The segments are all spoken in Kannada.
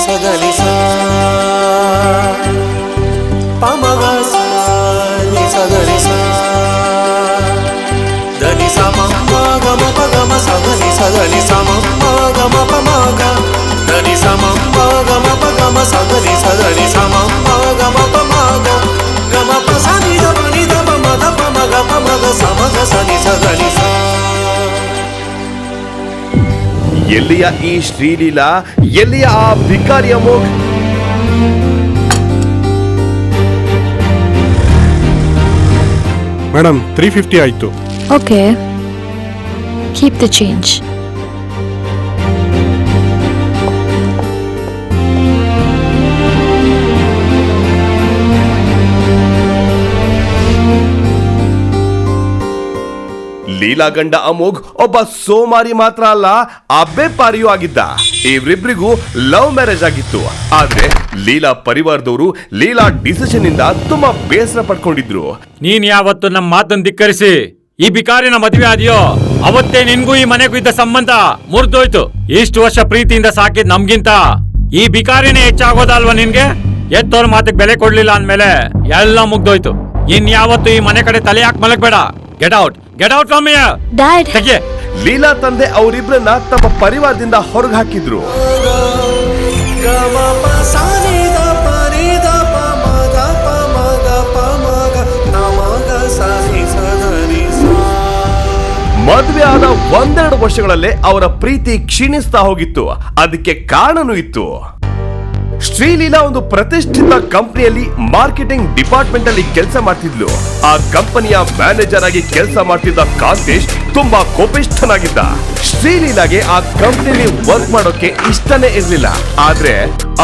ಸಗಲಿ ಸ ಪಮಗ ನಿ ಸಗಲಿ ಸ ಧನಿ ಸ ಮ ಗಮ ಪಗಮ ಸಗಲಿ ಸಗಲಿ ಸ ಮ ಗಮ ಪಮಗ ಧನಿ ಸ ಮ ಗಮ ಪಗಮ ಸಗಲಿ ಸಗಲಿ ಸ ಮ ಗಮ ಪಮಗ ಗಮ ಪ ಸ ನಿ ದ ಪ ನಿ ದ ಪ ಮ ದ ಪ ಮ ಗ ಪ ಮ ಗ ಸ ಮ ಗ ಸ ನಿ ಸಗಲಿ ಸ. ಎಲ್ಲಿಯ ಈ ಶ್ರೀಲೀಲಾ, ಎಲ್ಲಿಯ ಆ ಭಿಕಾರಿ ಅಮೋಘ್? ಮೇಡಮ್ 350 ಆಯ್ತು. Okay, keep the change. Leela ಗಂಡ ಅಮೋಘ್ ಒಬ್ಬ ಸೋಮಾರಿ ಮಾತ್ರ ಅಲ್ಲ, ಅಬ್ಬೆ ಪಾರಿಯೂ ಆಗಿದ್ದ. ಇವರಿಬ್ರಿಗೂ ಲವ್ ಮ್ಯಾರೇಜ್ ಆಗಿತ್ತು. ಆದ್ರೆ ಲೀಲಾ ಪರಿವಾರದವರು ಲೀಲಾ ಡಿಸಿಷನ್ ಇಂದ ತುಂಬಾ ಬೇಸರ ಪಡ್ಕೊಂಡಿದ್ರು. ನೀನ್ ಯಾವತ್ತು ನಮ್ಮ ಮಾತನ್ನು ಧಿಕ್ಕರಿಸಿ ಈ ಬಿಕಾರಿನ ಮದುವೆ ಆದಿಯೋ ಅವತ್ತೇ ನಿನ್ಗೂ ಈ ಮನೆಗೂ ಇದ್ದ ಸಂಬಂಧ ಮುರಿದೋಯ್ತು. ಇಷ್ಟು ವರ್ಷ ಪ್ರೀತಿಯಿಂದ ಸಾಕಿದ್ ನಮ್ಗಿಂತ ಈ ಬಿಕಾರಿನೇ ಹೆಚ್ಚಾಗೋದಲ್ವಾ ನಿನ್ಗೆ? ಎತ್ತೋರ್ ಮಾತಿಗೆ ಬೆಲೆ ಕೊಡ್ಲಿಲ್ಲ ಅಂದ್ಮೇಲೆ ಎಲ್ಲ ಮುಗ್ದೋಯ್ತು. ಇನ್ಯಾವತ್ತು ಈ ಮನೆ ಕಡೆ ತಲೆ ಹಾಕಿ ಮಲಗಬೇಡ. Get out, get out from here. Dad, Leela ತಂದೆ ಅವರಿಬ್ಬರನ್ನ ತಮ್ಮ ಪರಿವಾರದಿಂದ ಹೊರಗೆ ಹಾಕಿದ್ರು. ಮದುವೆ ಆದ ಒಂದೆರಡು ವರ್ಷಗಳಲ್ಲೇ ಅವರ ಪ್ರೀತಿ ಕ್ಷೀಣಿಸ್ತಾ ಹೋಗಿತ್ತು. ಅದಕ್ಕೆ ಕಾರಣನೂ ಇತ್ತು. ಶ್ರೀಲೀಲಾ ಒಂದು ಪ್ರತಿಷ್ಠಿತ ಕಂಪನಿಯಲ್ಲಿ ಮಾರ್ಕೆಟಿಂಗ್ ಡಿಪಾರ್ಟ್ಮೆಂಟ್ ಅಲ್ಲಿ ಕೆಲಸ ಮಾಡ್ತಿದ್ಲು. ಆ ಕಂಪನಿಯ ಮ್ಯಾನೇಜರ್ ಆಗಿ ಕೆಲಸ ಮಾಡ್ತಿದ್ದ ಕಾಂತೇಶ್ ತುಂಬಾ ಕೋಪಿಷ್ಠನಾಗಿದ್ದ. ಶ್ರೀಲೀಲಾಗೆ ಆ ಕಂಪನಿಯಲ್ಲಿ ವರ್ಕ್ ಮಾಡೋಕೆ ಇಷ್ಟನೇ ಇರ್ಲಿಲ್ಲ. ಆದ್ರೆ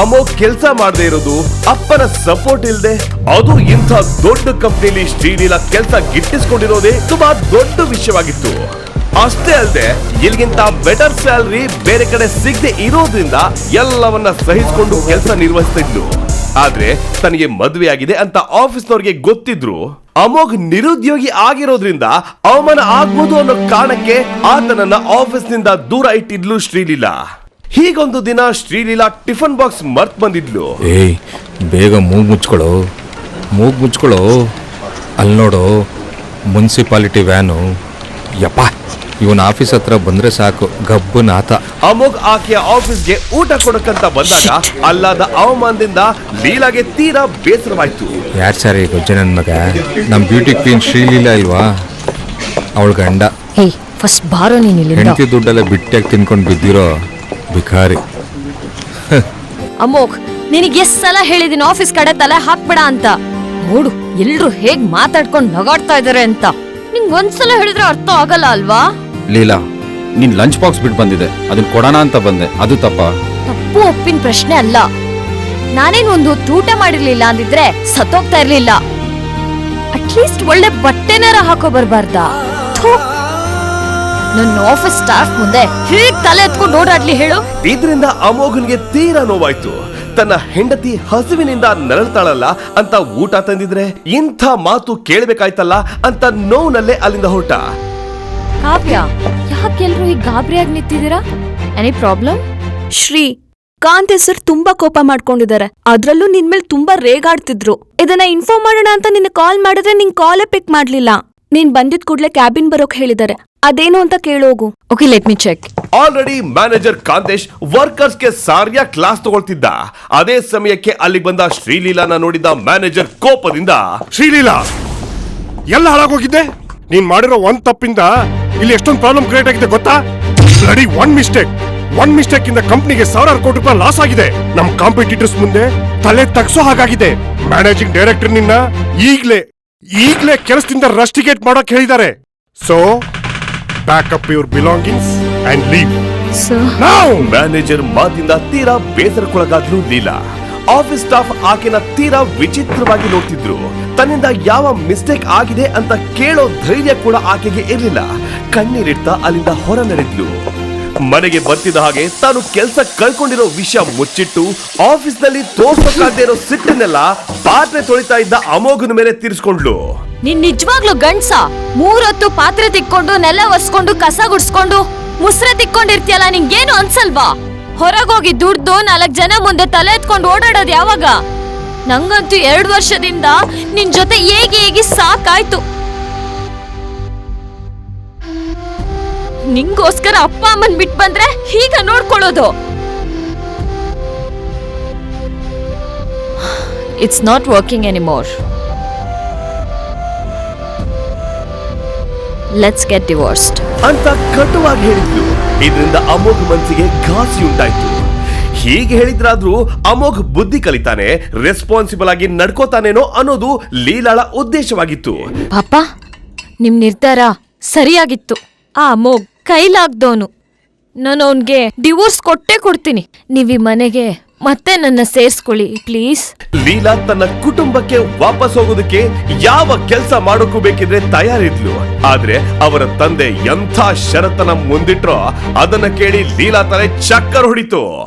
ಅಮೋಘ್ ಕೆಲಸ ಮಾಡದೇ ಇರೋದು, ಅಪ್ಪನ ಸಪೋರ್ಟ್ ಇಲ್ಲದೆ, ಅದು ಇಂಥ ದೊಡ್ಡ ಕಂಪನಿಯಲ್ಲಿ ಶ್ರೀಲೀಲಾ ಕೆಲಸ ಗಿಟ್ಟಿಸ್ಕೊಂಡಿರೋದೇ ತುಂಬಾ ದೊಡ್ಡ ವಿಷಯವಾಗಿತ್ತು. ಅಷ್ಟೇ ಅಲ್ಲದೆ ಇಲ್ಲಿಗಿಂತ ಬೆಟರ್ ಸ್ಯಾಲರಿ ಬೇರೆ ಕಡೆ ಸಿಗದೆ ಇರೋದ್ರಿಂದ ಎಲ್ಲವನ್ನ ಸಹಿಸಿಕೊಂಡು ಕೆಲಸ ನಿರ್ವಹಿಸ್ತಿದ್ಲು. ಆದ್ರೆ ತನಗೆ ಮದುವೆ ಆಗಿದೆ ಅಂತ ಆಫೀಸ್ನವ್ರಿಗೆ ಗೊತ್ತಿದ್ರು. ಅಮೋಘ್ ನಿರುದ್ಯೋಗಿ ಆಗಿರೋದ್ರಿಂದ ಅವಮಾನ ಆಗ್ಬೋದು ಅನ್ನೋ ಕಾರಣಕ್ಕೆ ಆತನನ್ನ ಆಫೀಸ್ನಿಂದ ದೂರ ಇಟ್ಟಿದ್ಲು ಶ್ರೀಲೀಲಾ. ಹೀಗೊಂದು ದಿನ ಶ್ರೀಲೀಲಾ ಟಿಫನ್ ಬಾಕ್ಸ್ ಮರ್ತ್ ಬಂದಿದ್ಲು. ಏಯ್, ಬೇಗ ಮೂಗ್ ಮುಚ್ಕೊಳ್ಳೋ. ಅಲ್ಲಿ ನೋಡು, ಮುನ್ಸಿಪಾಲಿಟಿ ವ್ಯಾನು. ಯಪ್ಪ, ಇವನ್ ಆಫೀಸ್ ಹತ್ರ ಬಂದ್ರೆ ಸಾಕು, ಗಬ್ಬು ನಾತ. ಅಮೋಘ್ ಆಕೆಯ ಆಫೀಸ್ಗೆ ಊಟ ಕೊಡಕ್ಕಂತ ಬಂದಾಗ ಅಲ್ಲಾದ ಅವಮಾನದಿಂದ ಲೀಲಾಗೆ ತೀರಾ ಬೇಸರವಾಯ್ತು. ಯಾರ್ ಸಾರಿ ಗೊಜ್ಜೆ ನನ್ ಮಗ? ನಮ್ ಬ್ಯೂಟಿ ಕ್ವೀನ್ ಶ್ರೀಲೀಲಾ ಇಲ್ವಾ? ಅವಳ ಗಂಡ. ಫಸ್ಟ್ ಬಾರೋ ನೀನ್ ಇಲ್ಲಿಂದ. ಹೆಂಡತಿ ದುಡ್ಡೆಲ್ಲ ಬಿಟ್ಟಾಗಿ ತಿನ್ಕೊಂಡು ಬಿದ್ದಿರೋ ಭಿಕಾರಿ. ಅಮೋಘ್, ನಿನಗೆ ಎಷ್ಟ್ ಸಲ ಹೇಳಿದೀನಿ ಆಫೀಸ್ ಕಡೆ ತಲೆ ಹಾಕ್ಬೇಡ ಅಂತ. ನೋಡು ಎಲ್ರು ಹೇಗ್ ಮಾತಾಡ್ಕೊಂಡು ನಗಾಡ್ತಾ ಇದಾರೆ ಅಂತ. ನಿಂಗ್ ಒಂದ್ಸಲ ಹೇಳಿದ್ರೆ ಅರ್ಥ ಆಗಲ್ಲ ಅಲ್ವಾ? ಲೀಲಾ, ನೀನ್ ಲಂಚ್ ಬಾಕ್ಸ್ ಬಿಟ್ಟು ಬಂದಿದೆ, ಅದನ್ನ ಕೊಡೋಣ ಅಂತ ಬಂದೆ. ಅದು ತಪ್ಪು ಒಪ್ಪಿನ ಪ್ರಶ್ನೆ ಅಲ್ಲ. ನಾನೇನ್ ಒಂದು ಊಟ ಮಾಡಿರ್ಲಿಲ್ಲ ಅಂದಿದ್ರೆ ಸತ್ತೋಗ್ತಾ ಇರ್ಲಿಲ್ಲ. ಅಟ್ಲೀಸ್ಟ್ ಒಳ್ಳೆ ಬಟ್ಟೆನಾರ ಹಾಕೋ ಬರ್ಬಾರ್ದ? ನನ್ನ ಆಫೀಸ್ ಸ್ಟಾಫ್ ಮುಂದೆ ಹೇಗ್ ತಲೆ ಎತ್ಕೊಂಡು ಓಡಾಡ್ಲಿ ಹೇಳು? ಇದರಿಂದ ಅಮೋಘನ್ಗೆ ತೀರಾ ನೋವಾಯ್ತು. ತನ್ನ ಹೆಂಡತಿ ಹಸುವಿನಿಂದ ನರಳ್ತಾಳಲ್ಲ ಅಂತ ಊಟ ತಂದಿದ್ರೆ ಇಂಥ ಮಾತು ಕೇಳಬೇಕಾಯ್ತಲ್ಲ ಅಂತ ನೋವ್ನಲ್ಲೇ ಅಲ್ಲಿಂದ ಹೊರಟ. ಕಾವ್ಯ, ಯಾಕೆಲ್ರು ಈ ಗಾಬರಿಯಾಗಿ ನಿಂತಿದ್ದೀರಾ? Any problem? ಶ್ರೀ, ಕಾಂತ್ ಹೆಸರು ತುಂಬಾ ಕೋಪ ಮಾಡ್ಕೊಂಡಿದ್ದಾರೆ. ಅದ್ರಲ್ಲೂ ನಿನ್ಮೇಲೆ ತುಂಬಾ ರೇಗಾಡ್ತಿದ್ರು. ಇದನ್ನ ಇನ್ಫಾರ್ಮ್ ಮಾಡೋಣ ಅಂತ ನಿನ್ನ ಕಾಲ್ ಮಾಡಿದ್ರೆ ನಿನ್ ಕಾಲೇ ಪಿಕ್ ಮಾಡ್ಲಿಲ್ಲ. ನೀನ್ ಬಂದಿದ್ ಕೂಡ್ಲೆ ಕ್ಯಾಬಿನ್ ಬರೋಕ್ ಹೇಳಿದ್ದಾರೆ. ಅದೇನು ಅಂತ ಕೇಳೋಗು. Okay, let me check. Already manager Kantesh ವರ್ಕರ್ಸ್ಗೆ ಸಾರಿಯ ಕ್ಲಾಸ್ ತಗೊಳ್ತಿದ್ದ. ಅದೇ ಸಮಯಕ್ಕೆ ಅಲ್ಲಿ ಬಂದ ಶ್ರೀಲೀಲಾನ ನೋಡಿದ ಮ್ಯಾನೇಜರ್ ಕೋಪದಿಂದ, ಶ್ರೀಲೀಲಾ, ಎಲ್ಲ ಹಾಳಾಗೋಗಿದ್ದೆ. ನೀನ್ ಮಾಡಿರೋ ಒಂದ್ ತಪ್ಪಿಂದ ಇಲ್ಲಿ ಎಷ್ಟೊಂದು ಪ್ರಾಬ್ಲಮ್ ಕ್ರಿಯೇಟ್ ಆಗಿದೆ ಗೊತ್ತಾ? ಬ್ಲಡಿ ಒನ್ ಮಿಸ್ಟೇಕ್ ಇಂದ ಕಂಪ್ನಿಗೆ ಸಾವಿರಾರು ಕೋಟಿ ರೂಪಾಯಿ ಲಾಸ್ ಆಗಿದೆ. ನಮ್ ಕಾಂಪಿಟೇಟರ್ಸ್ ಮುಂದೆ ತಲೆ ತಗ್ಸೋ ಹಾಗಾಗಿದೆ. ಮ್ಯಾನೇಜಿಂಗ್ ಡೈರೆಕ್ಟರ್ ನಿನ್ನ ಈಗ್ಲೇ ಕೆಲಸದಿಂದ ರಸ್ಟಿಗೇಟ್ ಮಾಡೋಕ್ ಹೇಳಿದ್ದಾರೆ. So pack up your belongings and leave. Manager ಮಾತಿಂದ ತೀರಾ ಬೇಸರಕ್ಕೊಳಗಾದ್ಲು ಲೀಲಾ. ಆಫೀಸ್ ಸ್ಟಾಫ್ ಆಕೆನ ತೀರಾ ವಿಚಿತ್ರವಾಗಿ ನೋಡ್ತಿದ್ರು. ತನ್ನಿಂದ ಯಾವ ಮಿಸ್ಟೇಕ್ ಆಗಿದೆ ಅಂತ ಕೇಳೋ ಧೈರ್ಯ ಕೂಡ ಆಕೆಗೆ ಇರಲಿಲ್ಲ. ಕಣ್ಣೀರಿಡ್ತಾ ಅಲ್ಲಿಂದ ಹೊರ ನಡೆದ್ಲು. ಮನೆಗೆ ಬರ್ತಿದ್ದ ಹಾಗೆ ತಾನು ಕೆಲಸ ಕಳ್ಕೊಂಡಿರೋ ವಿಷಯ ಮುಚ್ಚಿಟ್ಟು ಆಫೀಸ್ನಲ್ಲಿ ತೋರ್ಸಕ್ಕಾಗದೇ ಇರೋ ಸಿಟ್ಟನ್ನೆಲ್ಲ ಪಾತ್ರೆ ತೊಳಿತಾ ಇದ್ದ ಅಮೋಘನ ಮೇಲೆ ತೀರಿಸ್ಕೊಂಡ್ಲು. ನೀನ್ ನಿಜವಾಗ್ಲೂ ಗಂಡ್ಸ? 3 ಹೊತ್ತು ಪಾತ್ರೆ ತಿಕ್ಕೊಂಡು, ನೆಲ ಒರೆಸ್ಕೊಂಡು, ಕಸ ಗುಡ್ಸ್ಕೊಂಡು, ಮುಸ್ರೆ ತಿಕ್ಕೊಂಡಿರ್ತೀಯಲ್ಲ, ನಿಂಗೇನು ಅನ್ಸಲ್ವಾ? ಹೊರಗೋಗಿ ದುಡ್ದು 4 4 ಜನ ಮುಂದೆ ತಲೆ ಎತ್ಕೊಂಡು ಓಡಾಡೋದು ಯಾವಾಗ? ನಂಗಂತೂ 2 ವರ್ಷದಿಂದ ನಿನ್ ಜೊತೆ ಹೇಗೆ ಸಾಕಾಯ್ತು. ನಿಂಗೋಸ್ಕರ ಅಪ್ಪ ಅಮ್ಮನ್ ಬಿಟ್ ಬಂದ್ರೆ ಹೀಗ ನೋಡ್ಕೊಳ್ಳೋದು. It's not working anymore. Let's get divorced ಅಂತ ಕಟುವಾಗಿ ಹೇಳಿದ್ಲು. ಇದರಿಂದ ಅಮೋಘ್ ಮನ್ಸಿಗೆ ಘಾಸಿ ಉಂಟಾಯ್ತು. ಹೀಗೆ ಹೇಳಿದ್ರಾದ್ರೂ ಅಮೋಘ್ ಬುದ್ಧಿ ಕಲಿತಾನೆ, ರೆಸ್ಪಾನ್ಸಿಬಲ್ ಆಗಿ ನಡ್ಕೋತಾನೇನೋ ಅನ್ನೋದು ಲೀಲಾಳ ಉದ್ದೇಶವಾಗಿತ್ತು. ಪಾಪ, ನಿಮ್ ನಿರ್ಧಾರ ಸರಿಯಾಗಿತ್ತು. ಆ ಅಮೋಘ್ ಕೈಲಾಗ್ದೋನು. ನಾನು ಅವನ್ಗೆ ಡಿವೋರ್ಸ್ ಕೊಟ್ಟೇ ಕೊಡ್ತೀನಿ. ನೀವ್ ಈ ಮನೆಗೆ ಮತ್ತೆ ನನ್ನ ಸೇರ್ಸ್ಕೊಳ್ಳಿ ಪ್ಲೀಸ್. ಲೀಲಾ ತನ್ನ ಕುಟುಂಬಕ್ಕೆ ವಾಪಸ್ ಹೋಗೋದಕ್ಕೆ ಯಾವ ಕೆಲಸ ಮಾಡೋಕ್ಕೂ ಬೇಕಿದ್ರೆ ತಯಾರಿದ್ಲು. ಆದ್ರೆ ಅವರ ತಂದೆ ಎಂಥ ಷರತ್ತನ ಮುಂದಿಟ್ರೋ ಅದನ್ನ ಕೇಳಿ ಲೀಲಾ ತಲೆ ಚಕ್ಕರ್ ಹೊಡಿತು.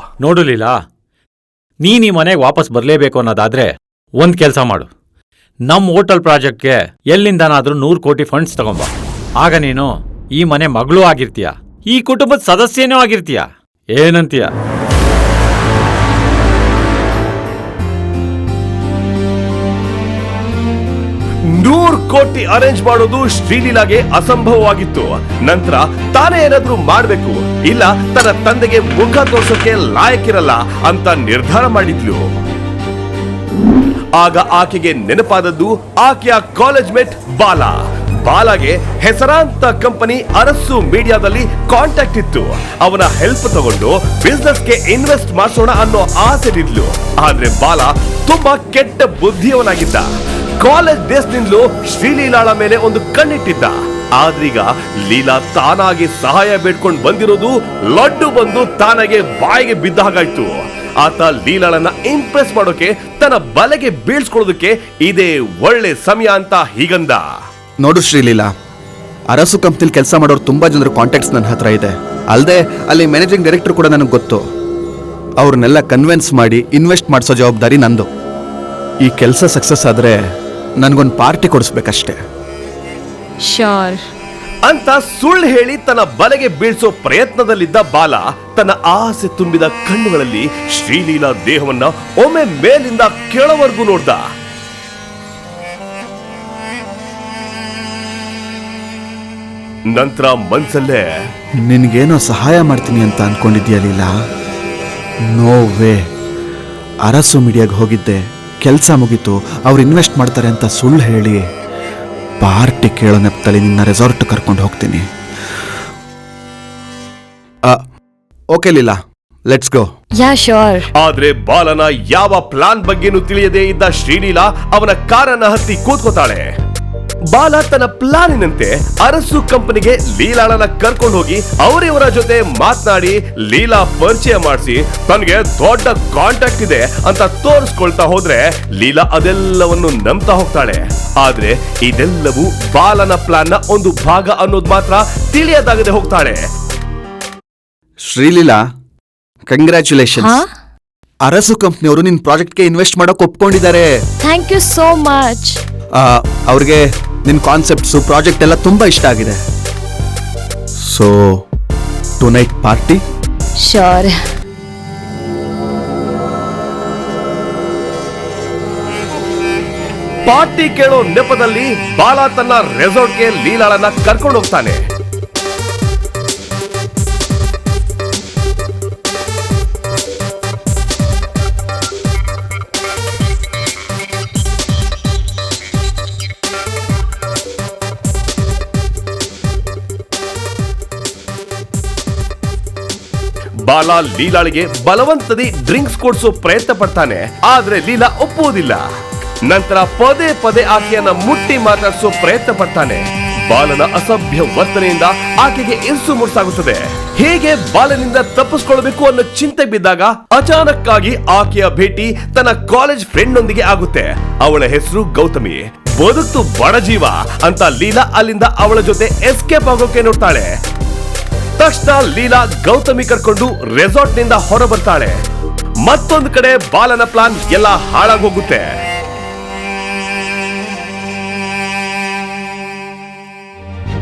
ನೋಡು ಲೀಲಾ, ನೀನ್ ಈ ಮನೆಗೆ ವಾಪಸ್ ಬರ್ಲೇಬೇಕು ಅನ್ನೋದಾದ್ರೆ ಒಂದ್ ಕೆಲ್ಸ ಮಾಡು. ನಮ್ ಹೋಟೆಲ್ ಪ್ರಾಜೆಕ್ಟ್ಗೆ ಎಲ್ಲಿಂದನಾದ್ರೂ 100 ಕೋಟಿ ಫಂಡ್ಸ್ ತಗೊಂಬ. ಆಗ ನೀನು ಈ ಮನೆ ಮಗಳೂ ಆಗಿರ್ತೀಯ, ಈ ಕುಟುಂಬದ ಸದಸ್ಯನೂ ಆಗಿರ್ತೀಯ. ಏನಂತೀಯ? 100 ಕೋಟಿ ಅರೇಂಜ್ ಮಾಡೋದು ಶ್ರೀಲೀಲಾಗೆ ಅಸಂಭವವಾಗಿತ್ತು. ನಂತರ ತಾನೇ ಏನಾದ್ರೂ ಮಾಡ್ಬೇಕು, ಇಲ್ಲ ತನ್ನ ತಂದೆಗೆ ಮುಖ ತೋರ್ಸೋಕೆ ಲಾಯಕ್ಕಿರಲ್ಲ ಅಂತ ನಿರ್ಧಾರ ಮಾಡಿದ್ಲು. ಆಗ ಆಕೆಗೆ ನೆನಪಾದದ್ದು ಆಕೆಯ ಕಾಲೇಜ್ ಮೇಟ್ ಬಾಲಾ. ಬಾಲಾಗೆ ಹೆಸರಾಂತ ಕಂಪನಿ ಅರಸು ಮೀಡಿಯಾದಲ್ಲಿ ಕಾಂಟ್ಯಾಕ್ಟ್ ಇತ್ತು. ಅವನ ಹೆಲ್ಪ್ ತಗೊಂಡು ಬಿಸ್ನೆಸ್ಗೆ ಇನ್ವೆಸ್ಟ್ ಮಾಡಿಸೋಣ ಅನ್ನೋ ಆಸೆ ಇದ್ಲು. ಆದ್ರೆ ಬಾಲಾ ತುಂಬಾ ಕೆಟ್ಟ ಬುದ್ಧಿಯವನಾಗಿದ್ದ. ಕಾಲೇಜ್ ಡೇಸ್ನಿಂದಲೂ ಶ್ರೀಲೀಲಾಳ ಮೇಲೆ ಒಂದು ಕಣ್ಣಿಟ್ಟಿದ್ದ. ಆದ್ರೀಗ ಲೀಲಾ ತಾನಾಗಿ ಸಹಾಯ ಬೇಡ್ಕೊಂಡು ಬಂದಿರೋದು ಲಡ್ಡು ಬಂದು ತಾನಾಗೆ ಬಾಯಿಗೆ ಬಿದ್ದ ಹಾಗಾಯ್ತು. ಆತ ಲೀಲಾಳನ್ನ ಇಂಪ್ರೆಸ್ ಮಾಡೋಕೆ, ತನ್ನ ಬಲೆಗೆ ಬೀಳ್ಸ್ಕೊಳ್ಳೋದಕ್ಕೆ ಇದೇ ಒಳ್ಳೆ ಸಮಯ ಅಂತ ಹೀಗಂದ. ನೋಡು ಶ್ರೀಲೀಲಾ, ಅರಸು ಕಂಪ್ನಿಲಿ ಕೆಲಸ ಮಾಡೋರು ತುಂಬಾ ಜನರ ಕಾಂಟ್ಯಾಕ್ಟ್ಸ್ ನನ್ನ ಹತ್ರ ಇದೆ. ಅಲ್ಲದೆ ಅಲ್ಲಿ ಮ್ಯಾನೇಜಿಂಗ್ ಡೈರೆಕ್ಟರ್ ಕೂಡ ನನಗೆ ಗೊತ್ತು. ಅವ್ರನ್ನೆಲ್ಲ ಕನ್ವಿನ್ಸ್ ಮಾಡಿ ಇನ್ವೆಸ್ಟ್ ಮಾಡಿಸೋ ಜವಾಬ್ದಾರಿ ನಂದು. ಈ ಕೆಲಸ ಸಕ್ಸಸ್ ಆದ್ರೆ ನನಗೊಂದು ಪಾರ್ಟಿ ಕೊಡಿಸ್ಬೇಕಷ್ಟೇ. ಶೋರ್ ಅಂತ ಸುಳ್ಳು ಹೇಳಿ ತನ್ನ ಬಲೆಗೆ ಬೀಳ್ಸೋ ಪ್ರಯತ್ನದಲ್ಲಿದ್ದ ಬಾಲ ತನ್ನ ಆಸೆ ತುಂಬಿದ ಕಣ್ಣುಗಳಲ್ಲಿ ಶ್ರೀಲೀಲಾ ದೇಹವನ್ನ ಒಮ್ಮೆ ಮೇಲಿಂದ ಕೆಳವರೆಗೂ ನೋಡ್ದ. ನಂತರ ಮನ್ಸಲ್ಲೇ, ನಿನಗೇನೋ ಸಹಾಯ ಮಾಡ್ತೀನಿ ಅಂತ ಅನ್ಕೊಂಡಿದ್ಯಾ ಲೀಲಾ? No way. ಅರಸು ಮೀಡಿಯಾಗೆ ಹೋಗಿದ್ದೆ, ಕೆಲಸ ಮುಗೀತು, ಅವ್ರು ಇನ್ವೆಸ್ಟ್ ಮಾಡ್ತಾರೆ ಅಂತ ಸುಳ್ಳು ಹೇಳಿ ಪಾರ್ಟಿ ಕೇಳೋ ನೆಪದಲ್ಲಿ ನಿನ್ನ ರೆಸಾರ್ಟ್ ಕರ್ಕೊಂಡು ಹೋಗ್ತೀನಿ. Okay Leela, let's go. Yeah sure. ಆದ್ರೆ ಬಾಲನ ಯಾವ ಪ್ಲಾನ್ ಬಗ್ಗೆನೂ ತಿಳಿಯದೇ ಇದ್ದ ಶ್ರೀಲೀಲಾ ಅವನ ಕಾರನ್ನ ಹತ್ತಿ ಕೂತ್ಕೋತಾಳೆ. ಬಾಲ ತನ್ನ ಪ್ಲಾನಿನಂತೆ ಅರಸು ಕಂಪನಿಗೆ ಲೀಲಾಳನ್ನ ಕರ್ಕೊಂಡು ಹೋಗಿ ಅವರಿವರ ಜೊತೆ ಮಾತನಾಡಿ ಲೀಲಾ ಪರಿಚಯ ಮಾಡಿಸಿ ತನಗೆ ದೊಡ್ಡ ಕಾಂಟ್ಯಾಕ್ಟ್ ಇದೆ ಅಂತ ತೋರಿಸ್ಕೊಳ್ತಾ ಹೋದ್ರೆ ಲೀಲಾ ಅದೆಲ್ಲವನ್ನು ನಂಬ್ತಾ ಹೋಗ್ತಾಳೆ. ಆದ್ರೆ ಇದೆಲ್ಲವೂ ಬಾಲನ ಪ್ಲಾನ್ ನ ಒಂದು ಭಾಗ ಅನ್ನೋದು ಮಾತ್ರ ತಿಳಿಯದಾಗದೆ ಹೋಗ್ತಾಳೆ. ಶ್ರೀಲೀಲಾ, ಕಂಗ್ರ್ಯಾಚುಲೇಷನ್ಸ್. ಅರಸು ಕಂಪ್ನಿಯವರು ನಿನ್ನ ಪ್ರಾಜೆಕ್ಟ್ಗೆ ಇನ್ವೆಸ್ಟ್ ಮಾಡೋಕೆ ಒಪ್ಕೊಂಡಿದ್ದಾರೆ. Thank you so much. ಅವ್ರಿಗೆ ನಿನ್ನ ಕಾನ್ಸೆಪ್ಟ್ಸು ಪ್ರಾಜೆಕ್ಟ್ ಎಲ್ಲ ತುಂಬಾ ಇಷ್ಟ ಆಗಿದೆ. So tonight party? Sure. Party ಕೇಳೋ ನೆಪದಲ್ಲಿ ಬಾಲ ತನ್ನ ರೆಸಾರ್ಟ್ಗೆ ಲೀಲಾಳನ್ನ ಕರ್ಕೊಂಡು ಹೋಗ್ತಾನೆ. ಬಾಲ ಲೀಲಾಳಿಗೆ ಬಲವಂತದಿ ಡ್ರಿಂಕ್ಸ್ ಕೊಡ್ಸೋ ಪ್ರಯತ್ನ ಪಡ್ತಾನೆ. ಆದ್ರೆ ಲೀಲಾ ಒಪ್ಪುವುದಿಲ್ಲ. ನಂತರ ಪದೇ ಪದೇ ಆಕೆಯನ್ನ ಮುಟ್ಟಿ ಮಾತಾಡಿಸೋ ಪ್ರಯತ್ನ ಪಡ್ತಾನೆ. ಬಾಲನ ಅಸಭ್ಯ ವರ್ತನೆಯಿಂದ ಆಕೆಗೆ ಇರ್ಸು ಮುರ್ಸಾಗುತ್ತದೆ. ಹೇಗೆ ಬಾಲನಿಂದ ತಪ್ಪಿಸ್ಕೊಳ್ಬೇಕು ಅನ್ನೋ ಚಿಂತೆ ಬಿದ್ದಾಗ ಅಚಾನಕ್ ಆಗಿ ಆಕೆಯ ಭೇಟಿ ತನ್ನ ಕಾಲೇಜ್ ಫ್ರೆಂಡ್ ನೊಂದಿಗೆ ಆಗುತ್ತೆ. ಅವಳ ಹೆಸರು ಗೌತಮಿ. ಬದುಕು ಬಡಜೀವ ಅಂತ ಲೀಲಾ ಅಲ್ಲಿಂದ ಅವಳ ಜೊತೆ ಎಸ್ಕೇಪ್ ಆಗೋಕೆ ನೋಡ್ತಾಳೆ. ತಕ್ಷಣ ಲೀಲಾ ಗೌತಮಿ ಕರ್ಕೊಂಡು ರೆಸಾರ್ಟ್ ನಿಂದ ಹೊರ ಬರ್ತಾಳೆ. ಮತ್ತೊಂದು ಕಡೆ ಬಾಲನ ಪ್ಲಾನ್ ಎಲ್ಲ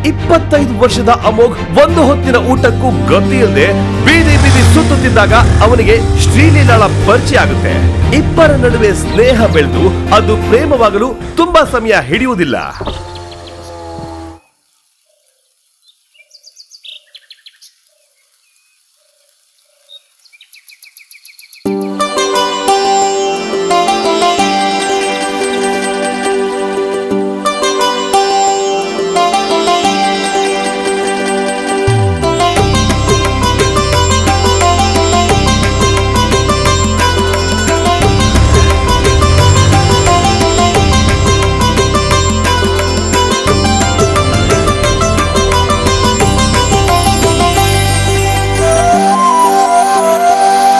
25 ವರ್ಷದ ಅಮೋಘ್ ಒಂದು ಹೊತ್ತಿನ ಊಟಕ್ಕೂ ಗತಿ ಇಲ್ಲದೆ ಬೀದಿ ಬೀದಿ ಸುತ್ತುತ್ತಿದ್ದಾಗ ಅವನಿಗೆ ಶ್ರೀಲೀಲಾಳ ಪರಿಚಯ ಆಗುತ್ತೆ. ಇಬ್ಬರ ನಡುವೆ ಸ್ನೇಹ ಬೆಳೆದು ಅದು ಪ್ರೇಮವಾಗಲು ತುಂಬಾ ಸಮಯ ಹಿಡಿಯುವುದಿಲ್ಲ.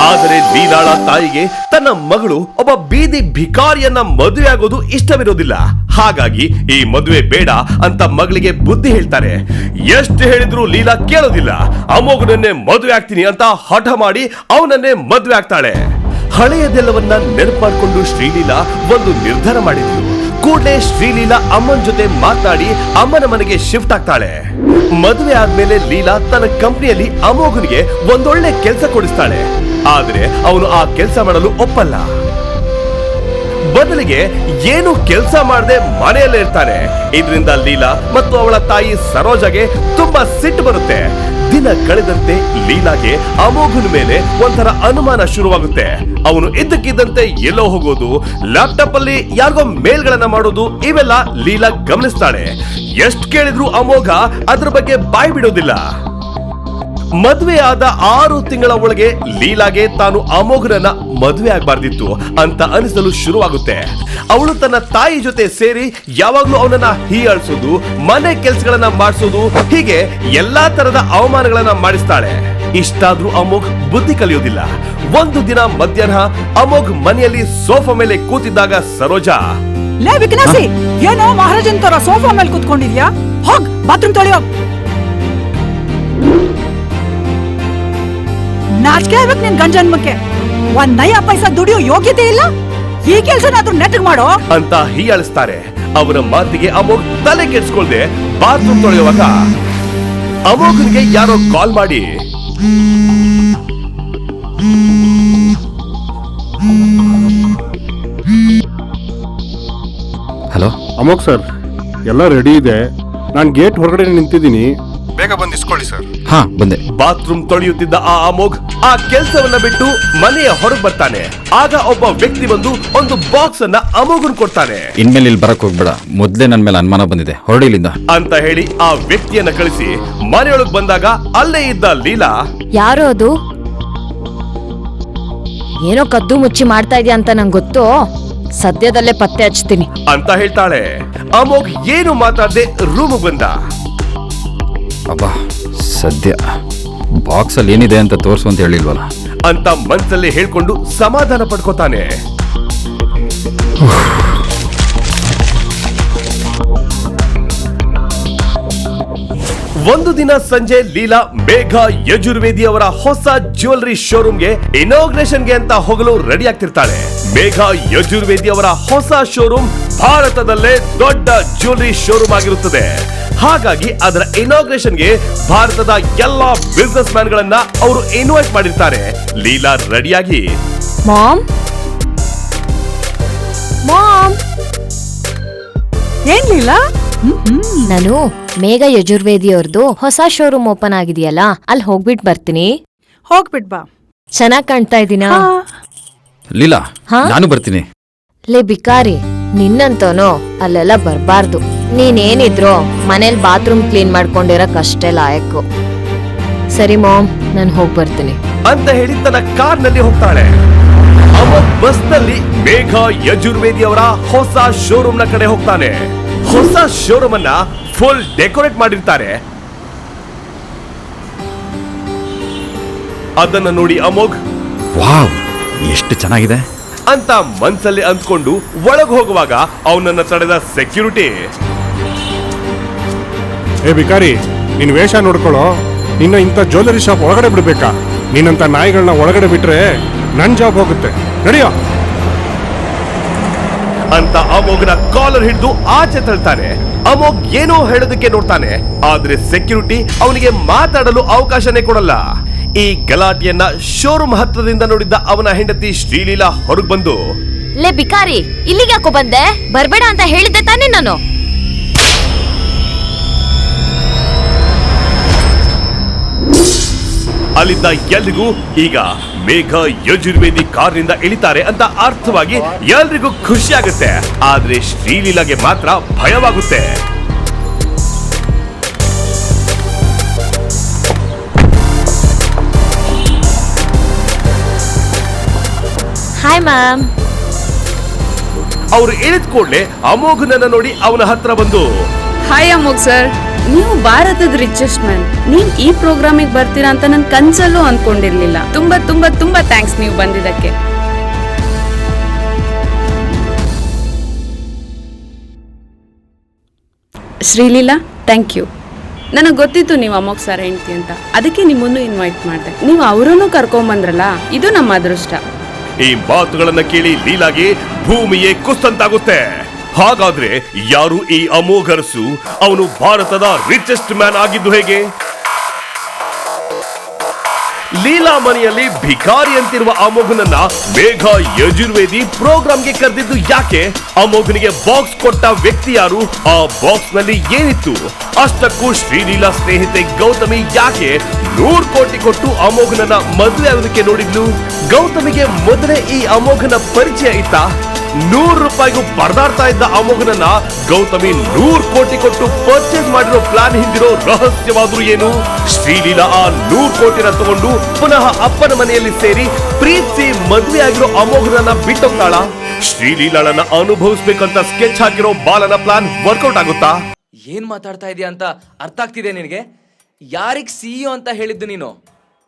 ಆದರೆ ಲೀಲಾಳ ತಾಯಿಗೆ ತನ್ನ ಮಗಳು ಒಬ್ಬ ಬೀದಿ ಭಿಕಾರಿಯನ್ನ ಮದುವೆ ಆಗೋದು ಇಷ್ಟವಿರೋದಿಲ್ಲ. ಹಾಗಾಗಿ ಈ ಮದುವೆ ಬೇಡ ಅಂತ ಮಗಳಿಗೆ ಬುದ್ಧಿ ಹೇಳ್ತಾರೆ. ಎಷ್ಟು ಹೇಳಿದ್ರು ಲೀಲಾ ಕೇಳೋದಿಲ್ಲ. ಅಮೋಘನನ್ನೇ ಮದುವೆ ಆಗ್ತೀನಿ ಅಂತ ಹಠ ಮಾಡಿ ಅವನನ್ನೇ ಮದುವೆ ಆಗ್ತಾಳೆ. ಹಳೆಯದೆಲ್ಲವನ್ನ ನೆನಪು ಮಾಡಿಕೊಂಡು ಶ್ರೀಲೀಲಾ ಒಂದು ನಿರ್ಧಾರ ಮಾಡಿದ್ಲು. ಕೂಡಲೇ ಶ್ರೀಲೀಲಾ ಅಮ್ಮನ ಜೊತೆ ಮಾತನಾಡಿ ಅಮ್ಮನ ಮನೆಗೆ ಶಿಫ್ಟ್ ಆಗ್ತಾಳೆ. ಮದುವೆ ಆದ್ಮೇಲೆ ಲೀಲಾ ತನ್ನ ಕಂಪನಿಯಲ್ಲಿ ಅಮೋಘನಿಗೆ ಒಂದೊಳ್ಳೆ ಕೆಲಸ ಕೊಡಿಸ್ತಾಳೆ. ಆದ್ರೆ ಅವನು ಆ ಕೆಲಸ ಮಾಡಲು ಒಪ್ಪಲ್ಲ. ಬದಲಿಗೆ ಏನು ಕೆಲಸ ಮಾಡದೆ ಮನೆಯಲ್ಲೇ ಇರ್ತಾನೆ. ಇದರಿಂದ ಲೀಲಾ ಮತ್ತು ಅವಳ ತಾಯಿ ಸರೋಜಾಗೆ ತುಂಬಾ ಸಿಟ್ಟು ಬರುತ್ತೆ. ದಿನ ಕಳೆದಂತೆ ಲೀಲಾಗೆ ಅಮೋಘನ ಮೇಲೆ ಒಂಥರ ಅನುಮಾನ ಶುರುವಾಗುತ್ತೆ. ಅವನು ಇದ್ದಕ್ಕಿದ್ದಂತೆ ಎಲ್ಲೋ ಹೋಗೋದು, ಲ್ಯಾಪ್ಟಾಪ್ ಅಲ್ಲಿ ಯಾರಿಗೋ ಮೇಲ್ಗಳನ್ನ ಮಾಡೋದು, ಇವೆಲ್ಲ ಲೀಲಾ ಗಮನಿಸ್ತಾಳೆ. ಎಷ್ಟು ಕೇಳಿದ್ರು ಅಮೋಘ ಅದ್ರ ಬಗ್ಗೆ ಬಾಯಿ ಬಿಡೋದಿಲ್ಲ. ಮದುವೆ ಆದ 6 ತಿಂಗಳ ಒಳಗೆ ಲೀಲಾಗೆ ತಾನು ಅಮೋಘನನ್ನ ಮದುವೆ ಆಗಬಾರ್ದಿತ್ತು ಅಂತ ಅನಿಸಲು ಶುರುವಾಗುತ್ತೆ. ಅವಳು ತನ್ನ ತಾಯಿ ಜೊತೆ ಸೇರಿ ಯಾವಾಗ್ಲೂ ಅವನನ್ನ ಹೀಯಾಳಿಸೋದು, ಮನೆ ಕೆಲ್ಸಗಳನ್ನ ಮಾಡಿಸೋದು, ಹೀಗೆ ಎಲ್ಲಾ ತರದ ಅವಮಾನಗಳನ್ನ ಮಾಡಿಸ್ತಾಳೆ. ಇಷ್ಟಾದ್ರೂ ಅಮೋಘ್ ಬುದ್ಧಿ ಕಲಿಯೋದಿಲ್ಲ. ಒಂದು ದಿನ ಮಧ್ಯಾಹ್ನ ಅಮೋಘ್ ಮನೆಯಲ್ಲಿ ಸೋಫಾ ಮೇಲೆ ಕೂತಿದ್ದಾಗ ಸರೋಜಾ, ಲೇ ವಿಕನಾಸಿ, ಏನೋ ಮಹಾರಾಜನ್ ತರ ಸೋಫಾ ಮೇಲೆ ಕೂತ್ಕೊಂಡಿದ್ಯಾ? ಹೋಗ್ ಬಾತ್ರೂಮ್ ತೊಳೆಯೋ. ನಾಚಿಕೆ ಆಗ್ಬೇಕು ನಿನ್ ಗಂಜನ್ಮಕ್ಕೆ. ಒಂದ್ ನಯ ಪೈಸಾ ದುಡಿಯೋ ಯೋಗ್ಯತೆ ಇಲ್ಲ. ಈ ಕೆಲ್ಸನಾದ್ರೂ ನೆಟ್ಟಗ್ ಮಾಡೋ ಅಂತ ಹೀಯಾಳಿಸ್ತಾರೆ. ಅವರ ಮಾತಿಗೆ ಅಮೋಘ್ ತಲೆ ಕೆಡಿಸ್ಕೊಳ್ದೆ ಬಾತ್ರೂಮ್ ತೊಳೆಯುವಾಗ ಅಮೋಘನ್ಗೆ ಯಾರೋ ಕಾಲ್ ಮಾಡಿ, ಹಲೋ ಅಮೋಘ್ ಸರ್, ಎಲ್ಲ ರೆಡಿ ಇದೆ. ನಾನು ಗೇಟ್ ಹೊರಗಡೆ ನಿಂತಿದ್ದೀನಿ, ಬೇಗ ಬಂದು ಇಸ್ಕೊಳ್ಳಿ ಸರ್. ಹಾ ಬಂದೆ. ಬಾತ್ರೂಮ್ ತೊಳೆಯುತ್ತಿದ್ದ ಆ ಅಮೋಘ್ ಆ ಕೆಲಸವನ್ನ ಬಿಟ್ಟು ಮನೆಯ ಹೊರಗೆ ಬರ್ತಾನೆ. ಆಗ ಒಬ್ಬ ವ್ಯಕ್ತಿ ಬಂದು ಒಂದು ಬಾಕ್ಸ್ ಅನ್ನ ಅಮೋಘನ್ ಕೊಡ್ತಾನೆ. ಇನ್ಮೇಲೆ ಇಲ್ಲಿ ಬರಕ್ ಹೋಗ್ಬೇಡ, ಮೊದ್ಲೇ ನನ್ ಮೇಲೆ ಅನುಮಾನ ಬಂದಿದೆ, ಹೊರಡಿಲಿಂದ ಅಂತ ಹೇಳಿ ಆ ವ್ಯಕ್ತಿಯನ್ನ ಕಳಿಸಿ ಮನೆಯೊಳಗೆ ಬಂದಾಗ ಅಲ್ಲೇ ಇದ್ದ ಲೀಲಾ, ಯಾರೋ ಅದು? ಏನೋ ಕದ್ದು ಮುಚ್ಚಿ ಮಾಡ್ತಾ ಇದೆಯಾ ಅಂತ ನಂಗೆ ಗೊತ್ತು. ಸದ್ಯದಲ್ಲೇ ಪತ್ತೆ ಹಚ್ತೀನಿ ಅಂತ ಹೇಳ್ತಾಳೆ. ಅಮೋಘ್ ಏನು ಮಾತಾಡದೆ ರೂಮ್ ಬಂದ. ಅಬ್ಬಾ, ಸದ್ಯ ಬಾಕ್ಸ್ ಅಲ್ಲಿ ಏನಿದೆ ಅಂತ ತೋರ್ಸು ಅಂತ ಹೇಳಿಲ್ವಲ್ಲ ಅಂತ ಮನ್ಸಲ್ಲಿ ಹೇಳ್ಕೊಂಡು ಸಮಾಧಾನ ಪಡ್ಕೋತಾನೆ. ಒಂದು ದಿನ ಸಂಜೆ ಲೀಲಾ ಮೇಘ ಯಜುರ್ವೇದಿ ಅವರ ಹೊಸ ಜ್ಯುವೆಲರಿ ಶೋರೂಮ್ಗೆ ಇನಾಗ್ರೇಷನ್ಗೆ ಅಂತ ಹೋಗಲು ರೆಡಿ ಆಗ್ತಿರ್ತಾಳೆ. ಮೇಘ ಯಜುರ್ವೇದಿ ಅವರ ಹೊಸ ಶೋರೂಮ್ ಭಾರತದಲ್ಲೇ ದೊಡ್ಡ ಜ್ಯುವೆಲರಿ ಶೋರೂಮ್ ಆಗಿರುತ್ತದೆ. ಹಾಗಾಗಿ ಅದರ ಇನಾಗ್ರೇಷನ್ಗೆ ಭಾರತದ ಎಲ್ಲಾ ಬಿಸಿನೆಸ್ ಮ್ಯಾನ್ ಗಳನ್ನ ಅವರು ಇನ್ವೈಟ್ ಮಾಡಿರ್ತಾರೆ. ಲೀಲಾ ರೆಡಿಯಾಗಿ, ಮಾಮ್ ಮಾಮ್ ಏನ್ಲಿಲ್ಲ, ನಾನು ಮೇಘ ಯಜುರ್ವೇದಿ ಅವ್ರದ್ದು ಹೊಸ ಶೋರೂಮ್ ಓಪನ್ ಆಗಿದೆಯಲ್ಲ, ಅಲ್ಲಿ ಹೋಗ್ಬಿಟ್ ಬರ್ತೀನಿ. ಹೋಗ್ಬಿಟ್ ಬಾ. ಚೆನ್ನಾಗ್ ಕಾಣ್ತಾ ಇದೀನಾ? ಲೀಲಾ, ಹಾ? ನಾನು ಬರ್ತೀನಿ. ಲೇ ಬಿಕಾರಿ, ನಿನ್ನಂತೋನು ಅಲ್ಲೆಲ್ಲ ಬರ್ಬಾರ್ದು. ನೀನೇನಿದ್ರು ಮನೇಲಿ ಬಾತ್ರೂಮ್ ಕ್ಲೀನ್ ಮಾಡ್ಕೊಂಡಿರಕ್ ಅಷ್ಟೇ ಲಾಯಕ್ಕು. ಸರಿ ಮಾಮ್, ನಾನು ಹೋಗ್ ಬರ್ತೀನಿ ಅಂತ ಹೇಳಿ ತನ್ನ ಕಾರ್ನಲ್ಲಿ ಹೋಗ್ತಾಳೆ. ಅಮೋಘ್ ಬಸ್ ನಲ್ಲಿ ಮೇಘ ಯಜುರ್ವೇದಿ ಅವರ ಹೊಸ ಶೋರೂಮ್ ನ ಕಡೆ ಹೋಗ್ತಾನೆ. ಹೊಸ ಶೋರೂಮ್ ಅನ್ನ ಫುಲ್ ಡೆಕೋರೇಟ್ ಮಾಡಿರ್ತಾರೆ. ಅದನ್ನ ನೋಡಿ ಅಮೋಘ್, ವಾವ್, ಎಷ್ಟು ಚೆನ್ನಾಗಿದೆ ಅಂತ ಮನ್ಸಲ್ಲಿ ಅಂದ್ಕೊಂಡು ಒಳಗ್ ಹೋಗುವಾಗ ಅವನನ್ನ ತಡೆದ ಸೆಕ್ಯೂರಿಟಿ, ಏ ಬಿಕಾರಿ, ನಿನ್ ವೇಷ ನೋಡ್ಕೊಳ್ಳೋ. ನಿನ್ನ ಇಂಥ ಜ್ಯುವೆಲರಿ ಶಾಪ್ ಒಳಗಡೆ ಬಿಡ್ಬೇಕಾ? ನಿನ್ನಂತ ನಾಯಿಗಳನ್ನ ಒಳಗಡೆ ಬಿಟ್ರೆ ನನ್ ಜಾಬ್ ಹೋಗುತ್ತೆ, ನಡೆಯೋ ಅಂತ ಅಮೋಘನ ಕಾಲರ್ ಹಿಡಿದು ಆಚೆ ತಳ್ತಾನೆ. ಅಮೋಘ್ ಏನೋ ಹೇಳೋದಕ್ಕೆ ನೋಡ್ತಾನೆ, ಆದ್ರೆ ಸೆಕ್ಯೂರಿಟಿ ಅವನಿಗೆ ಮಾತಾಡಲು ಅವಕಾಶನೇ ಕೊಡಲ್ಲ. ಈ ಗಲಾಟೆಯನ್ನ ಶೋರೂಮ್ ಹತ್ರದಿಂದ ನೋಡಿದ್ದ ಅವನ ಹೆಂಡತಿ ಶ್ರೀಲೀಲಾ ಹೊರಗ್ ಬಂದು, ಲೇ ಬಿಕಾರಿ, ಇಲ್ಲಿಗೆ ಯಾಕೋ ಬಂದೆ? ಬರ್ಬೇಡ ಅಂತ ಹೇಳಿದ್ದೆ ತಾನೇ ನಾನು. ಅಲ್ಲಿದ್ದ ಎಲ್ರಿಗೂ ಈಗ ಮೇಘ ಯಜುರ್ವೇದಿ ಕಾರ್ನಿಂದ ಇಳಿತಾರೆ ಅಂತ ಅರ್ಥವಾಗಿ ಎಲ್ರಿಗೂ ಖುಷಿ ಆಗುತ್ತೆ. ಆದ್ರೆ ಶ್ರೀಲೀಲಾಗೆ ಮಾತ್ರ ಭಯವಾಗುತ್ತೆ. Hi ma'am. ಅವರು ಇಳಿದ ಕೂಡಲೇ ಅಮೋಘನನ್ನ ನೋಡಿ ಅವನ ಹತ್ರ ಬಂದು, ಹಾಯ್ ಅಮೋಘ್ ಸರ್, ನೀವು ಭಾರತದ ರಿಚೆಸ್ಟ್ ಮ್ಯಾನ್. ನೀವು ಈ ಪ್ರೋಗ್ರಾಮಿಗೆ ಬರ್ತೀರಾ ಅಂತ ನನ್ ಕನ್ಸಲ್ಲೂ ಅನ್ಕೊಂಡಿರ್ಲಿಲ್ಲ. ತುಂಬಾ ತುಂಬಾ ತುಂಬಾ ಥ್ಯಾಂಕ್ಸ್ ನೀವು ಬಂದಿದ್ದಕ್ಕೆ. Sreeleela, thank you. ನನಗೆ ಗೊತ್ತಿತ್ತು ನೀವು ಅಮೋಘ್ ಸರ್ ಹೆಂಡ್ತಿ ಅಂತ, ಅದಕ್ಕೆ ನಿಮ್ಮನ್ನು ಇನ್ವೈಟ್ ಮಾಡಿದೆ. ನೀವು ಅವರನ್ನು ಕರ್ಕೊಂಬಂದ್ರಲ್ಲ, ಇದು ನಮ್ಮ ಅದೃಷ್ಟ. ಈ ಮಾತುಗಳನ್ನ ಕೇಳಿ ಲೀಲಾಗೆ ಭೂಮಿಯೇ ಕುಸ್ತಂತಾಗುತ್ತೆ. ಹಾಗಾದ್ರೆ ಯಾರು ಈ ಅಮೋಘ್ ಅರಸು? ಅವನು ಭಾರತದ ರಿಚೆಸ್ಟ್ ಮ್ಯಾನ್ ಆಗಿದ್ದು ಹೇಗೆ? ಲೀಲಾ ಮನೆಯಲ್ಲಿ ಭಿಕಾರಿ ಅಂತಿರುವ ಅಮೋಘನನ್ನ ಮೇಘ ಯಜುರ್ವೇದಿ ಪ್ರೋಗ್ರಾಂಗೆ ಕರೆದಿದ್ದು ಯಾಕೆ? ಅಮೋಘನಿಗೆ ಬಾಕ್ಸ್ ಕೊಟ್ಟ ವ್ಯಕ್ತಿ ಯಾರು? ಆ ಬಾಕ್ಸ್ ನಲ್ಲಿ ಏನಿತ್ತು? ಅಷ್ಟಕ್ಕೂ ಶ್ರೀಲೀಲಾ ಸ್ನೇಹಿತೆ ಗೌತಮಿ ಯಾಕೆ 100 ಕೋಟಿ ಕೊಟ್ಟು ಅಮೋಘನನ್ನ ಮದುವೆ ಆಗೋದಕ್ಕೆ ನೋಡಿದ್ಲು? ಗೌತಮಿಗೆ ಮೊದಲೇ ಈ ಅಮೋಘನ ಪರಿಚಯ ಇತ್ತ? 100 ರೂಪಾಯಿಗೂ ಪರದಾಡ್ತಾ ಇದ್ದ ಅಮೋಘನನ್ನ ಗೌತಮಿ 100 ಕೋಟಿ ಕೊಟ್ಟು ಪರ್ಚೇಸ್ ಮಾಡಿರೋ ಪ್ಲಾನ್ ಹಿಂದಿರೋ ರಹಸ್ಯವಾದ್ರೂ ಏನು? ಶ್ರೀಲೀಲಾ ಆ 100 ಕೋಟಿನ ತಗೊಂಡು ಪುನಃ ಅಪ್ಪನ ಮನೆಯಲ್ಲಿ ಸೇರಿ ಪ್ರೀತಿಸಿ ಮದುವೆ ಆಗಿರೋ ಅಮೋಘನನ್ನ ಬಿಟ್ಟೋಗ್ತಾಳ? ಶ್ರೀಲೀಲಾಳನ್ನ ಅನುಭವಿಸ್ಬೇಕಂತ ಸ್ಕೆಚ್ ಹಾಕಿರೋ ಬಾಲನ ಪ್ಲಾನ್ ವರ್ಕೌಟ್ ಆಗುತ್ತಾ? ಏನ್ ಮಾತಾಡ್ತಾ ಇದೀಯ ಅಂತ ಅರ್ಥ ಆಗ್ತಿದೆ ನಿನಗೆ? ಯಾರಿಗ್ ಸಿಇಒ ಅಂತ ಹೇಳಿದ್ದು ನೀನು?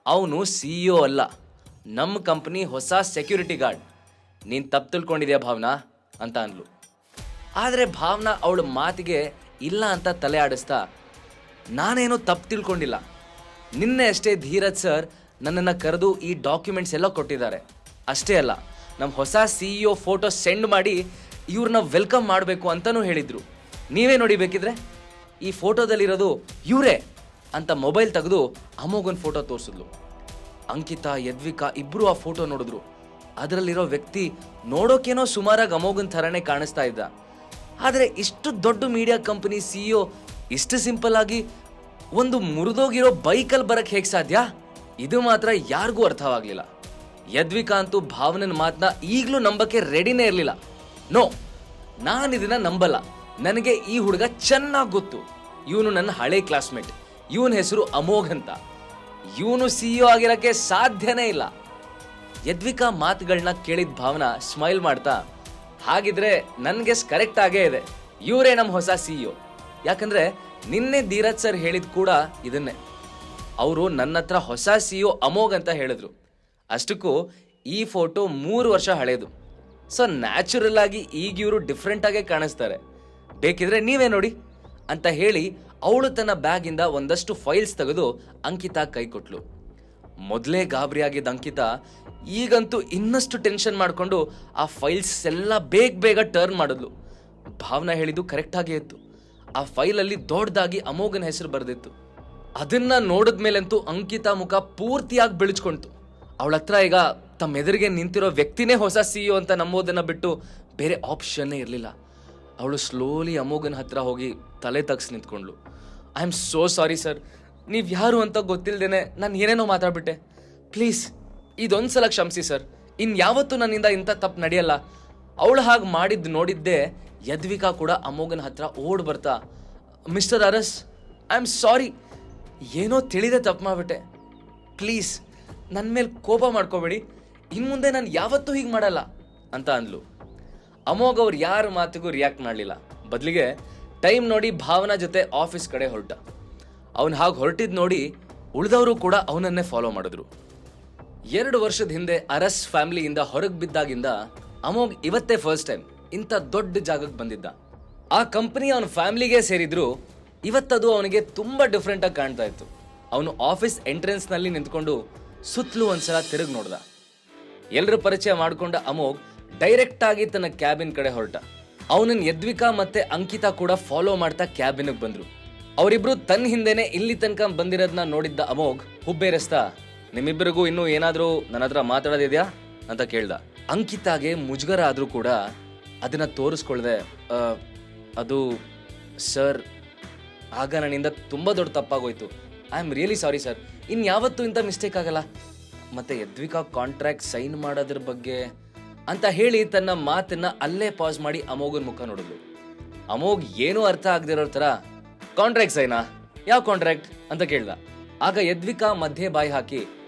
ಅವನು ಸಿಇಒ ಅಲ್ಲ, ನಮ್ಮ ಕಂಪನಿ ಹೊಸ ಸೆಕ್ಯೂರಿಟಿ ಗಾರ್ಡ್. ನೀನ್ ತಪ್ಪು ತಿಳ್ಕೊಂಡಿದ್ಯಾ ಭಾವನಾ ಅಂತ ಅನ್ಲು. ಆದರೆ ಭಾವನಾ ಅವಳ ಮಾತಿಗೆ ಇಲ್ಲ ಅಂತ ತಲೆ ಆಡಿಸ್ತಾ, ನಾನೇನು ತಪ್ಪು ತಿಳ್ಕೊಂಡಿಲ್ಲ, ನಿನ್ನೆ ಅಷ್ಟೇ ಧೀರಜ್ ಸರ್ ನನ್ನನ್ನು ಕರೆದು ಈ ಡಾಕ್ಯುಮೆಂಟ್ಸ್ ಎಲ್ಲ ಕೊಟ್ಟಿದ್ದಾರೆ. ಅಷ್ಟೇ ಅಲ್ಲ, ನಮ್ಮ ಹೊಸ ಸಿಇಒ ಫೋಟೋ ಸೆಂಡ್ ಮಾಡಿ ಇವ್ರನ್ನ ವೆಲ್ಕಮ್ ಮಾಡಬೇಕು ಅಂತಲೂ ಹೇಳಿದರು. ನೀವೇ ನೋಡಿ ಬೇಕಿದ್ರೆ, ಈ ಫೋಟೋದಲ್ಲಿರೋದು ಇವರೇ ಅಂತ ಮೊಬೈಲ್ ತೆಗೆದು ಅಮೋಘನ್ ಫೋಟೋ ತೋರಿಸಿದ್ಲು. ಅಂಕಿತಾ, ಯದ್ವಿಕಾ ಇಬ್ಬರು ಆ ಫೋಟೋ ನೋಡಿದ್ರು. ಅದರಲ್ಲಿರೋ ವ್ಯಕ್ತಿ ನೋಡೋಕೇನೋ ಸುಮಾರಾಗಿ ಅಮೋಘನ್ ಥರನೇ ಕಾಣಿಸ್ತಾ ಇದ್ದ. ಆದರೆ ಇಷ್ಟು ದೊಡ್ಡ ಮೀಡಿಯಾ ಕಂಪನಿ ಸಿಇಒ ಇಷ್ಟು ಸಿಂಪಲ್ ಆಗಿ ಒಂದು ಮುರಿದೋಗಿರೋ ಬೈಕಲ್ಲಿ ಬರಕ್ಕೆ ಹೇಗೆ ಸಾಧ್ಯ? ಇದು ಮಾತ್ರ ಯಾರಿಗೂ ಅರ್ಥವಾಗಲಿಲ್ಲ. ಯದ್ವಿಕಾ ಅಂತೂ ಭಾವನನ ಮಾತನ್ನ ಈಗಲೂ ನಂಬಕ್ಕೆ ರೆಡಿನೇ ಇರಲಿಲ್ಲ. ನೋ, ನಾನು ಇದನ್ನ ನಂಬಲ್ಲ. ನನಗೆ ಈ ಹುಡುಗ ಚೆನ್ನಾಗಿ ಗೊತ್ತು. ಇವನು ನನ್ನ ಹಳೆ ಕ್ಲಾಸ್ಮೇಟ್. ಇವನ ಹೆಸರು ಅಮೋಘ್ ಅಂತ. ಇವನು ಸಿಇಒ ಆಗಿರೋಕ್ಕೆ ಸಾಧ್ಯನೇ ಇಲ್ಲ. ಯದ್ವಿಕಾ ಮಾತುಗಳನ್ನ ಕೇಳಿದ ಭಾವನಾ ಸ್ಮೈಲ್ ಮಾಡ್ತಾ, ಹಾಗಿದ್ರೆ ನನಗೆ ಕರೆಕ್ಟ್ ಆಗೇ ಇದೆ, ಇವರೇ ನಮ್ಮ ಹೊಸ ಸಿಇಒ. ಯಾಕಂದ್ರೆ ನಿನ್ನೆ ಧೀರಜ್ ಸರ್ ಹೇಳಿದ್ ಕೂಡ ಇದನ್ನೇ. ಅವರು ನನ್ನ ಹತ್ರ ಹೊಸ ಸಿಇಒ ಅಮೋಘ್ ಅಂತ ಹೇಳಿದ್ರು. ಅಷ್ಟಕ್ಕೂ ಈ ಫೋಟೋ 3 ವರ್ಷ ಹಳೇದು. ಸೊ ನ್ಯಾಚುರಲ್ ಆಗಿ ಈಗ ಇವರು ಡಿಫ್ರೆಂಟ್ ಆಗೇ ಕಾಣಿಸ್ತಾರೆ. ಬೇಕಿದ್ರೆ ನೀವೇ ನೋಡಿ ಅಂತ ಹೇಳಿ ಅವಳು ತನ್ನ ಬ್ಯಾಗಿಂದ ಒಂದಷ್ಟು ಫೈಲ್ಸ್ ತೆಗೆದು ಅಂಕಿತಾ ಕೈ ಕೊಟ್ಲು. ಮೊದಲೇ ಗಾಬರಿ ಆಗಿದ್ದ ಅಂಕಿತಾ ಈಗಂತೂ ಇನ್ನಷ್ಟು ಟೆನ್ಷನ್ ಮಾಡಿಕೊಂಡು ಆ ಫೈಲ್ಸ್ ಎಲ್ಲ ಬೇಗ ಟರ್ನ್ ಮಾಡಿದ್ಲು. ಭಾವನಾ ಹೇಳಿದ್ದು ಕರೆಕ್ಟಾಗೇ ಇತ್ತು. ಆ ಫೈಲಲ್ಲಿ ದೊಡ್ಡದಾಗಿ ಅಮೋಘನ ಹೆಸರು ಬರೆದಿತ್ತು. ಅದನ್ನ ನೋಡಿದ ಮೇಲಂತೂ ಅಂಕಿತಾ ಮುಖ ಪೂರ್ತಿಯಾಗಿ ಬೆಳಚ್ಕೊಂತು. ಅವಳ ಹತ್ರ ಈಗ ತಮ್ಮ ಎದುರಿಗೆ ನಿಂತಿರೋ ವ್ಯಕ್ತಿನೇ ಹೊಸ ಸಿಇಒ ಅಂತ ನಂಬೋದನ್ನ ಬಿಟ್ಟು ಬೇರೆ ಆಪ್ಷನ್ನೇ ಇರಲಿಲ್ಲ. ಅವಳು ಸ್ಲೋಲಿ ಅಮೋಘನ ಹತ್ರ ಹೋಗಿ ತಲೆ ತಗ್ಸಿ ನಿಂತ್ಕೊಂಡ್ಲು. I am so sorry sir, ನೀವು ಯಾರು ಅಂತ ಗೊತ್ತಿಲ್ಲದೇನೆ ನಾನು ಏನೇನೋ ಮಾತಾಡ್ಬಿಟ್ಟೆ. ಪ್ಲೀಸ್ ಇದೊಂದು ಸಲ ಕ್ಷಮಿಸಿ ಸರ್, ಇನ್ಯಾವತ್ತೂ ನನ್ನಿಂದ ಇಂಥ ತಪ್ಪು ನಡೆಯಲ್ಲ. ಅವಳು ಹಾಗೆ ಮಾಡಿದ್ದು ನೋಡಿದ್ದೆ ಯದ್ವಿಕಾ ಕೂಡ ಅಮೋಘನ ಹತ್ರ ಓಡ್ ಬರ್ತಾ, mister Aras, I am sorry, ಏನೋ ತಿಳಿದೆ ತಪ್ಪು ಮಾಡಿಬಿಟ್ಟೆ. ಪ್ಲೀಸ್ ನನ್ನ ಮೇಲೆ ಕೋಪ ಮಾಡ್ಕೋಬೇಡಿ, ಇನ್ನು ಮುಂದೆ ನಾನು ಯಾವತ್ತೂ ಹೀಗೆ ಮಾಡಲ್ಲ ಅಂತ ಅಂದ್ಲು. ಅಮೋಘ್ ಅವ್ರು ಯಾರ ಮಾತಿಗೂ ರಿಯಾಕ್ಟ್ ಮಾಡಲಿಲ್ಲ. ಬದಲಿಗೆ ಟೈಮ್ ನೋಡಿ ಭಾವನಾ ಜೊತೆ ಆಫೀಸ್ ಕಡೆ ಹೊರಟ. ಅವನು ಹಾಗೆ ಹೊರಟಿದ್ದು ನೋಡಿ ಉಳಿದವರು ಕೂಡ ಅವನನ್ನೇ ಫಾಲೋ ಮಾಡಿದ್ರು. 2 ವರ್ಷದ ಹಿಂದೆ ಅರಸ್ ಫ್ಯಾಮಿಲಿಯಿಂದ ಹೊರಗೆ ಬಿದ್ದಾಗಿಂದ ಅಮೋಘ್ ಇವತ್ತೇ ಫಸ್ಟ್ ಟೈಮ್ ಇಂಥ ದೊಡ್ಡ ಜಾಗಕ್ಕೆ ಬಂದಿದ್ದ. ಆ ಕಂಪನಿ ಅವನ ಫ್ಯಾಮಿಲಿಗೆ ಸೇರಿದ್ರು. ಇವತ್ತದು ಅವನಿಗೆ ತುಂಬ ಡಿಫ್ರೆಂಟಾಗಿ ಕಾಣ್ತಾ ಇತ್ತು. ಅವನು ಆಫೀಸ್ ಎಂಟ್ರೆನ್ಸ್ನಲ್ಲಿ ನಿಂತ್ಕೊಂಡು ಸುತ್ತಲೂ ಒಂದ್ಸಲ ತಿರುಗಿ ನೋಡ್ದ. ಎಲ್ಲರ ಪರಿಚಯ ಮಾಡಿಕೊಂಡ ಅಮೋಘ್ ಡೈರೆಕ್ಟ್ ಆಗಿ ತನ್ನ ಕ್ಯಾಬಿನ್ ಕಡೆ ಹೊರಟ. ಅವನನ್ನ ಯದ್ವಿಕಾ ಮತ್ತೆ ಅಂಕಿತಾ ಕೂಡ ಫಾಲೋ ಮಾಡ್ತಾ ಕ್ಯಾಬಿನ್ಗೆ ಬಂದ್ರು. ಅವರಿಬ್ರು ತನ್ನ ಹಿಂದೆನೆ ಇಲ್ಲಿ ತನಕ ಬಂದಿರೋದನ್ನ ನೋಡಿದ್ದ ಅಮೋಘ್ ಹುಬ್ಬೇರೆಸ್ತಾ, ನಿಮ್ಮಿಬ್ಬರಿಗೂ ಇನ್ನೂ ಏನಾದ್ರೂ ನನ್ನ ಹತ್ರ ಮಾತಾಡೋದಿದ್ಯಾ ಅಂತ ಕೇಳ್ದ. ಅಂಕಿತಾಗೆ ಮುಜುಗರ ಆದ್ರೂ ಕೂಡ ಅದನ್ನ ತೋರಿಸ್ಕೊಳ್ದೆ, ಅದು ಸರ್, ಆಗ ನನ್ನಿಂದ ತುಂಬಾ ದೊಡ್ಡ ತಪ್ಪಾಗೋಯ್ತು. I am really sorry sir, ಇನ್ಯಾವತ್ತೂ ಇಂಥ ಮಿಸ್ಟೇಕ್ ಆಗಲ್ಲ. ಮತ್ತೆ ಯದ್ವಿಕಾ ಕಾಂಟ್ರಾಕ್ಟ್ ಸೈನ್ ಮಾಡೋದ್ರ ಬಗ್ಗೆ ಅಂತ ಹೇಳಿ ತನ್ನ ಮಾತನ್ನ ಅಲ್ಲೇ ಪಾಸ್ ಮಾಡಿ ಅಮೋಘನ್ ಮುಖ ನೋಡಿದ್ಲು. ಅಮೋಘ್ ಏನೂ ಅರ್ಥ ಆಗದಿರೋ ಥರ, ಕಾಂಟ್ರಾಕ್ಟ್ ಸೈನಾ? ಯಾವ ಕಾಂಟ್ರಾಕ್ಟ್ ಅಂತ ಕೇಳ್ದ. ಆಗ ಯದ್ವಿಕಾ ಮಧ್ಯೆ ಬಾಯಿ ಹಾಕಿ,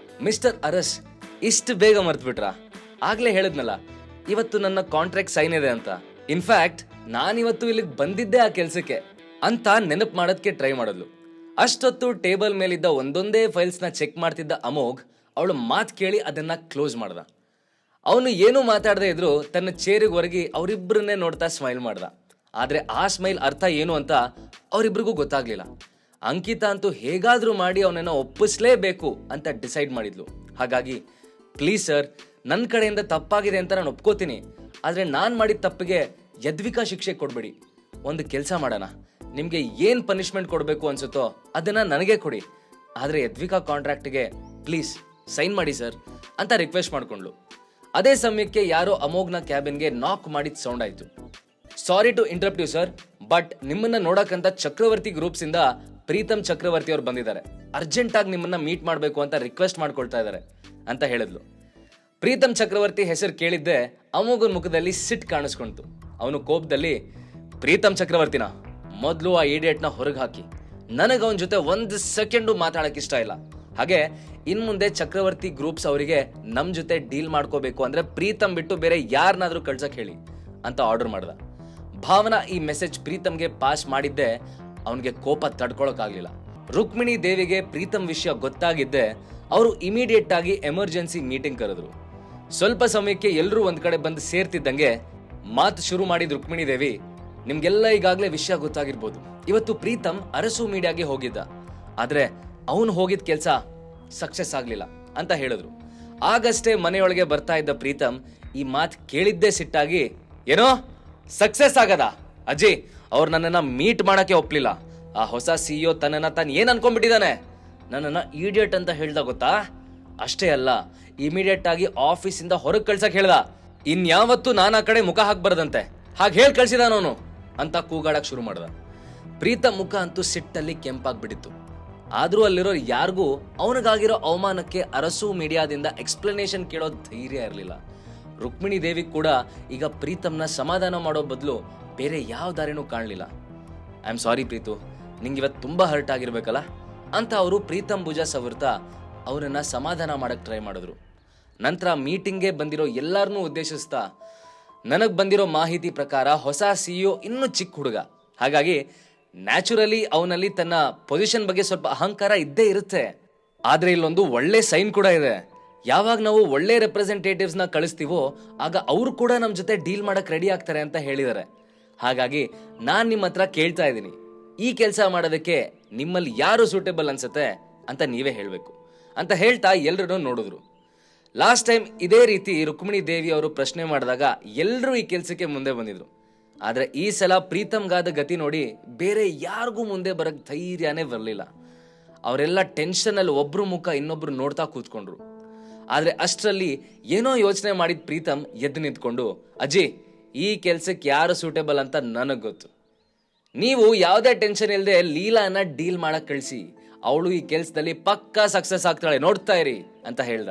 ಮಿಸ್ಟರ್ ಅರಸ್, ಇಷ್ಟು ಬೇಗ ಮರ್ತ್ಬಿಟ್ರ? ಆಗ್ಲೇ ಹೇಳಿದ್ನಲ್ಲ ಇವತ್ತು ನನ್ನ ಕಾಂಟ್ರಾಕ್ಟ್ ಸೈನ್ ಇದೆ ಅಂತ. ಇನ್ಫ್ಯಾಕ್ಟ್ ನಾನಿವತ್ತು ಇಲ್ಲಿಗೆ ಬಂದಿದ್ದೆ ಆ ಕೆಲ್ಸಕ್ಕೆ ಅಂತ ನೆನಪು ಮಾಡೋದಕ್ಕೆ ಟ್ರೈ ಮಾಡಿದ್ಲು. ಅಷ್ಟೊತ್ತು ಟೇಬಲ್ ಮೇಲಿದ್ದ ಒಂದೊಂದೇ ಫೈಲ್ಸ್ನ ಚೆಕ್ ಮಾಡ್ತಿದ್ದ ಅಮೋಘ್ ಅವಳು ಮಾತು ಕೇಳಿ ಅದನ್ನ ಕ್ಲೋಸ್ ಮಾಡ್ದ. ಅವನು ಏನೂ ಮಾತಾಡದೆ ಇದ್ರು ತನ್ನ ಚೇರಿಗೆ ಹೊರಗಿ ಅವರಿಬ್ಬರನ್ನೇ ನೋಡ್ತಾ ಸ್ಮೈಲ್ ಮಾಡ್ದ. ಆದ್ರೆ ಆ ಸ್ಮೈಲ್ ಅರ್ಥ ಏನು ಅಂತ ಅವರಿಬ್ರಿಗೂ ಗೊತ್ತಾಗ್ಲಿಲ್ಲ. ಅಂಕಿತಾ ಅಂತೂ ಹೇಗಾದ್ರೂ ಮಾಡಿ ಅವನನ್ನ ಒಪ್ಪಿಸ್ಲೇಬೇಕು ಅಂತ ಡಿಸೈಡ್ ಮಾಡಿದ್ಲು. ಹಾಗಾಗಿ ಪ್ಲೀಸ್ ಸರ್, ನನ್ನ ಕಡೆಯಿಂದ ತಪ್ಪಾಗಿದೆ ಅಂತ ನಾನು ಒಪ್ಕೋತೀನಿ, ಆದ್ರೆ ನಾನು ಮಾಡಿದ ತಪ್ಪಿಗೆ ಯದ್ವಿಕಾ ಶಿಕ್ಷೆ ಕೊಡ್ಬೇಡಿ. ಒಂದು ಕೆಲಸ ಮಾಡೋಣ, ನಿಮ್ಗೆ ಏನ್ ಪನಿಷ್ಮೆಂಟ್ ಕೊಡಬೇಕು ಅನ್ಸುತ್ತೋ ಅದನ್ನ ನನಗೆ ಕೊಡಿ, ಆದ್ರೆ ಯದ್ವಿಕಾ ಕಾಂಟ್ರಾಕ್ಟ್ಗೆ ಪ್ಲೀಸ್ ಸೈನ್ ಮಾಡಿ ಸರ್ ಅಂತ ರಿಕ್ವೆಸ್ಟ್ ಮಾಡ್ಕೊಂಡ್ಲು. ಅದೇ ಸಮಯಕ್ಕೆ ಯಾರೋ ಅಮೋಘ್ನ ಕ್ಯಾಬಿನ್ಗೆ ನಾಕ್ ಮಾಡಿದ ಸೌಂಡ್ ಆಯ್ತು. Sorry to interrupt you sir, but ನಿಮ್ಮನ್ನ ನೋಡಕ್ಕಂತ ಚಕ್ರವರ್ತಿ ಗ್ರೂಪ್ಸ್ ಇಂದ ಪ್ರೀತಮ್ ಚಕ್ರವರ್ತಿ ಅವ್ರು ಬಂದಿದ್ದಾರೆ. ಅರ್ಜೆಂಟ್ ಆಗಿ ನಿಮ್ಮನ್ನ ಮೀಟ್ ಮಾಡಬೇಕು ಅಂತ ರಿಕ್ವೆಸ್ಟ್ ಮಾಡ್ಕೊಳ್ತಾ ಇದ್ದಾರೆ ಅಂತ ಹೇಳಿದ್ಲು. ಪ್ರೀತಮ್ ಚಕ್ರವರ್ತಿ ಹೆಸರು ಕೇಳಿದ್ದೆ ಅಮೋಘನ್ ಮುಖದಲ್ಲಿ ಸಿಟ್ ಕಾಣಿಸ್ಕೊಂತು. ಅವನು ಕೋಪದಲ್ಲಿ, ಪ್ರೀತಮ್ ಚಕ್ರವರ್ತಿನ ಮೊದಲು ಆ ಇಡಿಯಟ್ನ ಹೊರಗೆ ಹಾಕಿ, ನನಗೆ ಅವನ ಜೊತೆ ಒಂದು ಸೆಕೆಂಡು ಮಾತಾಡಕ್ ಇಷ್ಟ ಇಲ್ಲ. ಹಾಗೆ ಇನ್ ಮುಂದೆ ಚಕ್ರವರ್ತಿ ಗ್ರೂಪ್ಸ್ ಅವರಿಗೆ ನಮ್ ಜೊತೆ ಡೀಲ್ ಮಾಡ್ಕೋಬೇಕು ಅಂದ್ರೆ ಪ್ರೀತಮ್ ಬಿಟ್ಟು ಬೇರೆ ಯಾರನ್ನಾದ್ರೂ ಕಳ್ಸಕ್ ಹೇಳಿ ಅಂತ ಆರ್ಡರ್ ಮಾಡ್ದ. ಭಾವನಾ ಈ ಮೆಸೇಜ್ ಪ್ರೀತಮ್ಗೆ ಪಾಸ್ ಮಾಡಿದ್ದೆ ಅವನಿಗೆ ಕೋಪ ತಡ್ಕೊಳಕ್ ಆಗ್ಲಿಲ್ಲ. ರುಕ್ಮಿಣಿ ದೇವಿಗೆ ಪ್ರೀತಮ್ ವಿಷಯ ಗೊತ್ತಾಗಿದ್ದೆ ಅವರು ಇಮಿಡಿಯೇಟ್ ಆಗಿ ಎಮರ್ಜೆನ್ಸಿ ಮೀಟಿಂಗ್ ಕರೆದ್ರು. ಸ್ವಲ್ಪ ಸಮಯಕ್ಕೆ ಎಲ್ಲರೂ ಒಂದ್ ಕಡೆ ಬಂದು ಸೇರ್ತಿದ್ದಂಗೆ ಮಾತು ಶುರು ಮಾಡಿದ ರುಕ್ಮಿಣಿ ದೇವಿ, ನಿಮ್ಗೆಲ್ಲ ಈಗಾಗಲೇ ವಿಷಯ ಗೊತ್ತಾಗಿರ್ಬೋದು, ಇವತ್ತು ಪ್ರೀತಮ್ ಅರಸು ಮೀಡಿಯಾಗೆ ಹೋಗಿದ್ದ, ಆದ್ರೆ ಅವನು ಹೋಗಿದ್ ಕೆಲ್ಸ ಸಕ್ಸಸ್ ಆಗ್ಲಿಲ್ಲ ಅಂತ ಹೇಳಿದ್ರು. ಆಗಷ್ಟೇ ಮನೆಯೊಳಗೆ ಬರ್ತಾ ಇದ್ದ ಪ್ರೀತಮ್ ಈ ಮಾತು ಕೇಳಿದ್ದೇ ಸಿಟ್ಟಾಗಿ, ಏನೋ ಸಕ್ಸಸ್ ಆಗದ ಅಜ್ಜಿ, ಅವ್ರು ನನ್ನನ್ನ ಮೀಟ್ ಮಾಡಕ್ಕೆ ಒಪ್ಲಿಲ್ಲ. ಆ ಹೊಸ ಸಿಇಒ ತನ್ನನ್ನ ತಾನು ಏನ್ ಅನ್ಕೊಂಡ್ಬಿಟ್ಟಿದ್ದಾನೆ, ನನ್ನನ್ನ ಇಡಿಯಟ್ ಅಂತ ಹೇಳ್ದ ಗೊತ್ತಾ? ಅಷ್ಟೇ ಅಲ್ಲ, ಇಮಿಡಿಯೇಟ್ ಆಗಿ ಆಫೀಸಿಂದ ಹೊರಗೆ ಕಳ್ಸಕ್ ಹೇಳ್ದ. ಇನ್ಯಾವತ್ತೂ ನಾನು ಆ ಕಡೆ ಮುಖ ಹಾಕ್ಬಾರ್ದಂತೆ, ಹಾಗೆ ಹೇಳಿ ಕಳ್ಸಿದಾನವನು ಅಂತ ಕೂಗಾಡಕ್ ಶುರು ಮಾಡ್ದ. ಪ್ರೀತಮ್ ಮುಖ ಅಂತೂ ಸಿಟ್ಟಲ್ಲಿ ಕೆಂಪಾಗ್ಬಿಟ್ಟಿತ್ತು. ಆದ್ರೂ ಅಲ್ಲಿರೋ ಯಾರಿಗೂ ಅವನಿಗಾಗಿರೋ ಅವಮಾನಕ್ಕೆ ಅರಸು ಮೀಡಿಯಾದಿಂದ ಎಕ್ಸ್ಪ್ಲನೇಷನ್ ಕೇಳೋ ಧೈರ್ಯ ಇರಲಿಲ್ಲ. ರುಕ್ಮಿಣಿ ದೇವಿ ಕೂಡ ಈಗ ಪ್ರೀತಮ್ನ ಸಮಾಧಾನ ಮಾಡೋ ಬದಲು ಬೇರೆ ಯಾವ ದಾರಿನೂ ಕಾಣಲಿಲ್ಲ. ಐ ಆಮ್ ಸಾರಿ ಪ್ರೀತು, ನಿಂಗೆ ಇವತ್ತು ತುಂಬಾ ಹರ್ಟ್ ಆಗಿರ್ಬೇಕಲ್ಲ ಅಂತ ಅವರು ಪ್ರೀತಮ್ ಭುಜ ಸವರ್ತಾ ಅವರನ್ನ ಸಮಾಧಾನ ಮಾಡಕ್ ಟ್ರೈ ಮಾಡಿದ್ರು. ನಂತರ ಮೀಟಿಂಗ್ಗೆ ಬಂದಿರೋ ಎಲ್ಲರನ್ನೂ ಉದ್ದೇಶಿಸ್ತಾ, ನನಗ್ ಬಂದಿರೋ ಮಾಹಿತಿ ಪ್ರಕಾರ ಹೊಸ ಸಿಇಒ ಇನ್ನೂ ಚಿಕ್ಕ ಹುಡುಗ, ಹಾಗಾಗಿ ನ್ಯಾಚುರಲಿ ಅವನಲ್ಲಿ ತನ್ನ ಪೊಸಿಷನ್ ಬಗ್ಗೆ ಸ್ವಲ್ಪ ಅಹಂಕಾರ ಇದ್ದೇ ಇರುತ್ತೆ. ಆದ್ರೆ ಇಲ್ಲೊಂದು ಒಳ್ಳೆ ಸೈನ್ ಕೂಡ ಇದೆ. ಯಾವಾಗ ನಾವು ಒಳ್ಳೆ ರೆಪ್ರೆಸೆಂಟೇಟಿವ್ಸ್ ನ ಕಳಿಸ್ತೀವೋ ಆಗ ಅವರು ಕೂಡ ನಮ್ಮ ಜೊತೆ ಡೀಲ್ ಮಾಡಕ್ ರೆಡಿ ಆಗ್ತಾರೆ ಅಂತ ಹೇಳಿದ್ದಾರೆ. ಹಾಗಾಗಿ ನಾನ್ ನಿಮ್ಮ ಹತ್ರ ಕೇಳ್ತಾ ಇದ್ದೀನಿ, ಈ ಕೆಲಸ ಮಾಡೋದಕ್ಕೆ ನಿಮ್ಮಲ್ಲಿ ಯಾರು ಸೂಟೇಬಲ್ ಅನ್ಸುತ್ತೆ ಅಂತ ನೀವೇ ಹೇಳ್ಬೇಕು ಅಂತ ಹೇಳ್ತಾ ಎಲ್ರೂ ನೋಡಿದ್ರು. ಲಾಸ್ಟ್ ಟೈಮ್ ಇದೇ ರೀತಿ ರುಕ್ಮಿಣಿ ದೇವಿ ಅವರು ಪ್ರಶ್ನೆ ಮಾಡಿದಾಗ ಎಲ್ಲರೂ ಈ ಕೆಲಸಕ್ಕೆ ಮುಂದೆ ಬಂದಿದ್ರು. ಆದ್ರೆ ಈ ಸಲ ಪ್ರೀತಮ್ಗಾದ ಗತಿ ನೋಡಿ ಬೇರೆ ಯಾರಿಗೂ ಮುಂದೆ ಬರಕ್ ಧೈರ್ಯನೇ ಬರಲಿಲ್ಲ. ಅವರೆಲ್ಲ ಟೆನ್ಷನ್ ಅಲ್ಲಿ ಒಬ್ರು ಮುಖ ಇನ್ನೊಬ್ರು ನೋಡ್ತಾ ಕೂತ್ಕೊಂಡ್ರು. ಆದ್ರೆ ಅಷ್ಟರಲ್ಲಿ ಏನೋ ಯೋಚನೆ ಮಾಡಿದ ಪ್ರೀತಮ್ ಎದ್ದು ನಿಂತ್ಕೊಂಡು, ಅಜ್ಜಿ, ಈ ಕೆಲ್ಸಕ್ಕೆ ಯಾರು ಸೂಟೇಬಲ್ ಅಂತ ನನಗ್ ಗೊತ್ತು. ನೀವು ಯಾವುದೇ ಟೆನ್ಷನ್ ಇಲ್ಲದೆ ಲೀಲಾನ ಡೀಲ್ ಮಾಡಕ್ ಕಳಿಸಿ, ಅವಳು ಈ ಕೆಲ್ಸದಲ್ಲಿ ಪಕ್ಕಾ ಸಕ್ಸಸ್ ಆಗ್ತಾಳೆ, ನೋಡ್ತಾ ಇರಿ ಅಂತ ಹೇಳ್ದ.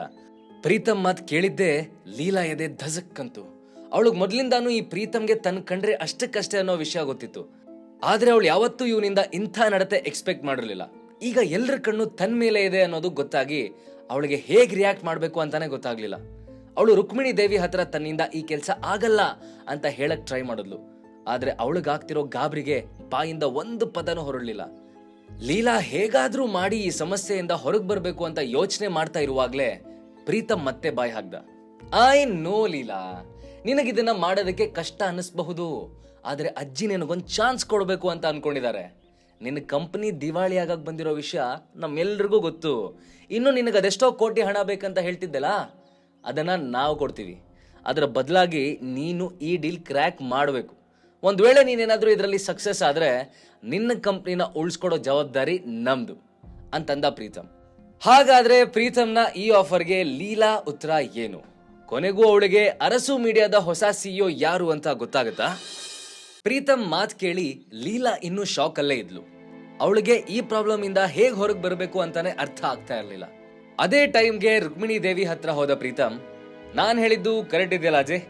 ಪ್ರೀತಮ್ ಮಾತ್ ಕೇಳಿದ್ದೆ ಲೀಲಾ ಎದೆ ಧಸಕ್ಕಂತು. ಅವಳಿಗೆ ಮೊದ್ಲಿಂದಾನು ಈ ಪ್ರೀತಮ್ಗೆ ತನ್ ಕಂಡ್ರೆ ಅಷ್ಟಕ್ಕಷ್ಟೇ ಅನ್ನೋ ವಿಷಯ ಗೊತ್ತಿತ್ತು. ಆದ್ರೆ ಅವಳು ಯಾವತ್ತೂ ಇವನಿಂದ ಇಂಥ ನಡತೆ ಎಕ್ಸ್ಪೆಕ್ಟ್ ಮಾಡಿರ್ಲಿಲ್ಲ. ಈಗ ಎಲ್ಲರ ಕಣ್ಣು ತನ್ ಮೇಲೆ ಇದೆ ಅನ್ನೋದು ಗೊತ್ತಾಗಿ ಅವಳಿಗೆ ಹೇಗ್ ರಿಯಾಕ್ಟ್ ಮಾಡ್ಬೇಕು ಅಂತಾನೆ ಗೊತ್ತಾಗ್ಲಿಲ್ಲ. ಅವಳು ರುಕ್ಮಿಣಿ ದೇವಿ ಹತ್ರ ತನ್ನಿಂದ ಈ ಕೆಲಸ ಆಗಲ್ಲ ಅಂತ ಹೇಳಕ್ ಟ್ರೈ ಮಾಡಿದ್ಲು. ಆದ್ರೆ ಅವಳಿಗಾಗ್ತಿರೋ ಗಾಬರಿಗೆ ಬಾಯಿಂದ ಒಂದು ಪದನೂ ಹೊರಡ್ಲಿಲ್ಲ. ಲೀಲಾ ಹೇಗಾದ್ರೂ ಮಾಡಿ ಈ ಸಮಸ್ಯೆಯಿಂದ ಹೊರಗ್ ಬರ್ಬೇಕು ಅಂತ ಯೋಚನೆ ಮಾಡ್ತಾ ಇರುವಾಗ್ಲೇ ಪ್ರೀತಮ್ ಮತ್ತೆ ಬಾಯ್ ಹಾಕ್ದ. ಐ ನೋ ಲೀಲಾ, ನಿನಗಿದನ್ನ ಮಾಡೋದಕ್ಕೆ ಕಷ್ಟ ಅನ್ನಿಸ್ಬಹುದು, ಆದ್ರೆ ಅಜ್ಜಿ ನಿನಗೊಂದ್ ಚಾನ್ಸ್ ಕೊಡ್ಬೇಕು ಅಂತ ಅನ್ಕೊಂಡಿದ್ದಾರೆ. ನಿನ್ನ ಕಂಪನಿ ದಿವಾಳಿ ಆಗಕ್ ಬಂದಿರೋ ವಿಷಯ ನಮ್ಮೆಲ್ರಿಗೂ ಗೊತ್ತು. ಇನ್ನು ನಿನಗೆ ಅದೆಷ್ಟೋ ಕೋಟಿ ಹಣ ಬೇಕಂತ ಹೇಳ್ತಿದ್ದಲ್ಲ, ಅದನ್ನ ನಾವು ಕೊಡ್ತೀವಿ. ಅದರ ಬದಲಾಗಿ ನೀನು ಈ ಡೀಲ್ ಕ್ರ್ಯಾಕ್ ಮಾಡಬೇಕು. ಒಂದು ವೇಳೆ ನೀನೇನಾದರೂ ಇದರಲ್ಲಿ ಸಕ್ಸಸ್ ಆದರೆ ನಿನ್ನ ಕಂಪ್ನಿನ ಉಳಿಸ್ಕೊಡೋ ಜವಾಬ್ದಾರಿ ನಮ್ದು ಅಂತಂದ ಪ್ರೀತಮ್. ಹಾಗಾದ್ರೆ ಪ್ರೀತಮ್ನ ಈ ಆಫರ್ಗೆ ಲೀಲಾ ಉತ್ತರ ಏನು? ಕೊನೆಗೂ ಅವಳಿಗೆ ಅರಸು ಮೀಡಿಯಾದ ಹೊಸ ಸಿಇಒ ಯಾರು ಅಂತ ಗೊತ್ತಾಗುತ್ತಾ? ಪ್ರೀತಮ್ ಮಾತ್ ಕೇಳಿ ಲೀಲಾ ಇನ್ನೂ ಶಾಕ್ ಅಲ್ಲೇ ಇದ್ಲು. ಅವಳಿಗೆ ಈ ಪ್ರಾಬ್ಲಮ್ ಇಂದ ಹೇಗ್ ಹೊರಗೆ ಬರಬೇಕು ಅಂತಾನೆ ಅರ್ಥ ಆಗ್ತಾ ಇರಲಿಲ್ಲ. ಅದೇ ಟೈಮ್ಗೆ ರುಕ್ಮಿಣಿ ದೇವಿ ಹತ್ರ ಹೋದ ಪ್ರೀತಮ್, ನಾನ್ ಹೇಳಿದ್ದು ಕರೆಕ್ಟ್ ಇದೆಯಲ್ಲ ಅಜಯ್,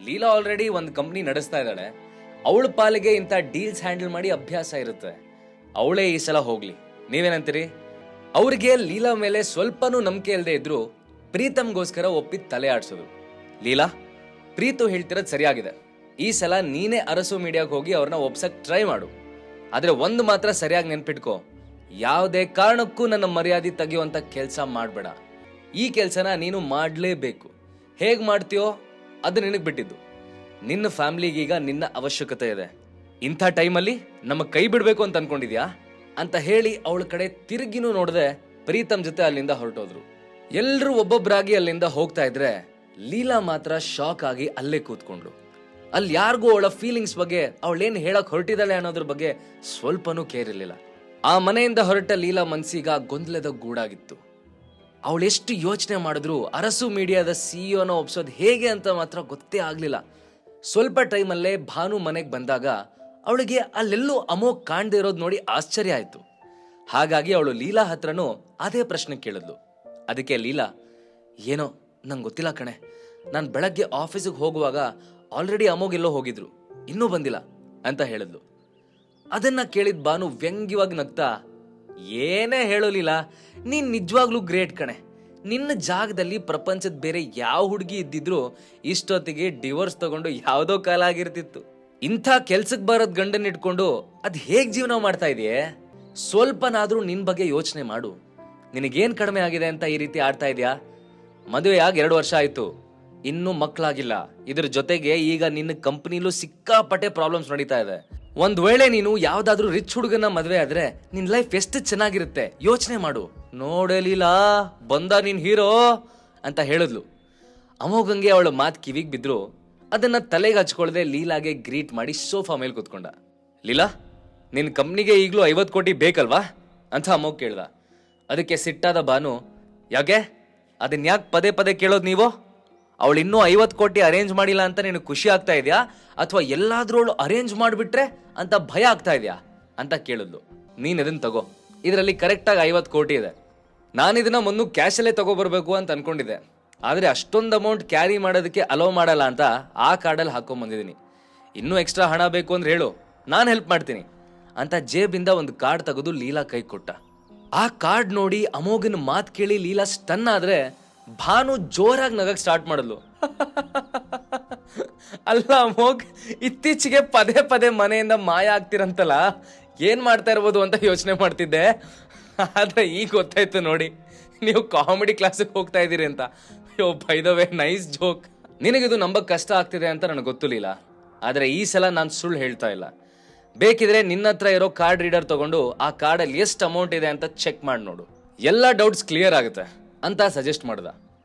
ಲೀಲಾ ಆಲ್ರೆಡಿ ಒಂದು ಕಂಪ್ನಿ ನಡೆಸ್ತಾ ಇದ್ದಾಳೆ, ಅವಳ ಪಾಲಿಗೆ ಇಂಥ ಡೀಲ್ಸ್ ಹ್ಯಾಂಡಲ್ ಮಾಡಿ ಅಭ್ಯಾಸ ಇರುತ್ತೆ, ಅವಳೇ ಈ ಸಲ ಹೋಗ್ಲಿ, ನೀವೇನಂತೀರಿ? ಅವ್ರಿಗೆ ಲೀಲಾ ಮೇಲೆ ಸ್ವಲ್ಪನೂ ನಂಬಿಕೆ ಇಲ್ಲದೆ ಇದ್ರು ಪ್ರೀತಮ್ಗೋಸ್ಕರ ಒಪ್ಪಿ ತಲೆ ಆಡ್ಸೋದು. ಲೀಲಾ, ಪ್ರೀತು ಹೇಳ್ತಿರೋದು ಸರಿಯಾಗಿದೆ, ಈ ಸಲ ನೀನೇ ಅರಸು ಮೀಡಿಯಾಗೆ ಹೋಗಿ ಅವ್ರನ್ನ ಒಪ್ಸಕ್ ಟ್ರೈ ಮಾಡು. ಆದ್ರೆ ಒಂದು ಮಾತ್ರ ಸರಿಯಾಗಿ ನೆನ್ಪಿಟ್ಕೋ, ಯಾವುದೇ ಕಾರಣಕ್ಕೂ ನನ್ನ ಮರ್ಯಾದೆ ತೆಗೆಯುವಂತ ಕೆಲಸ ಮಾಡಬೇಡ. ಈ ಕೆಲಸನ ನೀನು ಮಾಡಲೇಬೇಕು. ಹೇಗ್ ಮಾಡ್ತೀಯೋ ಅದು ನಿನಗೆ ಬಿಟ್ಟಿದ್ದು. ನಿನ್ನ ಫ್ಯಾಮಿಲಿಗೀಗ ನಿನ್ನ ಅವಶ್ಯಕತೆ ಇದೆ. ಇಂಥ ಟೈಮಲ್ಲಿ ನಮ್ಮ ಕೈ ಬಿಡಬೇಕು ಅಂತ ಅನ್ಕೊಂಡಿದ್ಯಾ ಅಂತ ಹೇಳಿ ಅವಳ ಕಡೆ ತಿರುಗಿನೂ ನೋಡದೆ ಪ್ರೀತಮ್ ಜೊತೆ ಅಲ್ಲಿಂದ ಹೊರಟೋದ್ರು. ಎಲ್ರೂ ಒಬ್ಬೊಬ್ಬರಾಗಿ ಅಲ್ಲಿಂದ ಹೋಗ್ತಾ ಇದ್ರೆ ಲೀಲಾ ಮಾತ್ರ ಶಾಕ್ ಆಗಿ ಅಲ್ಲೇ ಕೂತ್ಕೊಂಡ್ರು. ಅಲ್ಲಿ ಯಾರಿಗೂ ಅವಳ ಫೀಲಿಂಗ್ಸ್ ಬಗ್ಗೆ, ಅವಳೇನು ಹೇಳಕ್ ಹೊರಟಿದ್ದಾಳೆ ಅನ್ನೋದ್ರ ಬಗ್ಗೆ ಸ್ವಲ್ಪನೂ ಕೇರ್ ಇರಲಿಲ್ಲ. ಆ ಮನೆಯಿಂದ ಹೊರಟ ಲೀಲಾ ಮನ್ಸೀಗ ಗೊಂದಲದ ಗೂಡಾಗಿತ್ತು. ಅವಳೆಷ್ಟು ಯೋಚನೆ ಮಾಡಿದ್ರು ಅರಸು ಮೀಡಿಯಾದ ಸಿಇಒನ ಒಪ್ಸೋದು ಹೇಗೆ ಅಂತ ಮಾತ್ರ ಗೊತ್ತೇ ಆಗ್ಲಿಲ್ಲ. ಸ್ವಲ್ಪ ಟೈಮಲ್ಲೇ ಭಾನು ಮನೆಗೆ ಬಂದಾಗ ಅವಳಿಗೆ ಅಲ್ಲೆಲ್ಲೂ ಅಮೋಘ್ ಕಾಣದೇ ಇರೋದು ನೋಡಿ ಆಶ್ಚರ್ಯ ಆಯ್ತು. ಹಾಗಾಗಿ ಅವಳು ಲೀಲಾ ಹತ್ರನೂ ಅದೇ ಪ್ರಶ್ನೆ ಕೇಳಿದ್ಲು. ಅದಕ್ಕೆ ಲೀಲಾ, ಏನೋ ನಂಗೆ ಗೊತ್ತಿಲ್ಲ ಕಣೆ, ನಾನು ಬೆಳಗ್ಗೆ ಆಫೀಸಿಗೆ ಹೋಗುವಾಗ ಆಲ್ರೆಡಿ ಅಮೋಘ್ ಎಲ್ಲೋ ಹೋಗಿದ್ರು, ಇನ್ನೂ ಬಂದಿಲ್ಲ ಅಂತ ಹೇಳಿದ್ಲು. ಅದನ್ನ ಕೇಳಿದ ಭಾನು ವ್ಯಂಗ್ಯವಾಗಿ ನಗ್ತಾ, ಏನೇ ಹೇಳೋಲಿಲ್ಲ, ನೀನ್ ನಿಜವಾಗ್ಲೂ ಗ್ರೇಟ್ ಕಣೆ, ನಿನ್ನ ಜಾಗದಲ್ಲಿ ಪ್ರಪಂಚದ ಬೇರೆ ಯಾವ ಹುಡುಗಿ ಇದ್ದಿದ್ರು ಇಷ್ಟೊತ್ತಿಗೆ ಡಿವೋರ್ಸ್ ತಗೊಂಡು ಯಾವುದೋ ಕಾಲ ಆಗಿರ್ತಿತ್ತು. ಇಂಥ ಕೆಲ್ಸಕ್ಕೆ ಬರೋದ್ ಗಂಡನ್ ಇಟ್ಕೊಂಡು ಅದ್ ಹೇಗ್ ಜೀವನ ಮಾಡ್ತಾ ಇದೆಯೇ? ಸ್ವಲ್ಪನಾದ್ರೂ ನಿನ್ ಬಗ್ಗೆ ಯೋಚನೆ ಮಾಡು. ನಿನಗೇನ್ ಕಡಿಮೆ ಆಗಿದೆ ಅಂತ ಈ ರೀತಿ ಆಡ್ತಾ ಇದೆಯಾ? ಮದುವೆಯಾಗಿ 2 ವರ್ಷ ಆಯ್ತು, ಇನ್ನೂ ಮಕ್ಕಳಾಗಿಲ್ಲ. ಇದ್ರ ಜೊತೆಗೆ ಈಗ ನಿನ್ನ ಕಂಪನಿಲೂ ಸಿಕ್ಕಾಪಟ್ಟೆ ಪ್ರಾಬ್ಲಮ್ಸ್ ನಡೀತಾ ಇದೆ. ಒಂದ್ ವೇಳೆ ನೀನು ಯಾವ್ದಾದ್ರೂ ರಿಚ್ ಹುಡುಗನ ಮದ್ವೆ ಆದ್ರೆ ನಿನ್ ಲೈಫ್ ಎಷ್ಟು ಚೆನ್ನಾಗಿರುತ್ತೆ ಯೋಚನೆ ಮಾಡು. ನೋಡಲಿಲ್ಲ ಬಂದ ನಿನ್ ಹೀರೋ ಅಂತ ಹೇಳಿದ್ಲು. ಅಮೋಘಂಗೆ ಅವಳ ಮಾತು ಕಿವಿಗ್ ಬಿದ್ರು ಅದನ್ನ ತಲೆಗೆ ಹಚ್ಕೊಳ್ದೆ ಲೀಲಾಗೆ ಗ್ರೀಟ್ ಮಾಡಿ ಸೋಫಾ ಮೇಲೆ ಕೂತ್ಕೊಂಡ. ಲೀಲಾ, ನಿನ್ ಕಂಪ್ನಿಗೆ ಈಗ್ಲೂ 50 ಕೋಟಿ ಬೇಕಲ್ವಾ ಅಂತ ಅಮೋಘ್ ಕೇಳ್ದ. ಅದಕ್ಕೆ ಸಿಟ್ಟಾದ ಭಾನು, ಯಾಕೆ ಅದನ್ನ ಯಾಕೆ ಪದೇ ಪದೇ ಕೇಳೋದು ನೀವು? ಅವಳು ಇನ್ನೂ 50 ಕೋಟಿ ಅರೇಂಜ್ ಮಾಡಿಲ್ಲ ಅಂತ ನಿನಗೆ ಖುಷಿ ಆಗ್ತಾ ಇದೆಯಾ, ಅಥವಾ ಎಲ್ಲಾದ್ರೂ ಅವಳು ಅರೇಂಜ್ ಮಾಡಿಬಿಟ್ರೆ ಅಂತ ಭಯ ಆಗ್ತಾ ಇದೆಯಾ ಅಂತ ಕೇಳಿದ್ಲು. ನೀನ್ ಇದನ್ನ ತಗೋ, ಇದರಲ್ಲಿ ಕರೆಕ್ಟಾಗಿ 50 ಕೋಟಿ ಇದೆ. ನಾನು ಇದನ್ನ ಮೊನ್ನೆ ಕ್ಯಾಶಲ್ಲೇ ತಗೋಬರ್ಬೇಕು ಅಂತ ಅನ್ಕೊಂಡಿದ್ದೆ, ಆದರೆ ಅಷ್ಟೊಂದು ಅಮೌಂಟ್ ಕ್ಯಾರಿ ಮಾಡೋದಕ್ಕೆ ಅಲೋ ಮಾಡಲ್ಲ ಅಂತ ಆ ಕಾರ್ಡಲ್ಲಿ ಹಾಕೊಂಡ್ಬಂದಿದ್ದೀನಿ. ಇನ್ನೂ ಎಕ್ಸ್ಟ್ರಾ ಹಣ ಬೇಕು ಅಂದ್ರೆ ಹೇಳು, ನಾನು ಹೆಲ್ಪ್ ಮಾಡ್ತೀನಿ ಅಂತ ಜೇಬಿಂದ ಒಂದು ಕಾರ್ಡ್ ತೆಗೆದು ಲೀಲಾ ಕೈ ಕೊಟ್ಟ. ಆ ಕಾರ್ಡ್ ನೋಡಿ ಅಮೋಘನ ಮಾತು ಕೇಳಿ ಲೀಲಾ ಸ್ಟನ್ ಆದ್ರೆ ಭಾನು ಜೋರಾಗಿ ನಗಕ್ ಸ್ಟಾರ್ಟ್ ಮಾಡಿದ್ಲು. ಅಲ್ಲ ಅಮೋಘ್, ಇತ್ತೀಚೆಗೆ ಪದೇ ಪದೇ ಮನೆಯಿಂದ ಮಾಯ ಆಗ್ತಿರಂತಲ್ಲ, ಏನ್ ಮಾಡ್ತಾ ಇರ್ಬೋದು ಅಂತ ಯೋಚನೆ ಮಾಡ್ತಿದ್ದೆ. ಆದ್ರೆ ಈಗ ಗೊತ್ತಾಯ್ತು ನೋಡಿ, ನೀವು ಕಾಮಿಡಿ ಕ್ಲಾಸಿಗೆ ಹೋಗ್ತಾ ಇದ್ದೀರಿ ಅಂತ. Yo by the way, nice joke. ನಿನಗಿದು ನಂಬಕ್ ಕಷ್ಟ ಆಗ್ತಿದೆ ಅಂತ ನನಗೆ ಗೊತ್ತಿಲ್ಲ, ಆದ್ರೆ ಈ ಸಲ ನಾನು ಸುಳ್ಳು ಹೇಳ್ತಾ ಇಲ್ಲ. ಬೇಕಿದ್ರೆ ನಿನ್ನ ಹತ್ರ ಇರೋ ಕಾರ್ಡ್ ರೀಡರ್ ತಗೊಂಡು ಆ ಕಾರ್ಡಲ್ಲಿ ಎಷ್ಟು ಅಮೌಂಟ್ ಇದೆ ಅಂತ ಚೆಕ್ ಮಾಡಿ ನೋಡು, ಎಲ್ಲ ಡೌಟ್ಸ್ ಕ್ಲಿಯರ್ ಆಗುತ್ತೆ ಅಂತ ಸಜೆಸ್ಟ್ ಮಾಡ್ದ.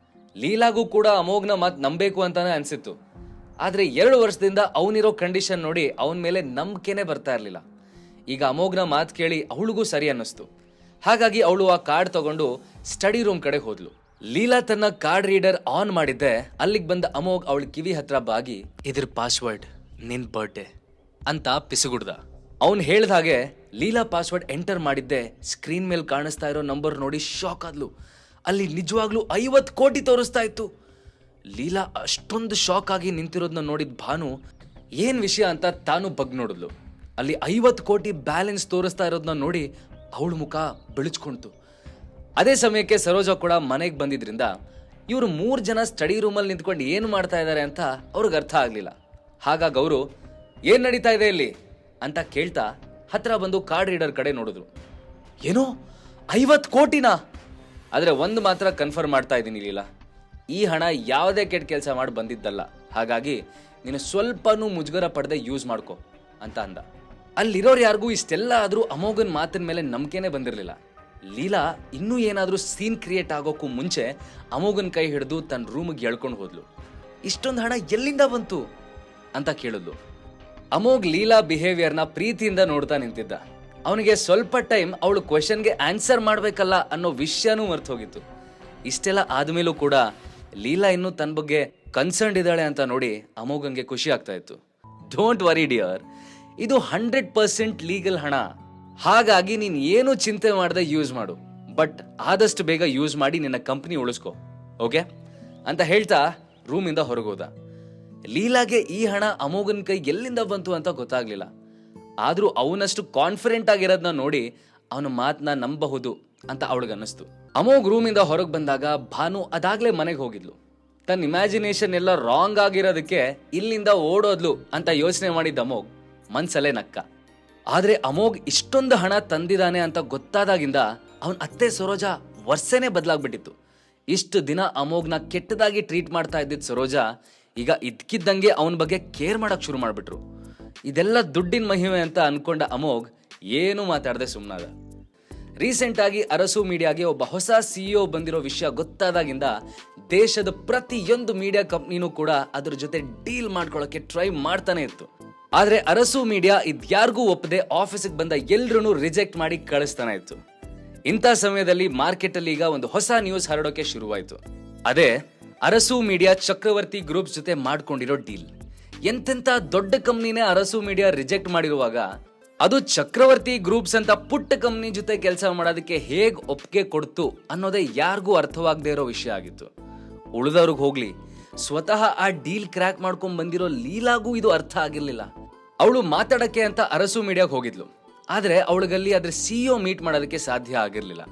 ಲೀಲಾಗೂ ಕೂಡ ಅಮೋಘ್ನ ಮಾತು ನಂಬೇಕು ಅಂತಾನೆ ಅನ್ಸಿತ್ತು. ಆದ್ರೆ 2 ವರ್ಷದಿಂದ ಅವನಿರೋ ಕಂಡೀಷನ್ ನೋಡಿ ಅವನ ಮೇಲೆ ನಂಬಿಕೆನೆ ಬರ್ತಾ ಇರಲಿಲ್ಲ. ಈಗ ಅಮೋಘ್ನ ಮಾತು ಕೇಳಿ ಅವಳಿಗೂ ಸರಿ ಅನ್ನಿಸ್ತು. ಹಾಗಾಗಿ ಅವಳು ಆ ಕಾರ್ಡ್ ತಗೊಂಡು ಸ್ಟಡಿ ರೂಮ್ ಕಡೆ ಹೋದ್ಲು. ಲೀಲಾ ತನ್ನ ಕಾರ್ಡ್ ರೀಡರ್ ಆನ್ ಮಾಡಿದ್ದೆ ಅಲ್ಲಿಗೆ ಬಂದ ಅಮೋಘ್ ಅವಳ ಕಿವಿ ಹತ್ರ ಬಾಗಿ, ಇದ್ರ ಪಾಸ್ವರ್ಡ್ ನಿನ್ ಬರ್ಡೇ ಅಂತ ಪಿಸುಗುಡ್ದ. ಅವನ್ ಹೇಳ್ದ ಹಾಗೆ ಲೀಲಾ ಪಾಸ್ವರ್ಡ್ ಎಂಟರ್ ಮಾಡಿದ್ದೆ ಸ್ಕ್ರೀನ್ ಮೇಲೆ ಕಾಣಿಸ್ತಾ ಇರೋ ನಂಬರ್ ನೋಡಿ ಶಾಕ್ ಆದ್ಲು. ಅಲ್ಲಿ ನಿಜವಾಗ್ಲೂ 50 ಕೋಟಿ ತೋರಿಸ್ತಾ ಇತ್ತು. ಲೀಲಾ ಅಷ್ಟೊಂದು ಶಾಕ್ ಆಗಿ ನಿಂತಿರೋದನ್ನ ನೋಡಿದ ಭಾನು ಏನ್ ವಿಷಯ ಅಂತ ತಾನು ಬಗ್ ನೋಡಿದ್ಲು. ಅಲ್ಲಿ 50 ಕೋಟಿ ಬ್ಯಾಲೆನ್ಸ್ ತೋರಿಸ್ತಾ ಇರೋದನ್ನ ನೋಡಿ ಅವಳ ಮುಖ ಬೆಳಚ್ಕೊಂತು. ಅದೇ ಸಮಯಕ್ಕೆ ಸರೋಜಾ ಕೂಡ ಮನೆಗೆ ಬಂದಿದ್ರಿಂದ ಇವರು 3 ಜನ ಸ್ಟಡಿ ರೂಮಲ್ಲಿ ನಿಂತ್ಕೊಂಡು ಏನು ಮಾಡ್ತಾ ಇದ್ದಾರೆ ಅಂತ ಅವ್ರಿಗೆ ಅರ್ಥ ಆಗ್ಲಿಲ್ಲ. ಹಾಗಾಗಿ ಅವರು ಏನ್ ನಡೀತಾ ಇದೆ ಇಲ್ಲಿ ಅಂತ ಕೇಳ್ತಾ ಹತ್ರ ಬಂದು ಕಾರ್ಡ್ ರೀಡರ್ ಕಡೆ ನೋಡಿದ್ರು. ಏನೋ 50 ಕೋಟಿನಾ? ಆದ್ರೆ ಒಂದು ಮಾತ್ರ ಕನ್ಫರ್ಮ್ ಮಾಡ್ತಾ ಇದ್ದೀನಿ ಲೀಲಾ, ಈ ಹಣ ಯಾವುದೇ ಕೆಟ್ಟ ಕೆಲಸ ಮಾಡಿ ಬಂದಿದ್ದಲ್ಲ. ಹಾಗಾಗಿ ನೀನು ಸ್ವಲ್ಪನೂ ಮುಜುಗರ ಪಡೆದೇ ಯೂಸ್ ಮಾಡ್ಕೊ ಅಂತ ಅಂದ. ಅಲ್ಲಿರೋರು ಯಾರಿಗೂ ಇಷ್ಟೆಲ್ಲ ಆದ್ರೂ ಅಮೋಘನ್ ಮಾತಿನ ಮೇಲೆ ನಂಬಿಕೆನೇ ಬಂದಿರಲಿಲ್ಲ. ಲೀಲಾ ಇನ್ನೂ ಏನಾದರೂ ಸೀನ್ ಕ್ರಿಯೇಟ್ ಆಗೋಕ್ಕೂ ಮುಂಚೆ ಅಮೋಘನ್ ಕೈ ಹಿಡಿದು ತನ್ನ ರೂಮಿಗೆ ಎಳ್ಕೊಂಡು ಹೋದ್ಲು. ಇಷ್ಟೊಂದು ಹಣ ಎಲ್ಲಿಂದ ಬಂತು ಅಂತ ಕೇಳಿದ್ಲು. ಅಮೋಘ್ ಲೀಲಾ ಬಿಹೇವಿಯರ್ನ ಪ್ರೀತಿಯಿಂದ ನೋಡ್ತಾ ನಿಂತಿದ್ದ. ಅವನಿಗೆ ಸ್ವಲ್ಪ ಟೈಮ್ ಅವಳು ಕ್ವೆಶನ್ಗೆ ಆನ್ಸರ್ ಮಾಡ್ಬೇಕಲ್ಲ ಅನ್ನೋ ವಿಷಯನೂ ಮರ್ತು ಹೋಗಿತ್ತು. ಇಷ್ಟೆಲ್ಲ ಆದ್ಮೇಲೂ ಕೂಡ ಲೀಲಾ ಇನ್ನೂ ತನ್ನ ಬಗ್ಗೆ ಕನ್ಸರ್ನ್ ಇದ್ದಾಳೆ ಅಂತ ನೋಡಿ ಅಮೋಘಂಗೆ ಖುಷಿ ಆಗ್ತಾ ಇತ್ತು. ಡೋಂಟ್ ವರಿ ಡಿಯರ್, ಇದು 100% ಲೀಗಲ್ ಹಣ. ಹಾಗಾಗಿ ನೀನ್ ಏನು ಚಿಂತೆ ಮಾಡದೆ ಯೂಸ್ ಮಾಡು, ಬಟ್ ಆದಷ್ಟು ಬೇಗ ಯೂಸ್ ಮಾಡಿ ನಿನ್ನ ಕಂಪ್ನಿ ಉಳಿಸ್ಕೊ, ಓಕೆ ಅಂತ ಹೇಳ್ತಾ ರೂಮಿಂದ ಹೊರಗೋದ. ಲೀಲಾಗೆ ಈ ಹಣ ಅಮೋಘನ್ ಕೈ ಎಲ್ಲಿಂದ ಬಂತು ಅಂತ ಗೊತ್ತಾಗ್ಲಿಲ್ಲ. ಆದ್ರೂ ಅವನಷ್ಟು ಕಾನ್ಫಿಡೆಂಟ್ ಆಗಿರೋದನ್ನ ನೋಡಿ ಅವನ ಮಾತನ್ನ ನಂಬಬಹುದು ಅಂತ ಅವಳಿಗನ್ನಿಸ್ತು. ಅಮೋಘ್ ರೂಮಿಂದ ಹೊರಗೆ ಬಂದಾಗ ಭಾನು ಅದಾಗ್ಲೇ ಮನೆಗೆ ಹೋಗಿದ್ಲು. ತನ್ನ ಇಮ್ಯಾಜಿನೇಷನ್ ಎಲ್ಲ ರಾಂಗ್ ಆಗಿರೋದಕ್ಕೆ ಇಲ್ಲಿಂದ ಓಡೋದ್ಲು ಅಂತ ಯೋಚನೆ ಮಾಡಿದ್ದ ಅಮೋಘ್ ಮನ್ಸಲ್ಲೇ ನಕ್ಕ. ಆದ್ರೆ ಅಮೋಘ್ ಇಷ್ಟೊಂದು ಹಣ ತಂದಿದ್ದಾನೆ ಅಂತ ಗೊತ್ತಾದಾಗಿಂದ ಅವನ ಅತ್ತೆ ಸರೋಜಾ ವರ್ಷನೇ ಬದಲಾಗ್ಬಿಟ್ಟಿತ್ತು. ಇಷ್ಟು ದಿನ ಅಮೋಘ್ನ ಕೆಟ್ಟದಾಗಿ ಟ್ರೀಟ್ ಮಾಡ್ತಾ ಇದ್ದಿದ್ದ ಸರೋಜಾ ಈಗ ಇದ್ಕಿದ್ದಂಗೆ ಅವನ ಬಗ್ಗೆ ಕೇರ್ ಮಾಡಕ್ ಶುರು ಮಾಡ್ಬಿಟ್ರು. ಇದೆಲ್ಲ ದುಡ್ಡಿನ ಮಹಿಮೆ ಅಂತ ಅನ್ಕೊಂಡ ಅಮೋಘ್ ಏನು ಮಾತಾಡದೆ ಸುಮ್ಮನಾದ. ರೀಸೆಂಟ್ ಆಗಿ ಅರಸು ಮೀಡಿಯಾಗೆ ಒಬ್ಬ ಹೊಸ CEO ಬಂದಿರೋ ವಿಷಯ ಗೊತ್ತಾದಾಗಿಂದ ದೇಶದ ಪ್ರತಿಯೊಂದು ಮೀಡಿಯಾ ಕಂಪ್ನಿನೂ ಕೂಡ ಅದ್ರ ಜೊತೆ ಡೀಲ್ ಮಾಡ್ಕೊಳ್ಳೋಕೆ ಟ್ರೈ ಮಾಡ್ತಾನೆ ಇತ್ತು. ಆದ್ರೆ ಅರಸು ಮೀಡಿಯಾ ಇದ್ಯಾರಿಗೂ ಒಪ್ಪದೆ ಆಫೀಸಿಗೆ ಬಂದ ಎಲ್ರೂ ರಿಜೆಕ್ಟ್ ಮಾಡಿ ಕಳಿಸ್ತಾನೆ ಇತ್ತು. ಇಂಥ ಸಮಯದಲ್ಲಿ ಮಾರ್ಕೆಟ್ ಅಲ್ಲಿ ಈಗ ಒಂದು ಹೊಸ ನ್ಯೂಸ್ ಹರಡೋಕೆ ಶುರುವಾಯಿತು. ಅದೇ ಅರಸು ಮೀಡಿಯಾ ಚಕ್ರವರ್ತಿ ಗ್ರೂಪ್ಸ್ ಜೊತೆ ಮಾಡ್ಕೊಂಡಿರೋ ಡೀಲ್. ಎಂತೆಂತ ದೊಡ್ಡ ಕಂಪ್ನಿನೇ ಅರಸು ಮೀಡಿಯಾ ರಿಜೆಕ್ಟ್ ಮಾಡಿರುವಾಗ ಅದು ಚಕ್ರವರ್ತಿ ಗ್ರೂಪ್ಸ್ ಅಂತ ಪುಟ್ಟ ಕಂಪ್ನಿ ಜೊತೆ ಕೆಲಸ ಮಾಡೋದಕ್ಕೆ ಹೇಗ್ ಒಪ್ಪಿಗೆ ಕೊಡ್ತು ಅನ್ನೋದೇ ಯಾರಿಗೂ ಅರ್ಥವಾಗದೇ ಇರೋ ವಿಷಯ ಆಗಿತ್ತು. ಉಳಿದವ್ರಿಗೆ ಹೋಗ್ಲಿ, ಸ್ವತಃ ಆ ಡೀಲ್ ಕ್ರ್ಯಾಕ್ ಮಾಡ್ಕೊಂಡ್ ಬಂದಿರೋ ಲೀಲಾಗೂ ಇದು ಅರ್ಥ ಆಗಿರ್ಲಿಲ್ಲ. ಅವಳು ಮಾತಾಡಕ್ಕೆ ಅಂತ ಅರಸು ಮೀಡಿಯಾಗೆ ಹೋಗಿದ್ಲು. ಆದ್ರೆ ಅವಳಿಗಲ್ಲಿ ಅದ್ರ CEO ಮೀಟ್ ಮಾಡೋದಕ್ಕೆ ಸಾಧ್ಯ ಆಗಿರ್ಲಿಲ್ಲ.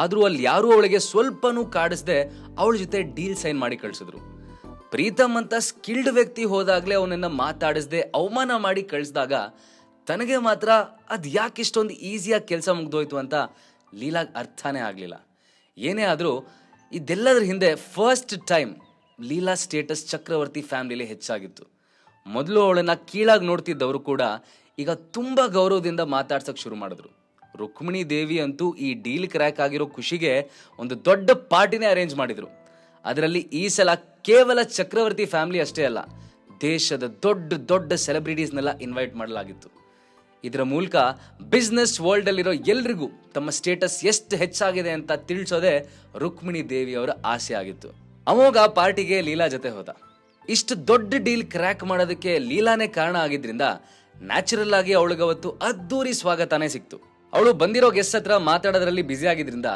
ಆದ್ರೂ ಅಲ್ಲಿ ಯಾರು ಅವಳಿಗೆ ಸ್ವಲ್ಪನೂ ಕಾಡಿಸ್ದೆ ಅವಳ ಜೊತೆ ಡೀಲ್ ಸೈನ್ ಮಾಡಿ ಕಳ್ಸಿದ್ರು. ಪ್ರೀತಮ್ ಅಂತ ಸ್ಕಿಲ್ಡ್ ವ್ಯಕ್ತಿ ಹೋದಾಗ್ಲೇ ಅವನನ್ನ ಮಾತಾಡಿಸ್ದೆ ಅವಮಾನ ಮಾಡಿ ಕಳಿಸಿದಾಗ ತನಗೆ ಮಾತ್ರ ಅದ್ ಯಾಕೆ ಇಷ್ಟೊಂದು ಈಸಿಯಾಗಿ ಕೆಲಸ ಮುಗ್ದೋಯ್ತು ಅಂತ ಲೀಲಾಗ್ ಅರ್ಥನೇ ಆಗ್ಲಿಲ್ಲ. ಏನೇ ಆದ್ರೂ ಇದೆಲ್ಲದ್ರ ಹಿಂದೆ ಫಸ್ಟ್ ಟೈಮ್ ಲೀಲಾ ಸ್ಟೇಟಸ್ ಚಕ್ರವರ್ತಿ ಫ್ಯಾಮಿಲಿಲಿ ಹೆಚ್ಚಾಗಿತ್ತು. ಮೊದಲು ಅವಳನ್ನ ಕೀಳಾಗಿ ನೋಡ್ತಿದ್ದವರು ಕೂಡ ಈಗ ತುಂಬಾ ಗೌರವದಿಂದ ಮಾತಾಡ್ಸಕ್ ಶುರು ಮಾಡಿದ್ರು. ರುಕ್ಮಿಣಿ ದೇವಿ ಅಂತೂ ಈ ಡೀಲ್ ಕ್ರ್ಯಾಕ್ ಆಗಿರೋ ಖುಷಿಗೆ ಒಂದು ದೊಡ್ಡ ಪಾರ್ಟಿನೇ ಅರೇಂಜ್ ಮಾಡಿದ್ರು. ಅದರಲ್ಲಿ ಈ ಸಲ ಕೇವಲ ಚಕ್ರವರ್ತಿ ಫ್ಯಾಮಿಲಿ ಅಷ್ಟೇ ಅಲ್ಲ, ದೇಶದ ದೊಡ್ಡ ದೊಡ್ಡ ಸೆಲೆಬ್ರಿಟೀಸ್ನೆಲ್ಲ ಇನ್ವೈಟ್ ಮಾಡಲಾಗಿತ್ತು. ಇದರ ಮೂಲಕ ಬಿಸ್ನೆಸ್ ವರ್ಲ್ಡ್ ಅಲ್ಲಿರೋ ಎಲ್ರಿಗೂ ತಮ್ಮ ಸ್ಟೇಟಸ್ ಎಷ್ಟು ಹೆಚ್ಚಾಗಿದೆ ಅಂತ ತಿಳಿಸೋದೇ ರುಕ್ಮಿಣಿ ದೇವಿ ಅವರ ಆಸೆ ಆಗಿತ್ತು. ಅಮೋಘ ಪಾರ್ಟಿಗೆ ಲೀಲಾ ಜೊತೆ ಹೋದ. ಇಷ್ಟು ದೊಡ್ಡ ಡೀಲ್ ಕ್ರ್ಯಾಕ್ ಮಾಡೋದಕ್ಕೆ ಲೀಲಾನೇ ಕಾರಣ ಆಗಿದ್ರಿಂದ ನ್ಯಾಚುರಲ್ ಆಗಿ ಅವಳಿಗವತ್ತು ಅದ್ದೂರಿ ಸ್ವಾಗತನೇ ಸಿಕ್ತು. ಅವಳು ಬಂದಿರೋ ಗೆಸ್ಟ್ ಹತ್ರ ಮಾತಾಡೋದ್ರಲ್ಲಿ ಬ್ಯುಸಿ ಆಗಿದ್ರಿಂದ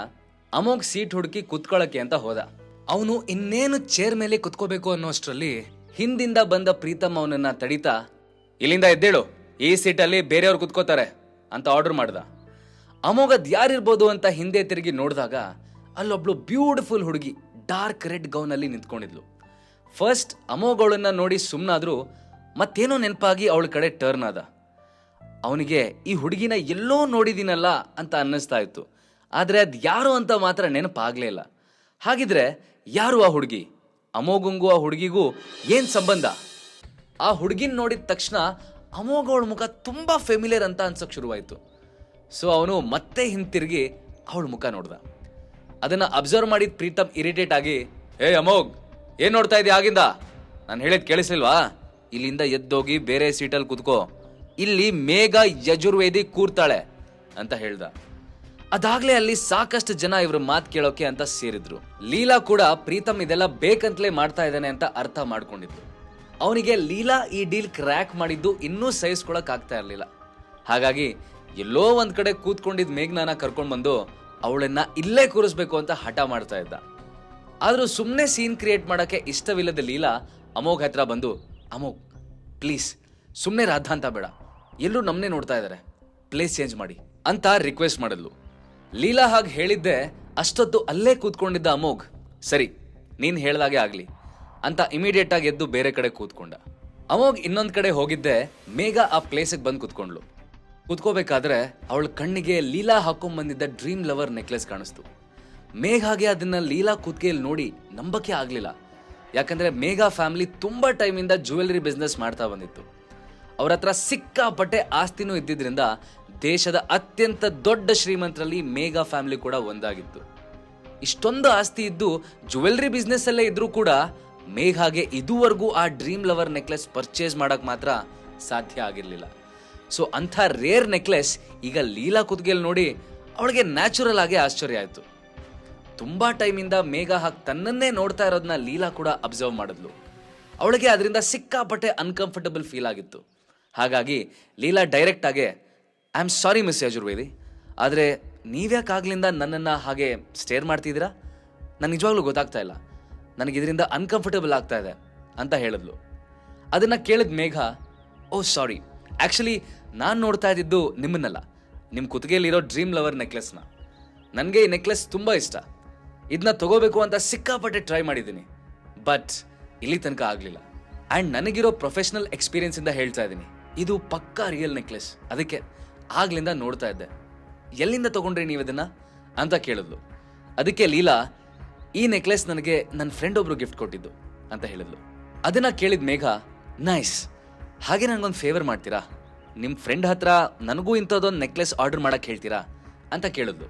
ಅಮೋಘ್ ಸೀಟ್ ಹುಡುಕಿ ಕುತ್ಕೊಳ್ಳಕ್ಕೆ ಅಂತ ಹೋದ. ಅವನು ಇನ್ನೇನು ಚೇರ್ ಮೇಲೆ ಕುತ್ಕೋಬೇಕು ಅನ್ನೋಷ್ಟರಲ್ಲಿ ಹಿಂದಿಂದ ಬಂದ ಪ್ರೀತಮ್ ಅವನನ್ನ ತಡಿತಾ, ಇಲ್ಲಿಂದ ಎದ್ದೇಳು, ಈ ಸೀಟಲ್ಲಿ ಬೇರೆಯವ್ರು ಕುತ್ಕೋತಾರೆ ಅಂತ ಆರ್ಡರ್ ಮಾಡ್ದ. ಅಮೋಘ್ ಅದ್ ಯಾರಿರ್ಬೋದು ಅಂತ ಹಿಂದೆ ತಿರುಗಿ ನೋಡಿದಾಗ ಅಲ್ಲೊಬ್ಳು ಬ್ಯೂಟಿಫುಲ್ ಹುಡುಗಿ ಡಾರ್ಕ್ ರೆಡ್ ಗೌನ್ ಅಲ್ಲಿ ನಿಂತ್ಕೊಂಡಿದ್ಲು. ಫಸ್ಟ್ ಅಮೋಘ್ ಅವಳನ್ನ ನೋಡಿ ಸುಮ್ಮನಾದ್ರೂ ಮತ್ತೇನೋ ನೆನಪಾಗಿ ಅವಳ ಕಡೆ ಟರ್ನ್ ಆದ. ಅವನಿಗೆ ಈ ಹುಡುಗಿನ ಎಲ್ಲೋ ನೋಡಿದೀನಲ್ಲ ಅಂತ ಅನ್ನಿಸ್ತಾ ಇತ್ತು. ಆದ್ರೆ ಅದ್ ಯಾರು ಅಂತ ಮಾತ್ರ ನೆನಪಾಗ್ಲೇ ಇಲ್ಲ. ಹಾಗಿದ್ರೆ ಯಾರು ಆ ಹುಡುಗಿ? ಅಮೋಘಂಗೂ ಆ ಹುಡುಗಿಗೂ ಏನ್ ಸಂಬಂಧ? ಆ ಹುಡುಗಿನ ನೋಡಿದ ತಕ್ಷಣ ಅಮೋಘ ಅವಳ ಮುಖ ತುಂಬಾ ಫೆಮಿಲಿಯರ್ ಅಂತ ಅನ್ಸಕ್ ಶುರುವಾಯ್ತು. ಸೊ ಅವನು ಮತ್ತೆ ಹಿಂತಿರುಗಿ ಅವಳ ಮುಖ ನೋಡ್ದ. ಅದನ್ನ ಅಬ್ಸರ್ವ್ ಮಾಡಿದ ಪ್ರೀತಮ್ ಇರಿಟೇಟ್ ಆಗಿ, ಏ ಅಮೋಘ್, ಏನ್ ನೋಡ್ತಾ ಇದೀಯ ಆಗಿಂದ? ನಾನು ಹೇಳಿದ್ ಕೇಳಿಸ್ಲಿಲ್ವಾ? ಇಲ್ಲಿಂದ ಎದ್ದೋಗಿ ಬೇರೆ ಸೀಟಲ್ಲಿ ಕುತ್ಕೋ, ಇಲ್ಲಿ ಮೇಘ ಯಜುರ್ವೇದಿ ಕೂರ್ತಾಳೆ ಅಂತ ಹೇಳ್ದ. ಅದಾಗ್ಲೇ ಅಲ್ಲಿ ಸಾಕಷ್ಟು ಜನ ಇವ್ರ ಮಾತು ಕೇಳೋಕೆ ಅಂತ ಸೇರಿದ್ರು. ಲೀಲಾ ಕೂಡ ಪ್ರೀತಮ್ ಇದೆಲ್ಲ ಬೇಕಂತಲೇ ಮಾಡ್ತಾ ಇದ್ದಾನೆ ಅಂತ ಅರ್ಥ ಮಾಡ್ಕೊಂಡಿದ್ರು. ಅವನಿಗೆ ಲೀಲಾ ಈ ಡೀಲ್ ಕ್ರ್ಯಾಕ್ ಮಾಡಿದ್ದು ಇನ್ನೂ ಸಹಿಸ್ಕೊಳಕ್ ಆಗ್ತಾ ಇರ್ಲಿಲ್ಲ. ಹಾಗಾಗಿ ಎಲ್ಲೋ ಒಂದ್ ಕಡೆ ಕೂತ್ಕೊಂಡಿದ್ ಮೇಘ್ನಾನ ಕರ್ಕೊಂಡ್ ಬಂದು ಅವಳನ್ನ ಇಲ್ಲೇ ಕೂರಿಸ್ಬೇಕು ಅಂತ ಹಠ ಮಾಡ್ತಾ ಇದ್ದ. ಆದ್ರೂ ಸುಮ್ನೆ ಸೀನ್ ಕ್ರಿಯೇಟ್ ಮಾಡಕ್ಕೆ ಇಷ್ಟವಿಲ್ಲದ ಲೀಲಾ ಅಮೋಘ್ ಹತ್ರ ಬಂದು, ಅಮೋಘ್ ಪ್ಲೀಸ್ ಸುಮ್ನೆ ರಾಧ ಅಂತ ಬೇಡ, ಎಲ್ಲರೂ ನಮ್ನೆ ನೋಡ್ತಾ ಇದಾರೆ, ಪ್ಲೇಸ್ ಚೇಂಜ್ ಮಾಡಿ ಅಂತ ರಿಕ್ವೆಸ್ಟ್ ಮಾಡಿದ್ಲು. ಲೀಲಾ ಹಾಗೆ ಹೇಳಿದ್ದೆ ಅಷ್ಟೊತ್ತು ಅಲ್ಲೇ ಕೂತ್ಕೊಂಡಿದ್ದ ಅಮೋಘ್, ಸರಿ ನೀನ್ ಹೇಳ್ದಾಗೆ ಆಗ್ಲಿ ಅಂತ ಇಮಿಡಿಯೇಟ್ ಆಗಿ ಎದ್ದು ಬೇರೆ ಕಡೆ ಕೂತ್ಕೊಂಡ. ಅಮೋಘ್ ಇನ್ನೊಂದ್ ಕಡೆ ಹೋಗಿದ್ದೆ ಮೇಘ ಆ ಪ್ಲೇಸಿಗೆ ಬಂದು ಕೂತ್ಕೊಂಡ್ಲು. ಕೂತ್ಕೋಬೇಕಾದ್ರೆ ಅವಳ ಕಣ್ಣಿಗೆ ಲೀಲಾ ಹಾಕೊಂಡ್ ಬಂದಿದ್ದ ಡ್ರೀಮ್ ಲವರ್ ನೆಕ್ಲೆಸ್ ಕಾಣಿಸ್ತು. ಮೇಘಾಗೆ ಅದನ್ನ ಲೀಲಾ ಕೂತ್ಕೆಯಲ್ಲಿ ನೋಡಿ ನಂಬಕ್ಕೆ ಆಗ್ಲಿಲ್ಲ. ಯಾಕಂದ್ರೆ ಮೇಘ ಫ್ಯಾಮಿಲಿ ತುಂಬಾ ಟೈಮಿಂದ ಜ್ಯುವೆಲರಿ ಬಿಸ್ನೆಸ್ ಮಾಡ್ತಾ ಬಂದಿತ್ತು. ಅವ್ರ ಹತ್ರ ಸಿಕ್ಕಾಪಟ್ಟೆ ಆಸ್ತಿನೂ ಇದ್ದಿದ್ರಿಂದ ದೇಶದ ಅತ್ಯಂತ ದೊಡ್ಡ ಶ್ರೀಮಂತರಲ್ಲಿ ಮೇಘ ಫ್ಯಾಮಿಲಿ ಕೂಡ ಒಂದಾಗಿತ್ತು. ಇಷ್ಟೊಂದು ಆಸ್ತಿ ಇದ್ದು ಜ್ಯುವೆಲರಿ ಬಿಸ್ನೆಸ್ ಅಲ್ಲೇ ಇದ್ರೂ ಕೂಡ ಮೇಘಾಗೆ ಇದುವರೆಗೂ ಆ ಡ್ರೀಮ್ ಲವರ್ ನೆಕ್ಲೆಸ್ ಪರ್ಚೇಸ್ ಮಾಡಕ್ ಮಾತ್ರ ಸಾಧ್ಯ ಆಗಿರಲಿಲ್ಲ. ಸೊ ಅಂಥ ರೇರ್ ನೆಕ್ಲೆಸ್ ಈಗ ಲೀಲಾ ಕುತ್ತಿಗೆಯಲ್ಲಿ ನೋಡಿ ಅವಳಿಗೆ ನ್ಯಾಚುರಲ್ ಆಗಿ ಆಶ್ಚರ್ಯ ಆಯಿತು. ತುಂಬ ಟೈಮಿಂದ ಮೇಘ ಹಾಗೆ ತನ್ನನ್ನೇ ನೋಡ್ತಾ ಇರೋದನ್ನ ಲೀಲಾ ಕೂಡ ಅಬ್ಸರ್ವ್ ಮಾಡಿದ್ಲು. ಅವಳಿಗೆ ಅದರಿಂದ ಸಿಕ್ಕಾಪಟ್ಟೆ ಅನ್ಕಂಫರ್ಟಬಲ್ ಫೀಲ್ ಆಗಿತ್ತು. ಹಾಗಾಗಿ ಲೀಲಾ ಡೈರೆಕ್ಟ್ ಆಗಿ I am sorry miss Yajurvedi, ಆದರೆ ನೀವ್ಯಾಕಾಗ್ಲಿಂದ ನನ್ನನ್ನು ಹಾಗೆ ಸ್ಟೇರ್ ಮಾಡ್ತಿದ್ದೀರಾ? ನನಗೆ ನಿಜವಾಗ್ಲೂ ಗೊತ್ತಾಗ್ತಾ ಇಲ್ಲ, ನನಗೆ ಇದರಿಂದ ಅನ್ಕಂಫರ್ಟಬಲ್ ಆಗ್ತಾ ಇದೆ ಅಂತ ಹೇಳಿದ್ಲು. ಅದನ್ನು ಕೇಳಿದ ಮೇಘ, ಓ ಸಾರಿ, ಆ್ಯಕ್ಚುಲಿ ನಾನು ನೋಡ್ತಾ ಇದ್ದಿದ್ದು ನಿಮ್ಮನ್ನಲ್ಲ, ನಿಮ್ಮ ಕುತ್ತಿಗೆಯಲ್ಲಿರೋ ಡ್ರೀಮ್ ಲವರ್ ನೆಕ್ಲೆಸ್ನ. ನನಗೆ ಈ ನೆಕ್ಲೆಸ್ ತುಂಬ ಇಷ್ಟ, ಇದನ್ನ ತಗೋಬೇಕು ಅಂತ ಸಿಕ್ಕಾಪಟ್ಟೆ ಟ್ರೈ ಮಾಡಿದ್ದೀನಿ, ಬಟ್ ಇಲ್ಲಿ ತನಕ ಆಗಲಿಲ್ಲ. ಆ್ಯಂಡ್ ನನಗಿರೋ ಪ್ರೊಫೆಷ್ನಲ್ ಎಕ್ಸ್ಪೀರಿಯನ್ಸಿಂದ ಹೇಳ್ತಾ ಇದ್ದೀನಿ, ಇದು ಪಕ್ಕಾ ರಿಯಲ್ ನೆಕ್ಲೆಸ್. ಅದಕ್ಕೆ ಆಗ್ಲಿಂದ ನೋಡ್ತಾ ಇದ್ದೆ. ಎಲ್ಲಿಂದ ತಗೊಂಡ್ರಿ ನೀವು ಇದನ್ನ ಅಂತ ಕೇಳಿದ್ಲು. ಅದಕ್ಕೆ ಲೀಲಾ, ಈ ನೆಕ್ಲೆಸ್ ನನಗೆ ನನ್ನ ಫ್ರೆಂಡ್ ಒಬ್ರು ಗಿಫ್ಟ್ ಕೊಟ್ಟಿದ್ದು ಅಂತ ಹೇಳಿದ್ಲು. ಅದನ್ನ ಕೇಳಿದ ಮೇಘ, ನೈಸ್, ಹಾಗೆ ನನಗೊಂದು ಫೇವರ್ ಮಾಡ್ತೀರಾ? ನಿಮ್ಮ ಫ್ರೆಂಡ್ ಹತ್ರ ನನಗೂ ಇಂಥದ್ದೊಂದು ನೆಕ್ಲೆಸ್ ಆರ್ಡರ್ ಮಾಡಕ್ಕೆ ಹೇಳ್ತೀರಾ ಅಂತ ಕೇಳಿದ್ಲು.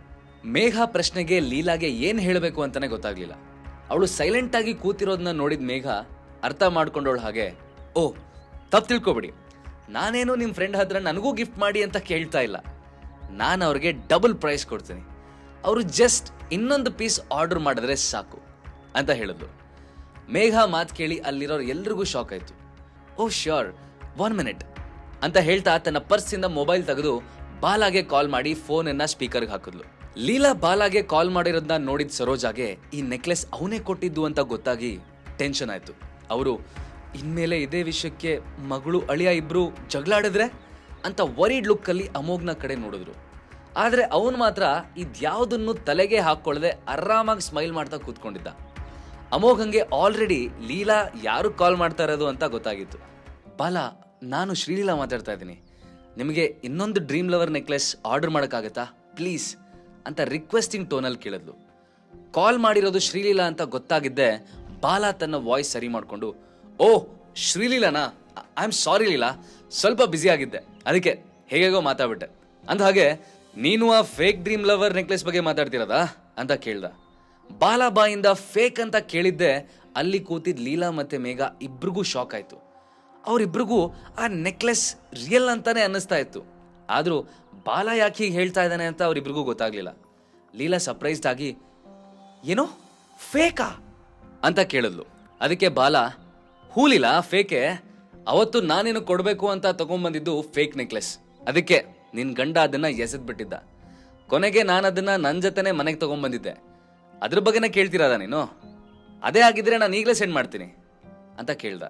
ಮೇಘ ಪ್ರಶ್ನೆಗೆ ಲೀಲಾಗೆ ಏನು ಹೇಳಬೇಕು ಅಂತಾನೆ ಗೊತ್ತಾಗ್ಲಿಲ್ಲ. ಅವಳು ಸೈಲೆಂಟ್ ಆಗಿ ಕೂತಿರೋದನ್ನ ನೋಡಿದ ಮೇಘ ಅರ್ಥ ಮಾಡ್ಕೊಂಡವಳು ಹಾಗೆ, ಓ ತಪ್ಪು ತಿಳ್ಕೊಬೇಡಿ, ನಾನೇನು ನಿಮ್ಮ ಫ್ರೆಂಡ್ ಹತ್ರ ನನಗೂ ಗಿಫ್ಟ್ ಮಾಡಿ ಅಂತ ಕೇಳ್ತಾ ಇಲ್ಲ, ನಾನು ಅವ್ರಿಗೆ ಡಬಲ್ ಪ್ರೈಸ್ ಕೊಡ್ತೀನಿ, ಅವರು ಜಸ್ಟ್ ಇನ್ನೊಂದು ಪೀಸ್ ಆರ್ಡರ್ ಮಾಡಿದ್ರೆ ಸಾಕು ಅಂತ ಹೇಳಿದ್ಲು. ಮೇಘ ಮಾತು ಕೇಳಿ ಅಲ್ಲಿರೋರು ಎಲ್ರಿಗೂ ಶಾಕ್ ಆಯಿತು. ಓ ಶ್ಯೂರ್, 1 ಮಿನಿಟ್ ಅಂತ ಹೇಳ್ತಾ ತನ್ನ ಪರ್ಸಿಂದ ಮೊಬೈಲ್ ತೆಗೆದು ಬಾಲಾಗೆ ಕಾಲ್ ಮಾಡಿ ಫೋನನ್ನು ಸ್ಪೀಕರ್ಗೆ ಹಾಕಿದ್ಲು. ಲೀಲಾ ಬಾಲಾಗೆ ಕಾಲ್ ಮಾಡಿರೋದನ್ನ ನೋಡಿದ ಸರೋಜಾಗೆ ಈ ನೆಕ್ಲೆಸ್ ಅವನೇ ಕೊಟ್ಟಿದ್ದು ಅಂತ ಗೊತ್ತಾಗಿ ಟೆನ್ಷನ್ ಆಯಿತು. ಅವರು ಇನ್ಮೇಲೆ ಇದೇ ವಿಷಯಕ್ಕೆ ಮಗಳು ಅಳಿಯ ಇಬ್ರು ಜಗಳಾಡಿದ್ರೆ ಅಂತ ವರಿಡ್ ಲುಕ್ಕಲ್ಲಿ ಅಮೋಘ್ನ ಕಡೆ ನೋಡಿದ್ರು. ಆದರೆ ಅವನು ಮಾತ್ರ ಇದ್ಯಾವುದನ್ನು ತಲೆಗೆ ಹಾಕ್ಕೊಳ್ಳದೆ ಆರಾಮಾಗಿ ಸ್ಮೈಲ್ ಮಾಡ್ತಾ ಕೂತ್ಕೊಂಡಿದ್ದ. ಅಮೋಘಂಗೆ ಆಲ್ರೆಡಿ ಲೀಲಾ ಯಾರು ಕಾಲ್ ಮಾಡ್ತಾ ಇರೋದು ಅಂತ ಗೊತ್ತಾಗಿತ್ತು. ಬಾಲಾ, ನಾನು ಶ್ರೀಲೀಲಾ ಮಾತಾಡ್ತಾ ಇದ್ದೀನಿ, ನಿಮಗೆ ಇನ್ನೊಂದು ಡ್ರೀಮ್ ಲವರ್ ನೆಕ್ಲೆಸ್ ಆರ್ಡರ್ ಮಾಡೋಕ್ಕಾಗತ್ತಾ ಪ್ಲೀಸ್ ಅಂತ ರಿಕ್ವೆಸ್ಟಿಂಗ್ ಟೋನಲ್ಲಿ ಕೇಳಿದ್ಲು. ಕಾಲ್ ಮಾಡಿರೋದು ಶ್ರೀಲೀಲಾ ಅಂತ ಗೊತ್ತಾಗಿದ್ದೆ ಬಾಲಾ ತನ್ನ ವಾಯ್ಸ್ ಸರಿ ಮಾಡಿಕೊಂಡು, ಓ ಶ್ರೀಲೀಲಾನಾ, ಐ ಆಮ್ ಸಾರಿ ಲೀಲಾ, ಸ್ವಲ್ಪ ಬ್ಯುಸಿ ಆಗಿದ್ದೆ, ಅದಕ್ಕೆ ಹೇಗೇಗೋ ಮಾತಾಡ್ಬಿಟ್ಟೆ. ಅಂದ ಹಾಗೆ ನೀನು ಆ ಫೇಕ್ ಡ್ರೀಮ್ ಲವರ್ ನೆಕ್ಲೆಸ್ ಬಗ್ಗೆ ಮಾತಾಡ್ತಿರೋದಾ ಅಂತ ಕೇಳ್ದ. ಬಾಲಾ ಬಾಯಿಂದ ಫೇಕ್ ಅಂತ ಕೇಳಿದ್ದೆ ಅಲ್ಲಿ ಕೂತಿದ್ ಲೀಲಾ ಮತ್ತೆ ಮೇಘ ಇಬ್ರಿಗೂ ಶಾಕ್ ಆಯ್ತು. ಅವರಿಬ್ರಿಗೂ ಆ ನೆಕ್ಲೆಸ್ ರಿಯಲ್ ಅಂತಾನೆ ಅನ್ನಿಸ್ತಾ ಇತ್ತು. ಆದರೂ ಬಾಲಾ ಯಾಕೆ ಹೀಗೆ ಹೇಳ್ತಾ ಇದ್ದಾನೆ ಅಂತ ಅವರಿಬ್ರಿಗೂ ಗೊತ್ತಾಗ್ಲಿಲ್ಲ. ಲೀಲಾ ಸರ್ಪ್ರೈಸ್ಡ್ ಆಗಿ, ಏನೋ ಫೇಕಾ ಅಂತ ಕೇಳಿದ್ಲು. ಅದಕ್ಕೆ ಬಾಲಾ, ಹೂಲಿಲ್ಲ ಫೇಕೆ, ಅವತ್ತು ನಾನೇನು ಕೊಡಬೇಕು ಅಂತ ತಗೊಂಡ್ಬಂದಿದ್ದು ಫೇಕ್ ನೆಕ್ಲೆಸ್, ಅದಕ್ಕೆ ನಿನ್ನ ಗಂಡ ಅದನ್ನ ಎಸೆದ್ಬಿಟ್ಟಿದ್ದ, ಕೊನೆಗೆ ನಾನು ಅದನ್ನ ನನ್ನ ಜೊತೆನೆ ಮನೆಗೆ ತಗೊಂಡ್ಬಂದಿದ್ದೆ, ಅದ್ರ ಬಗ್ಗೆನೇ ಕೇಳ್ತಿರೋದ ನೀನು? ಅದೇ ಆಗಿದ್ರೆ ನಾನು ಈಗಲೇ ಸೆಂಡ್ ಮಾಡ್ತೀನಿ ಅಂತ ಕೇಳ್ದ.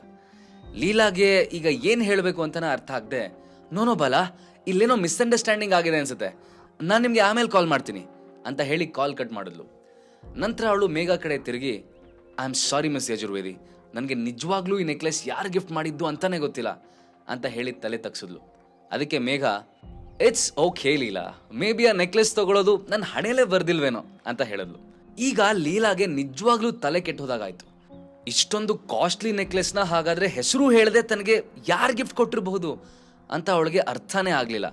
ಲೀಲಾಗೆ ಈಗ ಏನು ಹೇಳಬೇಕು ಅಂತನ ಅರ್ಥ ಆಗದೆ, ನೋನೋ ಬಾಲಾ, ಇಲ್ಲೇನೋ ಮಿಸ್ಅಂಡರ್ಸ್ಟ್ಯಾಂಡಿಂಗ್ ಆಗಿದೆ ಅನ್ಸುತ್ತೆ, ನಾನು ನಿಮಗೆ ಆಮೇಲೆ ಕಾಲ್ ಮಾಡ್ತೀನಿ ಅಂತ ಹೇಳಿ ಕಾಲ್ ಕಟ್ ಮಾಡಿದ್ಲು. ನಂತರ ಅವಳು ಮೇಘ ಕಡೆ ತಿರುಗಿ, I am sorry miss Yajurvedi, ನನಗೆ ನಿಜವಾಗ್ಲೂ ಈ ನೆಕ್ಲೆಸ್ ಯಾರು ಗಿಫ್ಟ್ ಮಾಡಿದ್ದು ಅಂತಾನೆ ಗೊತ್ತಿಲ್ಲ ಅಂತ ಹೇಳಿ ತಲೆ ತಗ್ಸಿದ್ಲು. ಅದಕ್ಕೆ Megha, it's okay Leela, may be ಆ ನೆಕ್ಲೆಸ್ ತಗೊಳ್ಳೋದು ನನ್ನ ಹಣೆಯಲ್ಲೇ ಬರ್ದಿಲ್ವೇನೋ ಅಂತ ಹೇಳಿದ್ಲು. ಈಗ ಲೀಲಾಗೆ ನಿಜವಾಗ್ಲೂ ತಲೆ ಕೆಟ್ಟೋದಾಗಾಯ್ತು. ಇಷ್ಟೊಂದು ಕಾಸ್ಟ್ಲಿ ನೆಕ್ಲೆಸ್ನ ಹಾಗಾದ್ರೆ ಹೆಸರು ಹೇಳದೆ ತನಗೆ ಯಾರು ಗಿಫ್ಟ್ ಕೊಟ್ಟಿರಬಹುದು ಅಂತ ಅವಳಿಗೆ ಅರ್ಥನೇ ಆಗ್ಲಿಲ್ಲ.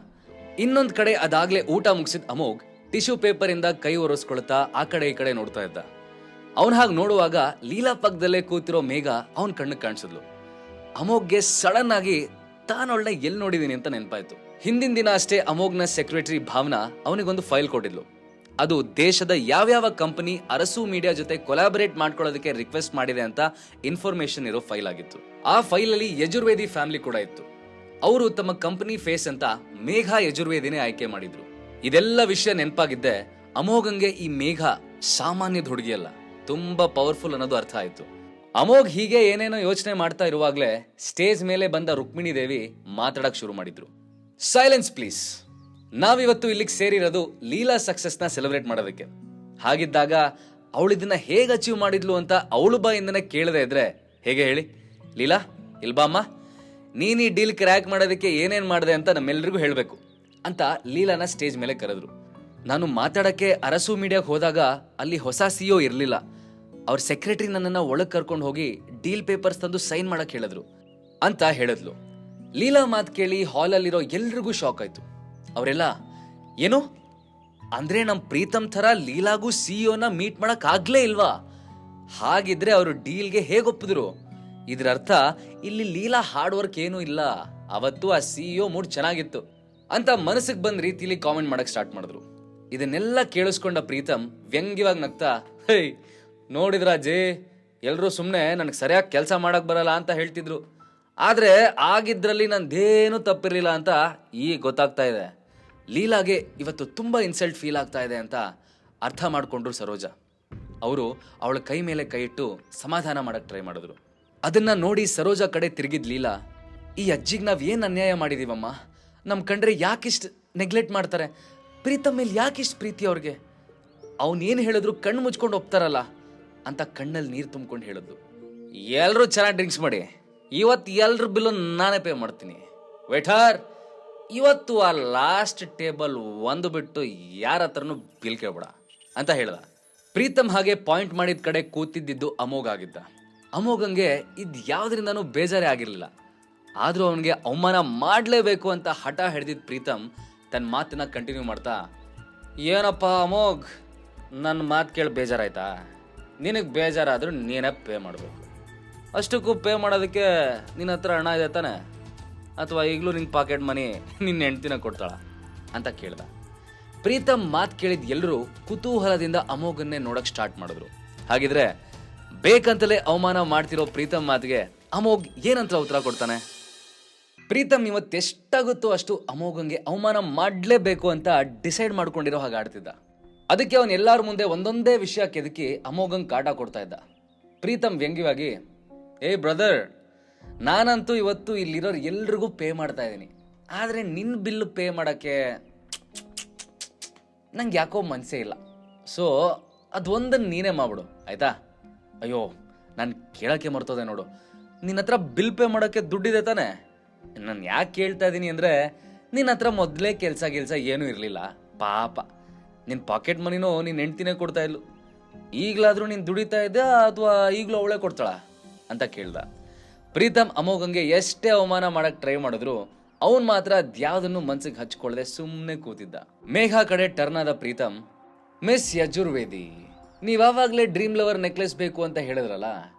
ಇನ್ನೊಂದ್ ಕಡೆ ಅದಾಗ್ಲೇ ಊಟ ಮುಗಿಸಿದ ಅಮೋಘ್ ಟಿಶ್ಯೂ ಪೇಪರ್ ಇಂದ ಕೈ ಒರೆಸ್ಕೊಳ್ತಾ ಆ ಕಡೆ ಈ ಕಡೆ ನೋಡ್ತಾ ಇದ್ದ. ಅವನ್ ಹಾಗೆ ನೋಡುವಾಗ ಲೀಲಾ ಪಕ್ಕದಲ್ಲೇ ಕೂತಿರೋ ಮೇಘ ಅವನ್ ಕಣ್ಣಿಗೆ ಕಾಣಿಸಿದ್ಲು. ಅಮೋಘ್ಗೆ ಸಡನ್ ಆಗಿ ತಾನೊಳ್ಳೆ ಎಲ್ಲಿ ನೋಡಿದೀನಿ ಅಂತ ನೆನಪಾಯ್ತು. ಹಿಂದಿನ ದಿನ ಅಷ್ಟೇ ಅಮೋಘ್ನ ಸೆಕ್ರೆಟರಿ ಭಾವನಾ ಅವನಿಗೊಂದು ಫೈಲ್ ಕೊಟ್ಟಿದ್ಲು. ಅದು ದೇಶದ ಯಾವ್ಯಾವ ಕಂಪನಿ ಅರಸು ಮೀಡಿಯಾ ಜೊತೆ ಕೊಲಾಬರೇಟ್ ಮಾಡ್ಕೊಳ್ಳೋದಕ್ಕೆ ರಿಕ್ವೆಸ್ಟ್ ಮಾಡಿದೆ ಅಂತ ಇನ್ಫಾರ್ಮೇಶನ್ ಇರೋ ಫೈಲ್ ಆಗಿತ್ತು. ಆ ಫೈಲಲ್ಲಿ ಯಜುರ್ವೇದಿ ಫ್ಯಾಮಿಲಿ ಕೂಡ ಇತ್ತು. ಅವರು ತಮ್ಮ ಕಂಪನಿ ಫೇಸ್ ಅಂತ ಮೇಘ ಯಜುರ್ವೇದಿನೇ ಆಯ್ಕೆ ಮಾಡಿದ್ರು. ಇದೆಲ್ಲ ವಿಷಯ ನೆನಪಾಗಿದ್ದೆ ಅಮೋಘಂಗೆ ಈ ಮೇಘ ಸಾಮಾನ್ಯದ ಹುಡುಗಿಯಲ್ಲ, ತುಂಬಾ ಪವರ್ಫುಲ್ ಅನ್ನೋದು ಅರ್ಥ ಆಯ್ತು. ಅಮೋಘ್ ಹೀಗೆ ಏನೇನೋ ಯೋಚನೆ ಮಾಡ್ತಾ ಇರುವಾಗ್ಲೇ ಸ್ಟೇಜ್ ಮೇಲೆ ಬಂದ ರುಕ್ಮಿಣಿ ದೇವಿ ಮಾತಾಡಕ್ ಶುರು ಮಾಡಿದ್ರು. ಸೈಲೆನ್ಸ್ ಪ್ಲೀಸ್, ನಾವಿವತ್ತು ಇಲ್ಲಿಗೆ ಸೇರಿರೋದು ಲೀಲಾ ಸಕ್ಸಸ್ನ ಸೆಲೆಬ್ರೇಟ್ ಮಾಡೋದಕ್ಕೆ. ಹಾಗಿದ್ದಾಗ ಅವಳಿದನ್ನ ಹೇಗೆ ಅಚೀವ್ ಮಾಡಿದ್ಲು ಅಂತ ಅವಳು ಬಾಯಿಂದನೇ ಕೇಳದೆ ಇದ್ರೆ ಹೇಗೆ ಹೇಳಿ? ಲೀಲಾ, ಇಲ್ಬಾಮ್ಮ, ನೀನ್ ಈ ಡೀಲ್ ಕ್ರ್ಯಾಕ್ ಮಾಡೋದಕ್ಕೆ ಏನೇನ್ ಮಾಡಿದೆ ಅಂತ ನಮ್ಮೆಲ್ಲರಿಗೂ ಹೇಳಬೇಕು ಅಂತ ಲೀಲಾನ ಸ್ಟೇಜ್ ಮೇಲೆ ಕರೆದ್ರು. ನಾನು ಮಾತಾಡಕ್ಕೆ ಅರಸು ಮೀಡಿಯಾಗೆ ಹೋದಾಗ ಅಲ್ಲಿ ಹೊಸ ಸಿಇಒ ಇರಲಿಲ್ಲ. ಅವ್ರ ಸೆಕ್ರೆಟರಿ ನನ್ನನ್ನು ಒಳಗೆ ಕರ್ಕೊಂಡು ಹೋಗಿ ಡೀಲ್ ಪೇಪರ್ಸ್ ತಂದು ಸೈನ್ ಮಾಡಕ್ ಹೇಳಿದ್ರು ಅಂತ ಹೇಳಿದ್ಲು. ಲೀಲಾ ಮಾತು ಕೇಳಿ ಹಾಲಲ್ಲಿರೋ ಎಲ್ರಿಗೂ ಶಾಕ್ ಆಯ್ತು. ಅವರೆಲ್ಲ, ಏನು ಅಂದ್ರೆ ನಮ್ ಪ್ರೀತಮ್ ಥರ ಲೀಲಾಗೂ ಸಿಇಒನ ಮೀಟ್ ಮಾಡಕ್ ಆಗ್ಲೇ ಇಲ್ವಾ? ಹಾಗಿದ್ರೆ ಅವರು ಡೀಲ್ಗೆ ಹೇಗೊಪ್ಪಿದ್ರು? ಇದ್ರ ಅರ್ಥ ಇಲ್ಲಿ ಲೀಲಾ ಹಾರ್ಡ್ ವರ್ಕ್ ಏನೂ ಇಲ್ಲ, ಅವತ್ತು ಆ CEO ಮೂಡ್ ಚೆನ್ನಾಗಿತ್ತು ಅಂತ ಮನಸ್ಸಿಗೆ ಬಂದ ರೀತಿಲಿ ಕಾಮೆಂಟ್ ಮಾಡಕ್ ಸ್ಟಾರ್ಟ್ ಮಾಡಿದ್ರು. ಇದನ್ನೆಲ್ಲ ಕೇಳಿಸ್ಕೊಂಡ ಪ್ರೀತಮ್ ವ್ಯಂಗ್ಯವಾಗಿ ನಗ್ತಾ, ಹೇ ನೋಡಿದ್ರ ಅಜ್ಜಿ, ಎಲ್ಲರೂ ಸುಮ್ಮನೆ ನನಗೆ ಸರಿಯಾಗಿ ಕೆಲಸ ಮಾಡಕ್ ಬರಲ್ಲ ಅಂತ ಹೇಳ್ತಿದ್ರು, ಆದ್ರೆ ಆಗಿದ್ರಲ್ಲಿ ನಂದೇನು ತಪ್ಪಿರ್ಲಿಲ್ಲ ಅಂತ ಈಗ ಗೊತ್ತಾಗ್ತಾ ಇದೆ. ಲೀಲಾಗೆ ಇವತ್ತು ತುಂಬಾ ಇನ್ಸಲ್ಟ್ ಫೀಲ್ ಆಗ್ತಾ ಇದೆ ಅಂತ ಅರ್ಥ ಮಾಡ್ಕೊಂಡ್ರು ಸರೋಜಾ. ಅವರು ಅವಳ ಕೈ ಮೇಲೆ ಕೈ ಇಟ್ಟು ಸಮಾಧಾನ ಮಾಡಕ್ ಟ್ರೈ ಮಾಡಿದ್ರು. ಅದನ್ನ ನೋಡಿ ಸರೋಜಾ ಕಡೆ ತಿರುಗಿದ್ ಲೀಲಾ, ಈ ಅಜ್ಜಿಗೆ ನಾವ್ ಏನ್ ಅನ್ಯಾಯ ಮಾಡಿದೀವಮ್ಮ, ನಮ್ ಕಂಡ್ರೆ ಯಾಕಿಷ್ಟು ನೆಗ್ಲೆಕ್ಟ್ ಮಾಡ್ತಾರೆ, ಪ್ರೀತಮ್ ಮೇಲೆ ಯಾಕಿಷ್ಟು ಪ್ರೀತಿ ಅವ್ರಿಗೆ, ಅವನೇನು ಹೇಳಿದ್ರು ಕಣ್ಣು ಮುಚ್ಕೊಂಡು ಒಪ್ತಾರಲ್ಲ ಅಂತ ಕಣ್ಣಲ್ಲಿ ನೀರು ತುಂಬ್ಕೊಂಡು ಹೇಳಿದ್ರು. ಎಲ್ಲರೂ ಚೆನ್ನಾಗಿ ಡ್ರಿಂಕ್ಸ್ ಮಾಡಿ, ಇವತ್ತು ಎಲ್ರ ಬಿಲ್ಲು ನಾನೇ ಪೇ ಮಾಡ್ತೀನಿ. ವೇಟರ್, ಇವತ್ತು ಆ ಲಾಸ್ಟ್ ಟೇಬಲ್ ಒಂದು ಬಿಟ್ಟು ಯಾರ ಹತ್ರನೂ ಬಿಲ್ ಕೇಳ್ಬೇಡ ಅಂತ ಹೇಳ್ದ. ಪ್ರೀತಮ್ ಹಾಗೆ ಪಾಯಿಂಟ್ ಮಾಡಿದ ಕಡೆ ಕೂತಿದ್ದಿದ್ದು ಅಮೋಘ್ ಆಗಿದ್ದ. ಅಮೋಘಂಗೆ ಇದು ಯಾವುದರಿಂದನೂ ಬೇಜಾರೇ ಆಗಿರಲಿಲ್ಲ. ಆದರೂ ಅವನಿಗೆ ಅವಮಾನ ಮಾಡಲೇಬೇಕು ಅಂತ ಹಠ ಹಿಡಿದಿದ್ದ ಪ್ರೀತಮ್ ತನ್ನ ಮಾತನ್ನ ಕಂಟಿನ್ಯೂ ಮಾಡ್ತಾ, ಏನಪ್ಪ ಅಮೋಘ್, ನನ್ನ ಮಾತು ಕೇಳಿ ಬೇಜಾರಾಯ್ತಾ? ನಿನಗೆ ಬೇಜಾರಾದರೂ ನೀನೇ ಪೇ ಮಾಡಬೇಕು. ಅಷ್ಟಕ್ಕೂ ಪೇ ಮಾಡೋದಕ್ಕೆ ನಿನ್ನ ಹತ್ರ ಹಣ ಇದೆ ತಾನೆ, ಅಥವಾ ಈಗಲೂ ನಿನ್ನ ಪಾಕೆಟ್ ಮನಿ ನಿನ್ನ ಹೆಂಡ್ತಿನ ಕೊಡ್ತಾಳ ಅಂತ ಕೇಳ್ದ. ಪ್ರೀತಮ್ ಮಾತು ಕೇಳಿದ ಎಲ್ಲರೂ ಕುತೂಹಲದಿಂದ ಅಮೋಘನ್ನೇ ನೋಡಕ್ ಸ್ಟಾರ್ಟ್ ಮಾಡಿದ್ರು. ಹಾಗಿದ್ರೆ ಬೇಕಂತಲೇ ಅವಮಾನ ಮಾಡ್ತಿರೋ ಪ್ರೀತಮ್ ಮಾತಿಗೆ ಅಮೋಘ್ ಏನಂತ ಉತ್ತರ ಕೊಡ್ತಾನೆ? ಪ್ರೀತಮ್ ಇವತ್ತೆಷ್ಟಾಗುತ್ತೋ ಅಷ್ಟು ಅಮೋಘಂಗೆ ಅವಮಾನ ಮಾಡಲೇಬೇಕು ಅಂತ ಡಿಸೈಡ್ ಮಾಡ್ಕೊಂಡಿರೋ ಹಾಗೆ ಆಡ್ತಿದ್ದ. ಅದಕ್ಕೆ ಅವನು ಎಲ್ಲರ ಮುಂದೆ ಒಂದೊಂದೇ ವಿಷಯ ಕೆದಕಿ ಅಮೋಘಂಗೆ ಕಾಟ ಕೊಡ್ತಾ ಇದ್ದ. ಪ್ರೀತಮ್ ವ್ಯಂಗ್ಯವಾಗಿ, ಏ ಬ್ರದರ್, ನಾನಂತೂ ಇವತ್ತು ಇಲ್ಲಿರೋರು ಎಲ್ರಿಗೂ ಪೇ ಮಾಡ್ತಾ ಇದ್ದೀನಿ, ಆದರೆ ನಿನ್ನ ಬಿಲ್ ಪೇ ಮಾಡೋಕ್ಕೆ ನಂಗೆ ಯಾಕೋ ಮನಸ್ಸೇ ಇಲ್ಲ. ಸೊ ಅದೊಂದನ್ನು ನೀನೇ ಮಾಡ್ಬಿಡು ಆಯ್ತಾ? ಅಯ್ಯೋ, ನಾನು ಕೇಳೋಕ್ಕೆ ಮರ್ತೋದೆ ನೋಡು, ನಿನ್ನ ಹತ್ರ ಬಿಲ್ ಪೇ ಮಾಡೋಕ್ಕೆ ದುಡ್ಡಿದೆ ತಾನೆ? ನಾನು ಯಾಕೆ ಕೇಳ್ತಾ ಇದ್ದೀನಿ ಅಂದರೆ, ನಿನ್ನ ಹತ್ರ ಮೊದಲೇ ಕೆಲಸ ಏನೂ ಇರಲಿಲ್ಲ, ಪಾಪ ನಿನ್ನ ಪಾಕೆಟ್ ಮನಿನೂ ನಿನ್ನ ಹೆಂಡ್ತಿನೇ ಕೊಡ್ತಾ ಇದ್ಲು, ಈಗಲಾದರೂ ನೀನು ದುಡಿತಾ ಇದ್ದ ಅಥವಾ ಈಗಲೂ ಅವಳೇ ಕೊಡ್ತಾಳ ಅಂತ ಕೇಳ್ದ. ಪ್ರೀತಮ್ ಅಮೋಘಂಗೆ ಎಷ್ಟೇ ಅವಮಾನ ಮಾಡಕ್ ಟ್ರೈ ಮಾಡಿದ್ರು ಅವನ್ ಮಾತ್ರ ಅದ್ಯಾವುದನ್ನು ಮನ್ಸಿಗೆ ಹಚ್ಕೊಳ್ಳದೆ ಸುಮ್ಮನೆ ಕೂತಿದ್ದ. ಮೇಘಾ ಕಡೆ ಟರ್ನ್ ಆದ ಪ್ರೀತಮ್, ಮಿಸ್ ಯಜುರ್ವೇದಿ, ನೀವಾಗಲೇ ಡ್ರೀಮ್ ಲವರ್ ನೆಕ್ಲೆಸ್ ಬೇಕು ಅಂತ ಹೇಳಿದ್ರಲ್ಲ,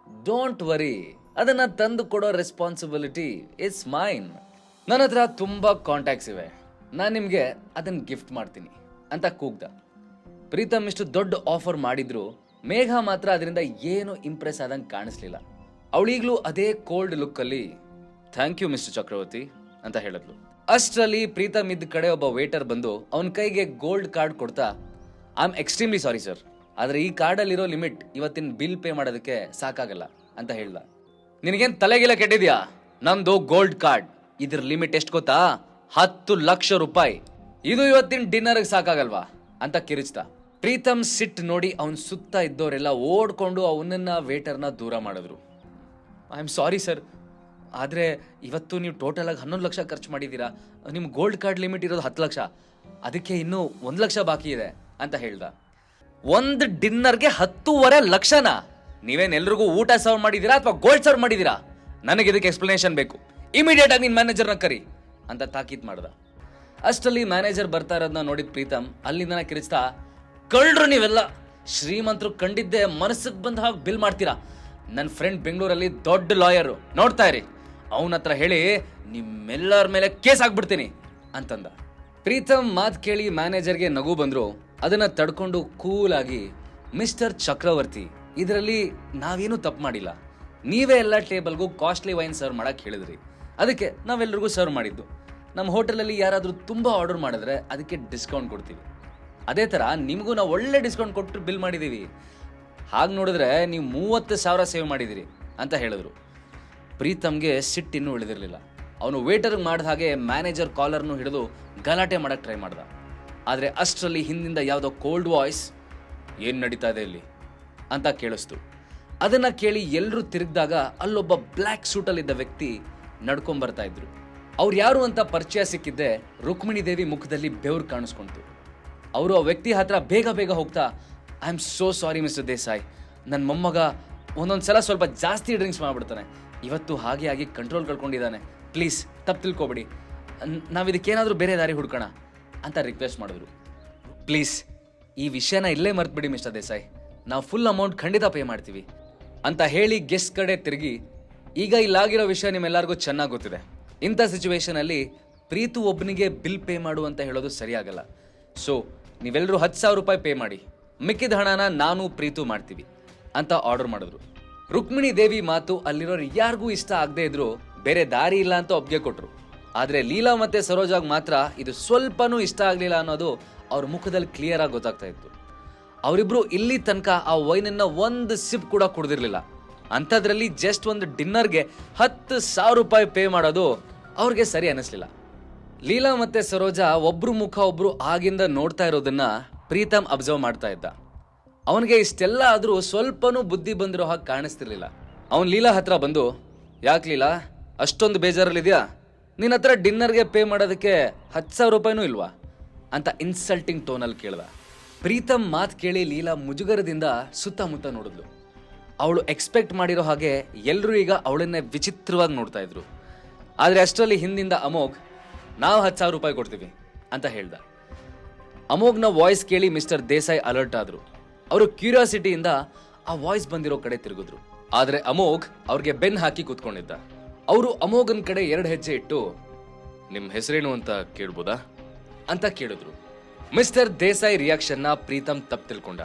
ಡೋಂಟ್ ವರಿ, ಅದನ್ನ ತಂದು ಕೊಡೋ ರೆಸ್ಪಾನ್ಸಿಬಿಲಿಟಿ ಇಟ್ಸ್ ಮೈನ್. ನನ್ನ ಹತ್ರ ತುಂಬಾ ಕಾಂಟ್ಯಾಕ್ಟ್ಸ್ ಇವೆ, ನಾನು ನಿಮ್ಗೆ ಅದನ್ನ ಗಿಫ್ಟ್ ಮಾಡ್ತೀನಿ ಅಂತ ಕೂಗ್ದ. ಪ್ರೀತಮ್ ಇಷ್ಟು ದೊಡ್ಡ ಆಫರ್ ಮಾಡಿದ್ರು ಮೇಘಾ ಮಾತ್ರ ಅದರಿಂದ ಏನು ಇಂಪ್ರೆಸ್ ಆದಂಗೆ ಕಾಣಿಸ್ಲಿಲ್ಲ. ಅವಳೀಗ್ಲೂ ಅದೇ ಕೋಲ್ಡ್ ಲುಕ್ ಅಲ್ಲಿ ಥ್ಯಾಂಕ್ ಯು ಮಿಸ್ಟರ್ ಚಕ್ರವರ್ತಿ ಅಂತ ಹೇಳಿದ್ಲು. ಅಷ್ಟರಲ್ಲಿ ಪ್ರೀತಮ್ ಇದ್ದ ಕಡೆ ಒಬ್ಬ ವೇಟರ್ ಬಂದು ಅವನ ಕೈಗೆ ಗೋಲ್ಡ್ ಕಾರ್ಡ್ ಕೊಡ್ತಾ, I am extremely sorry sir, ಆದ್ರೆ ಈ ಕಾರ್ಡಲ್ಲಿರೋ ಲಿಮಿಟ್ ಇವತ್ತಿನ ಬಿಲ್ ಪೇ ಮಾಡೋದಕ್ಕೆ ಸಾಕಾಗಲ್ಲ ಅಂತ ಹೇಳ್ದ. ನಿನಗೇನ್ ತಲೆಗಿಲ್ಲ ಕೆಟ್ಟಿದ್ಯಾ? ನಮ್ದು ಗೋಲ್ಡ್ ಕಾರ್ಡ್, ಇದ್ರ ಲಿಮಿಟ್ ಎಷ್ಟು ಗೊತ್ತಾ? 10 ಲಕ್ಷ ರೂಪಾಯಿ. ಇದು ಇವತ್ತಿನ ಡಿನ್ನರ್ಗೆ ಸಾಕಾಗಲ್ವಾ ಅಂತ ಕಿರಿಚ್ದ. ಪ್ರೀತಮ್ ಸಿಟ್ ನೋಡಿ ಅವನ್ ಸುತ್ತ ಇದ್ದವರೆಲ್ಲ ಓಡ್ಕೊಂಡು ಅವನನ್ನ ವೇಟರ್ನ ದೂರ ಮಾಡಿದ್ರು. ಐ ಆಮ್ ಸಾರಿ ಸರ್, ಆದರೆ ಇವತ್ತು ನೀವು ಟೋಟಲ್ ಆಗಿ 11 ಲಕ್ಷ ಖರ್ಚು ಮಾಡಿದ್ದೀರಾ, ನಿಮ್ಮ ಗೋಲ್ಡ್ ಕಾರ್ಡ್ ಲಿಮಿಟ್ ಇರೋದು 10 ಲಕ್ಷ, ಅದಕ್ಕೆ ಇನ್ನೂ 1 ಲಕ್ಷ ಬಾಕಿ ಇದೆ ಅಂತ ಹೇಳ್ದ. ಒಂದು ಡಿನ್ನರ್ಗೆ 10.5 ಲಕ್ಷನಾ? ನೀವೇನೆಲ್ರಿಗೂ ಊಟ ಸರ್ವ್ ಮಾಡಿದ್ದೀರಾ ಅಥವಾ ಗೋಲ್ಡ್ ಸರ್ವ್ ಮಾಡಿದ್ದೀರಾ? ನನಗೆ ಇದಕ್ಕೆ ಎಕ್ಸ್ಪ್ಲನೇಷನ್ ಬೇಕು, ಇಮಿಡಿಯೇಟ್ ಆಗಿ ನಿನ್ನ ಮ್ಯಾನೇಜರ್ನ ಕರಿ ಅಂತ ತಾಕೀತ್ ಮಾಡ್ದ. ಅಷ್ಟರಲ್ಲಿ ಮ್ಯಾನೇಜರ್ ಬರ್ತಾ ಇರೋದನ್ನ ನೋಡಿದ ಪ್ರೀತಮ್ ಅಲ್ಲಿಂದ ಕಿರಿಚ್ತಾ, ಕಳ್ರು ನೀವೆಲ್ಲ, ಶ್ರೀಮಂತರು ಕಂಡಿದ್ದೆ ಮನಸ್ಸಿಗೆ ಬಂದ ಹಾಗೆ ಬಿಲ್ ಮಾಡ್ತೀರಾ, ನನ್ನ ಫ್ರೆಂಡ್ ಬೆಂಗಳೂರಲ್ಲಿ ದೊಡ್ಡ ಲಾಯರು, ನೋಡ್ತಾ ಇರಿ, ಅವನ ಹತ್ರ ಹೇಳಿ ನಿಮ್ಮೆಲ್ಲರ ಮೇಲೆ ಕೇಸ್ ಆಗ್ಬಿಡ್ತೀನಿ ಅಂತಂದ. ಪ್ರೀತಮ್ ಮಾತು ಕೇಳಿ ಮ್ಯಾನೇಜರ್ಗೆ ನಗು ಬಂದ್ರು. ಅದನ್ನ ತಡ್ಕೊಂಡು ಕೂಲ್ ಆಗಿ, ಮಿಸ್ಟರ್ ಚಕ್ರವರ್ತಿ, ಇದರಲ್ಲಿ ನಾವೇನು ತಪ್ಪು ಮಾಡಿಲ್ಲ, ನೀವೇ ಎಲ್ಲ ಟೇಬಲ್ಗೂ ಕಾಸ್ಟ್ಲಿ ವೈನ್ ಸರ್ವ್ ಮಾಡಕ್ ಹೇಳಿದ್ರಿ, ಅದಕ್ಕೆ ನಾವೆಲ್ರಿಗೂ ಸರ್ವ್ ಮಾಡಿದ್ದು. ನಮ್ಮ ಹೋಟೆಲಲ್ಲಿ ಯಾರಾದರೂ ತುಂಬ ಆರ್ಡರ್ ಮಾಡಿದ್ರೆ ಅದಕ್ಕೆ ಡಿಸ್ಕೌಂಟ್ ಕೊಡ್ತೀವಿ, ಅದೇ ಥರ ನಿಮಗೂ ನಾವು ಒಳ್ಳೆ ಡಿಸ್ಕೌಂಟ್ ಕೊಟ್ಟು ಬಿಲ್ ಮಾಡಿದ್ದೀವಿ, ಹಾಗೆ ನೋಡಿದ್ರೆ ನೀವು 30,000 ಸೇವ್ ಮಾಡಿದಿರಿ ಅಂತ ಹೇಳಿದ್ರು. ಪ್ರೀತಮ್ಗೆ ಸಿಟ್ಟಿನ್ನೂ ಉಳಿದಿರಲಿಲ್ಲ. ಅವನು ವೇಟರ್ಗೆ ಮಾಡಿದ ಹಾಗೆ ಮ್ಯಾನೇಜರ್ ಕಾಲರ್ನು ಹಿಡಿದು ಗಲಾಟೆ ಮಾಡಕ್ಕೆ ಟ್ರೈ ಮಾಡ್ದ. ಆದರೆ ಅಷ್ಟರಲ್ಲಿ ಹಿಂದಿಂದ ಯಾವುದೋ ಕೋಲ್ಡ್ ವಾಯ್ಸ್, ಏನು ನಡೀತಾ ಇದೆ ಇಲ್ಲಿ ಅಂತ ಕೇಳಿಸ್ತು. ಅದನ್ನು ಕೇಳಿ ಎಲ್ಲರೂ ತಿರುಗಿದಾಗ ಅಲ್ಲೊಬ್ಬ ಬ್ಲ್ಯಾಕ್ ಸೂಟಲ್ಲಿದ್ದ ವ್ಯಕ್ತಿ ನಡ್ಕೊಂಬರ್ತಾ ಇದ್ರು. ಅವ್ರು ಯಾರು ಅಂತ ಪರಿಚಯ ಸಿಕ್ಕಿದ್ದೆ ರುಕ್ಮಿಣಿ ದೇವಿ ಮುಖದಲ್ಲಿ ಬೆವರು ಕಾಣಿಸ್ಕೊಂತು. ಅವರು ಆ ವ್ಯಕ್ತಿ ಹತ್ರ ಬೇಗ ಬೇಗ ಹೋಗ್ತಾ, I am so sorry mister Desai, ನನ್ನ ಮೊಮ್ಮಗ ಒಂದೊಂದು ಸಲ ಸ್ವಲ್ಪ ಜಾಸ್ತಿ ಡ್ರಿಂಕ್ಸ್ ಮಾಡಿಬಿಡ್ತಾನೆ, ಇವತ್ತು ಹಾಗೆ ಆಗಿ ಕಂಟ್ರೋಲ್ ಕಳ್ಕೊಂಡಿದ್ದಾನೆ, ಪ್ಲೀಸ್ ತಪ್ಪು ತಿಳ್ಕೊಬೇಡಿ, ನಾವು ಇದಕ್ಕೇನಾದರೂ ಬೇರೆ ದಾರಿ ಹುಡ್ಕೋಣ ಅಂತ ರಿಕ್ವೆಸ್ಟ್ ಮಾಡಿದ್ರು. ಪ್ಲೀಸ್ ಈ ವಿಷಯನ ಇಲ್ಲೇ ಮರ್ತ್ಬಿಡಿ ಮಿಸ್ಟರ್ ದೇಸಾಯಿ, ನಾವು ಫುಲ್ ಅಮೌಂಟ್ ಖಂಡಿತ ಪೇ ಮಾಡ್ತೀವಿ ಅಂತ ಹೇಳಿ ಗೆಸ್ಟ್ ಕಡೆ ತಿರುಗಿ, ಈಗ ಇಲ್ಲಾಗಿರೋ ವಿಷಯ ನಿಮ್ಮೆಲ್ಲರಿಗೂ ಚೆನ್ನಾಗಿ ಗೊತ್ತಿದೆ, ಇಂಥ ಸಿಚುವೇಶನಲ್ಲಿ ಪ್ರೀತು ಒಬ್ಬನಿಗೆ ಬಿಲ್ ಪೇ ಮಾಡು ಅಂತ ಹೇಳೋದು ಸರಿಯಾಗಲ್ಲ. ಸೊ ನೀವೆಲ್ಲರೂ 10,000 ರೂಪಾಯಿ ಪೇ ಮಾಡಿ, ಮಿಕ್ಕಿದ ಹಣನ ನಾನು ಪ್ರೀತು ಮಾಡ್ತೀವಿ ಅಂತ ಆರ್ಡರ್ ಮಾಡಿದ್ರು. ರುಕ್ಮಿಣಿ ದೇವಿ ಮಾತು ಅಲ್ಲಿರೋರು ಯಾರಿಗೂ ಇಷ್ಟ ಆಗದೆ ಇದ್ರು ಬೇರೆ ದಾರಿ ಇಲ್ಲ ಅಂತ ಒಪ್ಪಿಗೆ ಕೊಟ್ರು. ಆದರೆ ಲೀಲಾ ಮತ್ತೆ ಸರೋಜಾಗ್ ಮಾತ್ರ ಇದು ಸ್ವಲ್ಪನೂ ಇಷ್ಟ ಆಗಲಿಲ್ಲ ಅನ್ನೋದು ಅವ್ರ ಮುಖದಲ್ಲಿ ಕ್ಲಿಯರ್ ಆಗಿ ಗೊತ್ತಾಗ್ತಾ ಇತ್ತು. ಅವರಿಬ್ರು ಇಲ್ಲಿ ತನಕ ಆ ವೈನನ್ನ ಒಂದು ಸಿಪ್ ಕೂಡ ಕುಡ್ದಿರ್ಲಿಲ್ಲ. ಅಂಥದ್ರಲ್ಲಿ ಜಸ್ಟ್ ಒಂದು ಡಿನ್ನರ್ಗೆ 10,000 ರೂಪಾಯಿ ಪೇ ಮಾಡೋದು ಅವ್ರಿಗೆ ಸರಿ ಅನ್ನಿಸ್ಲಿಲ್ಲ. ಲೀಲಾ ಮತ್ತೆ ಸರೋಜಾ ಒಬ್ರು ಮುಖ ಒಬ್ರು ಆಗಿಂದ ನೋಡ್ತಾ ಇರೋದನ್ನ ಪ್ರೀತಮ್ ಅಬ್ಸರ್ವ್ ಮಾಡ್ತಾ ಇದ್ದ. ಅವನಿಗೆ ಇಷ್ಟೆಲ್ಲ ಆದ್ರೂ ಸ್ವಲ್ಪನೂ ಬುದ್ಧಿ ಬಂದಿರೋ ಹಾಗೆ ಕಾಣಿಸ್ತಿರ್ಲಿಲ್ಲ. ಅವನ್ ಲೀಲಾ ಹತ್ರ ಬಂದು, ಯಾಕೆ ಲೀಲಾ ಅಷ್ಟೊಂದು ಬೇಜಾರಲ್ಲಿದ್ಯಾ? ನಿನ್ನ ಹತ್ರ ಡಿನ್ನರ್ಗೆ ಪೇ ಮಾಡೋದಕ್ಕೆ 10,000 ರೂಪಾಯಿನೂ ಇಲ್ವಾ ಅಂತ ಇನ್ಸಲ್ಟಿಂಗ್ ಟೋನಲ್ಲಿ ಕೇಳ್ದ. ಪ್ರೀತಮ್ ಮಾತು ಕೇಳಿ ಲೀಲಾ ಮುಜುಗರದಿಂದ ಸುತ್ತಮುತ್ತ ನೋಡಿದ್ಲು. ಅವಳು ಎಕ್ಸ್ಪೆಕ್ಟ್ ಮಾಡಿರೋ ಹಾಗೆ ಎಲ್ಲರೂ ಈಗ ಅವಳನ್ನೇ ವಿಚಿತ್ರವಾಗಿ ನೋಡ್ತಾ ಇದ್ರು. ಆದರೆ ಅಷ್ಟರಲ್ಲಿ ಹಿಂದಿಂದ ಅಮೋಘ್, ನಾವು 10,000 ರೂಪಾಯಿ ಕೊಡ್ತೀವಿ ಅಂತ ಹೇಳ್ದ. ಅಮೋಘ್ನ ವಾಯ್ಸ್ ಕೇಳಿ ಮಿಸ್ಟರ್ ದೇಸಾಯಿ ಅಲರ್ಟ್ ಆದ್ರು. ಅವರು ಕ್ಯೂರಿಯಾಸಿಟಿಯಿಂದ ಆ ವಾಯ್ಸ್ ಬಂದಿರೋ ಕಡೆ ತಿರುಗಿದ್ರು. ಆದರೆ ಅಮೋಘ್ ಅವ್ರಿಗೆ ಬೆನ್ ಹಾಕಿ ಕೂತ್ಕೊಂಡಿದ್ದ. ಅವರು ಅಮೋಘನ್ ಕಡೆ 2 ಹೆಜ್ಜೆ ಇಟ್ಟು, ನಿಮ್ಮ ಹೆಸರೇನು ಅಂತ ಕೇಳ್ಬೋದಾ ಅಂತ ಕೇಳಿದ್ರು. ಮಿಸ್ಟರ್ ದೇಸಾಯಿ ರಿಯಾಕ್ಷನ್ನ ಪ್ರೀತಮ್ ತಪ್ಪು ತಿಳ್ಕೊಂಡ.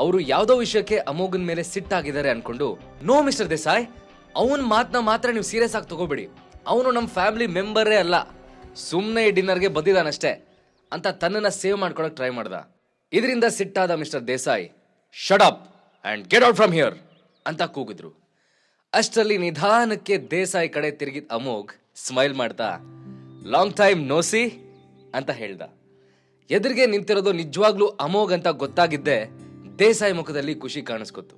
ಅವರು ಯಾವುದೋ ವಿಷಯಕ್ಕೆ ಅಮೋಘನ್ ಮೇಲೆ ಸಿಟ್ಟಾಗಿದ್ದಾರೆ ಅನ್ಕೊಂಡು, ನೋ ಮಿಸ್ಟರ್ ದೇಸಾಯಿ, ಅವನ ಮಾತನ್ನ ಮಾತ್ರ ನೀವು ಸೀರಿಯಸ್ ಆಗಿ ತಗೋಬೇಡಿ. ಅವನು ನಮ್ಮ ಫ್ಯಾಮಿಲಿ ಮೆಂಬರೇ ಅಲ್ಲ, ಸುಮ್ಮನೆ ಡಿನ್ನರ್ಗೆ ಬಂದಿದ್ದಾನಷ್ಟೇ ಅಂತ ತನ್ನನ್ನ ಸೇವ್ ಮಾಡ್ಕೊಳಕ್ ಟ್ರೈ ಮಾಡ್ದ. ಇದರಿಂದ ಸಿಟ್ಟಾದ mister Desai, shut up and get out from here ಅಂತ ಕೂಗಿದ್ರು. ಅಷ್ಟರಲ್ಲಿ ನಿಧಾನಕ್ಕೆ ದೇಸಾಯಿ ಕಡೆ ತಿರುಗಿದ ಅಮೋಘ್ ಸ್ಮೈಲ್ ಮಾಡ್ತಾ, ಲಾಂಗ್ ಟೈಮ್ ನೋಸಿ ಅಂತ ಹೇಳ್ದ. ಎದುರಿಗೆ ನಿಂತಿರೋದು ನಿಜವಾಗ್ಲೂ ಅಮೋಘ್ ಅಂತ ಗೊತ್ತಾಗಿದ್ದೆ ದೇಸಾಯಿ ಮುಖದಲ್ಲಿ ಖುಷಿ ಕಾಣಿಸ್ಕೊತು.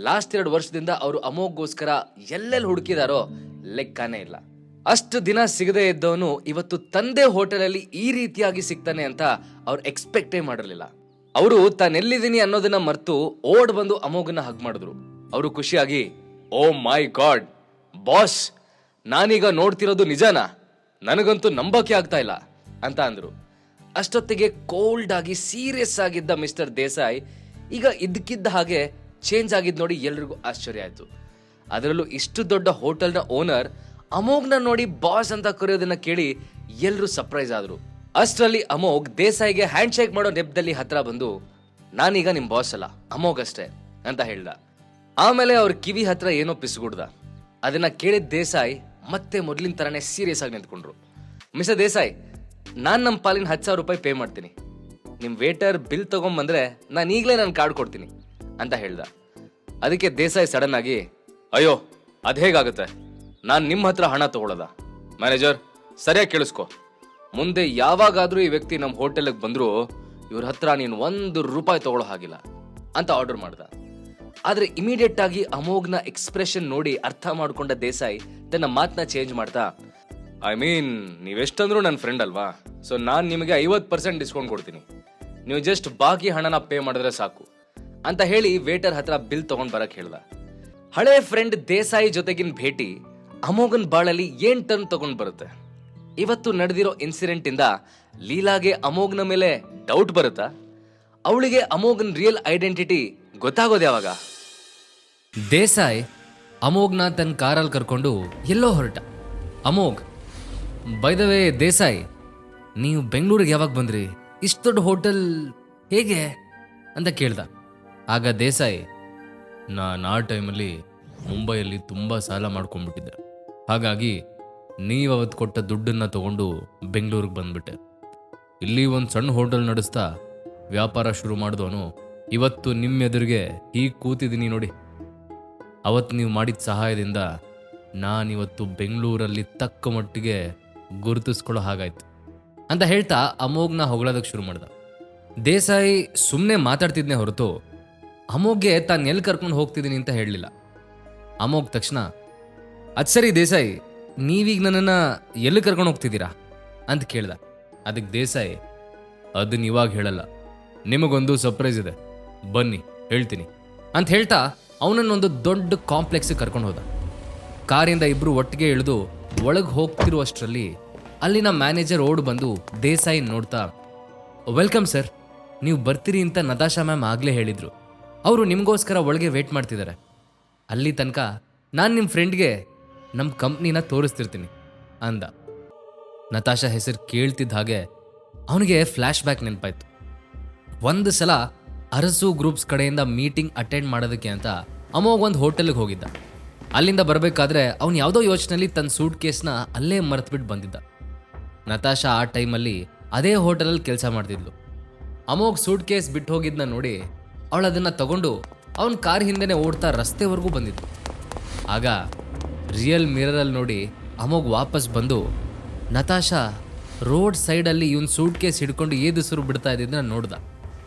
ಲಾಸ್ಟ್ 2 ವರ್ಷದಿಂದ ಅವರು ಅಮೋಘ್ಗೋಸ್ಕರ ಎಲ್ಲೆಲ್ಲಿ ಹುಡುಕಿದಾರೋ ಲೆಕ್ಕನೇ ಇಲ್ಲ. ಅಷ್ಟು ದಿನ ಸಿಗದೆ ಇದ್ದವನು ಇವತ್ತು ತಂದೆ ಹೋಟೆಲಲ್ಲಿ ಈ ರೀತಿಯಾಗಿ ಸಿಗ್ತಾನೆ ಅಂತ ಅವ್ರು ಎಕ್ಸ್ಪೆಕ್ಟೇ ಮಾಡಿರ್ಲಿಲ್ಲ. ಅವರು ತಾನೆಲ್ಲಿದ್ದೀನಿ ಅನ್ನೋದನ್ನ ಮರ್ತು ಓಡ್ ಬಂದು ಅಮೋಘನ ಹಗ್ ಮಾಡಿದ್ರು. ಅವರು ಖುಷಿಯಾಗಿ, ಓ ಮೈ ಗಾಡ್ ಬಾಸ್, ನಾನೀಗ ನೋಡ್ತಿರೋದು ನಿಜನಾ? ನನಗಂತೂ ನಂಬಕ್ಕೆ ಆಗ್ತಾ ಇಲ್ಲ ಅಂತ ಅಂದ್ರು. ಅಷ್ಟೊತ್ತಿಗೆ ಕೋಲ್ಡ್ ಆಗಿ ಸೀರಿಯಸ್ ಆಗಿದ್ದ ಮಿಸ್ಟರ್ ದೇಸಾಯಿ ಈಗ ಇದ್ದಕ್ಕಿದ್ದ ಹಾಗೆ ಚೇಂಜ್ ಆಗಿದ್ ನೋಡಿ ಎಲ್ರಿಗೂ ಆಶ್ಚರ್ಯ ಆಯ್ತು. ಅದರಲ್ಲೂ ಇಷ್ಟು ದೊಡ್ಡ ಹೋಟೆಲ್ನ ಓನರ್ ಅಮೋಘ್ನ ನೋಡಿ ಬಾಸ್ ಅಂತ ಕರೆಯೋದನ್ನ ಕೇಳಿ ಎಲ್ರೂ ಸರ್ಪ್ರೈಸ್ ಆದ್ರು. ಅಷ್ಟರಲ್ಲಿ ಅಮೋಘ್ ದೇಸಾಯಿಗೆ ಹ್ಯಾಂಡ್ ಶೇಕ್ ಮಾಡೋ ನೆಪದಲ್ಲಿ ಹತ್ರ ಬಂದು, ನಾನೀಗ ನಿಮ್ ಬಾಸ್ ಅಲ್ಲ, ಅಮೋಘ್ ಅಷ್ಟೇ ಅಂತ ಹೇಳ್ದ. ಆಮೇಲೆ ಅವ್ರ ಕಿವಿ ಹತ್ರ ಏನೋ ಪಿಸುಗುಡ್ದ. ಅದನ್ನ ಕೇಳಿದ ದೇಸಾಯಿ ಮತ್ತೆ ಮೊದ್ಲಿನ ತರನೇ ಸೀರಿಯಸ್ ಆಗಿ ನಿಂತ್ಕೊಂಡ್ರು. ಮಿಸ್ಟರ್ ದೇಸಾಯಿ, ನಾನ್ ನಮ್ಮ ಪಾಲಿನ 10,000 ರೂಪಾಯಿ ಪೇ ಮಾಡ್ತೀನಿ. ನಿಮ್ ವೇಟರ್ ಬಿಲ್ ತಗೊಂಬಂದ್ರೆ ನಾನು ಈಗಲೇ ನನ್ನ ಕಾರ್ಡ್ ಕೊಡ್ತೀನಿ ಅಂತ ಹೇಳ್ದ. ಅದಕ್ಕೆ ದೇಸಾಯಿ ಸಡನ್ ಆಗಿ, ಅಯ್ಯೋ ಅದ್ ಹೇಗಾಗುತ್ತೆ, ನಾನ್ ನಿಮ್ಮ ಹತ್ರ ಹಣ ತಗೊಳ್ಳೋದ? ಮ್ಯಾನೇಜರ್ ಸರಿಯಾಗಿ ಕೇಳಿಸ್ಕೊ, ಮುಂದೆ ಯಾವಾಗಾದ್ರೂ ಈ ವ್ಯಕ್ತಿ ನಮ್ಮ ಹೋಟೆಲ್ಗೆ ಬಂದ್ರು ಇವ್ರ ಹತ್ರ ನೀನು 1 ರೂಪಾಯಿ ತಗೊಳ್ಳೋ ಹಾಗಿಲ್ಲ ಅಂತ ಆರ್ಡರ್ ಮಾಡ್ದ. ಆದ್ರೆ ಇಮಿಡಿಯೇಟ್ ಆಗಿ ಅಮೋಘ್ನ ಎಕ್ಸ್ಪ್ರೆಷನ್ ನೋಡಿ ಅರ್ಥ ಮಾಡ್ಕೊಂಡ ದೇಸಾಯಿ ತನ್ನ ಮಾತನ್ನ ಚೇಂಜ್ ಮಾಡ್ತಾ, ಐ ಮೀನ್ ನೀವೆಷ್ಟಂದ್ರೂ ನನ್ನ ಫ್ರೆಂಡ್ ಅಲ್ವಾ, ಸೊ ನಾನು ನಿಮಗೆ 50% ಡಿಸ್ಕೌಂಟ್ ಕೊಡ್ತೀನಿ, ನೀವು ಜಸ್ಟ್ ಬಾಕಿ ಹಣನ ಪೇ ಮಾಡಿದ್ರೆ ಸಾಕು ಅಂತ ಹೇಳಿ ವೇಟರ್ ಹತ್ರ ಬಿಲ್ ತಗೊಂಡ್ ಬರಕ್ ಹೇಳ್ದ. ಹಳೆ ಫ್ರೆಂಡ್ ದೇಸಾಯಿ ಜೊತೆಗಿನ ಭೇಟಿ ಅಮೋಘನ್ ಬಾಳಲ್ಲಿ ಏನ್ ಟರ್ನ್ ತಗೊಂಡ್ ಬರುತ್ತೆ? ಇವತ್ತು ನಡೆದಿರೋ ಇನ್ಸಿಡೆಂಟ್ ಇಂದ ಲೀಲಾಗೆ ಅಮೋಘ್ನ ಮೇಲೆ ಡೌಟ್ ಬರುತ್ತಾ? ಅವಳಿಗೆ ಅಮೋಘನ್ ರಿಯಲ್ ಐಡೆಂಟಿಟಿ ಗೊತ್ತಾಗೋದು ಯಾವಾಗ? ದೇಸಾಯಿ ಅಮೋಘ್ನ ತನ್ನ ಕಾರಲ್ಲಿ ಕರ್ಕೊಂಡು ಎಲ್ಲೋ ಹೊರಟ. Amogh, by the way Desai, ನೀವು ಬೆಂಗಳೂರಿಗೆ ಯಾವಾಗ ಬಂದ್ರಿ? ಇಷ್ಟು ದೊಡ್ಡ ಹೋಟೆಲ್ ಹೇಗೆ ಅಂತ ಕೇಳ್ದ. ಆಗ ದೇಸಾಯಿ, ನಾನು ಆ ಟೈಮಲ್ಲಿ ಮುಂಬೈಯಲ್ಲಿ ತುಂಬ ಸಾಲ ಮಾಡ್ಕೊಂಡ್ಬಿಟ್ಟಿದ್ದೆ, ಹಾಗಾಗಿ ನೀವು ಅವತ್ತು ಕೊಟ್ಟ ದುಡ್ಡನ್ನು ತಗೊಂಡು ಬೆಂಗಳೂರಿಗೆ ಬಂದ್ಬಿಟ್ಟೆ. ಇಲ್ಲಿ ಒಂದು ಸಣ್ಣ ಹೋಟೆಲ್ ನಡೆಸ್ತಾ ವ್ಯಾಪಾರ ಶುರು ಮಾಡಿದವನು ಇವತ್ತು ನಿಮ್ಮೆದುರಿಗೆ ಹೀಗೆ ಕೂತಿದ್ದೀನಿ ನೋಡಿ. ಅವತ್ತು ನೀವು ಮಾಡಿದ ಸಹಾಯದಿಂದ ನಾನಿವತ್ತು ಬೆಂಗಳೂರಲ್ಲಿ ತಕ್ಕ ಮಟ್ಟಿಗೆ ಗುರುತಿಸ್ಕೊಳ್ಳೋ ಹಾಗಾಯ್ತು ಅಂತ ಹೇಳ್ತಾ ಅಮೋಘ್ನ ಹೊಗಳೋದಕ್ಕೆ ಶುರು ಮಾಡ್ದ. ದೇಸಾಯಿ ಸುಮ್ಮನೆ ಮಾತಾಡ್ತಿದ್ನೇ ಹೊರತು ಅಮೋಘ್ಗೆ ತಾನು ಎಲ್ಲಿ ಕರ್ಕೊಂಡು ಹೋಗ್ತಿದ್ದೀನಿ ಅಂತ ಹೇಳಲಿಲ್ಲ. ಅಮೋಘ್ ತಕ್ಷಣ, ಅದು ಸರಿ ದೇಸಾಯಿ, ನೀವೀಗ ನನ್ನನ್ನು ಎಲ್ಲಿ ಕರ್ಕೊಂಡು ಹೋಗ್ತಿದ್ದೀರಾ ಅಂತ ಕೇಳ್ದ. ಅದಕ್ಕೆ ದೇಸಾಯಿ, ಅದನ್ನ ಇವಾಗ ಹೇಳಲ್ಲ, ನಿಮಗೊಂದು ಸರ್ಪ್ರೈಸ್ ಇದೆ, ಬನ್ನಿ ಹೇಳ್ತೀನಿ ಅಂತ ಹೇಳ್ತಾ ಅವನನ್ನೊಂದು ದೊಡ್ಡ ಕಾಂಪ್ಲೆಕ್ಸ್ಗೆ ಕರ್ಕೊಂಡು ಹೋದ. ಕಾರಿಂದ ಇಬ್ಬರು ಒಟ್ಟಿಗೆ ಇಳಿದು ಒಳಗೆ ಹೋಗ್ತಿರುವಷ್ಟರಲ್ಲಿ ಅಲ್ಲಿನ ಮ್ಯಾನೇಜರ್ ಓಡ್ ಬಂದು ದೇಸಾಯಿ ನೋಡ್ತಾ, ವೆಲ್ಕಮ್ ಸರ್, ನೀವು ಬರ್ತೀರಿ ಅಂತ ನತಾಶಾ ಮ್ಯಾಮ್ ಆಗಲೇ ಹೇಳಿದರು. ಅವರು ನಿಮಗೋಸ್ಕರ ಒಳಗೆ ವೇಟ್ ಮಾಡ್ತಿದ್ದಾರೆ. ಅಲ್ಲಿ ತನಕ ನಾನು ನಿಮ್ಮ ಫ್ರೆಂಡ್ಗೆ ನಮ್ಮ ಕಂಪ್ನಿನ ತೋರಿಸ್ತಿರ್ತೀನಿ. ಅಂದ. ನತಾಶಾ ಹೆಸರು ಕೇಳ್ತಿದ್ದ ಹಾಗೆ ಅವನಿಗೆ ಫ್ಲ್ಯಾಶ್ ಬ್ಯಾಕ್ ನೆನಪಾಯ್ತು. ಒಂದು ಸಲ ಅರಸು ಗ್ರೂಪ್ಸ್ ಕಡೆಯಿಂದ ಮೀಟಿಂಗ್ ಅಟೆಂಡ್ ಮಾಡೋದಕ್ಕೆ ಅಂತ ಅಮೋಘ್ ಒಂದು ಹೋಟೆಲ್ಗೆ ಹೋಗಿದ್ದ. ಅಲ್ಲಿಂದ ಬರಬೇಕಾದ್ರೆ ಅವನು ಯಾವುದೋ ಯೋಚನೆಯಲ್ಲಿ ತನ್ನ ಸೂಟ್ ಕೇಸ್ನ ಅಲ್ಲೇ ಮರೆತುಬಿಟ್ಟು ಬಂದಿದ್ದ. ನತಾಶಾ ಆ ಟೈಮಲ್ಲಿ ಅದೇ ಹೋಟೆಲಲ್ಲಿ ಕೆಲಸ ಮಾಡ್ತಿದ್ಲು. ಅಮೋಘ್ ಸೂಟ್ ಕೇಸ್ ಬಿಟ್ಟು ಹೋಗಿದ್ನ ನೋಡಿ ಅವಳು ಅದನ್ನು ತಗೊಂಡು ಅವನ ಕಾರ್ ಹಿಂದೆನೇ ಓಡ್ತಾ ರಸ್ತೆವರೆಗೂ ಬಂದಿದ್ಲು. ಆಗ ರಿಯಲ್ ಮಿರರಲ್ಲಿ ನೋಡಿ ಅಮೋಘ್ ವಾಪಸ್ ಬಂದು ನತಾಶಾ ರೋಡ್ ಸೈಡಲ್ಲಿ ಇವನ್ ಸೂಟ್ ಕೇಸ್ ಹಿಡ್ಕೊಂಡು ಏದುಸಿರು ಬಿಡ್ತಾ ಇದ್ದಿದ್ದನ್ನ ನೋಡ್ದ.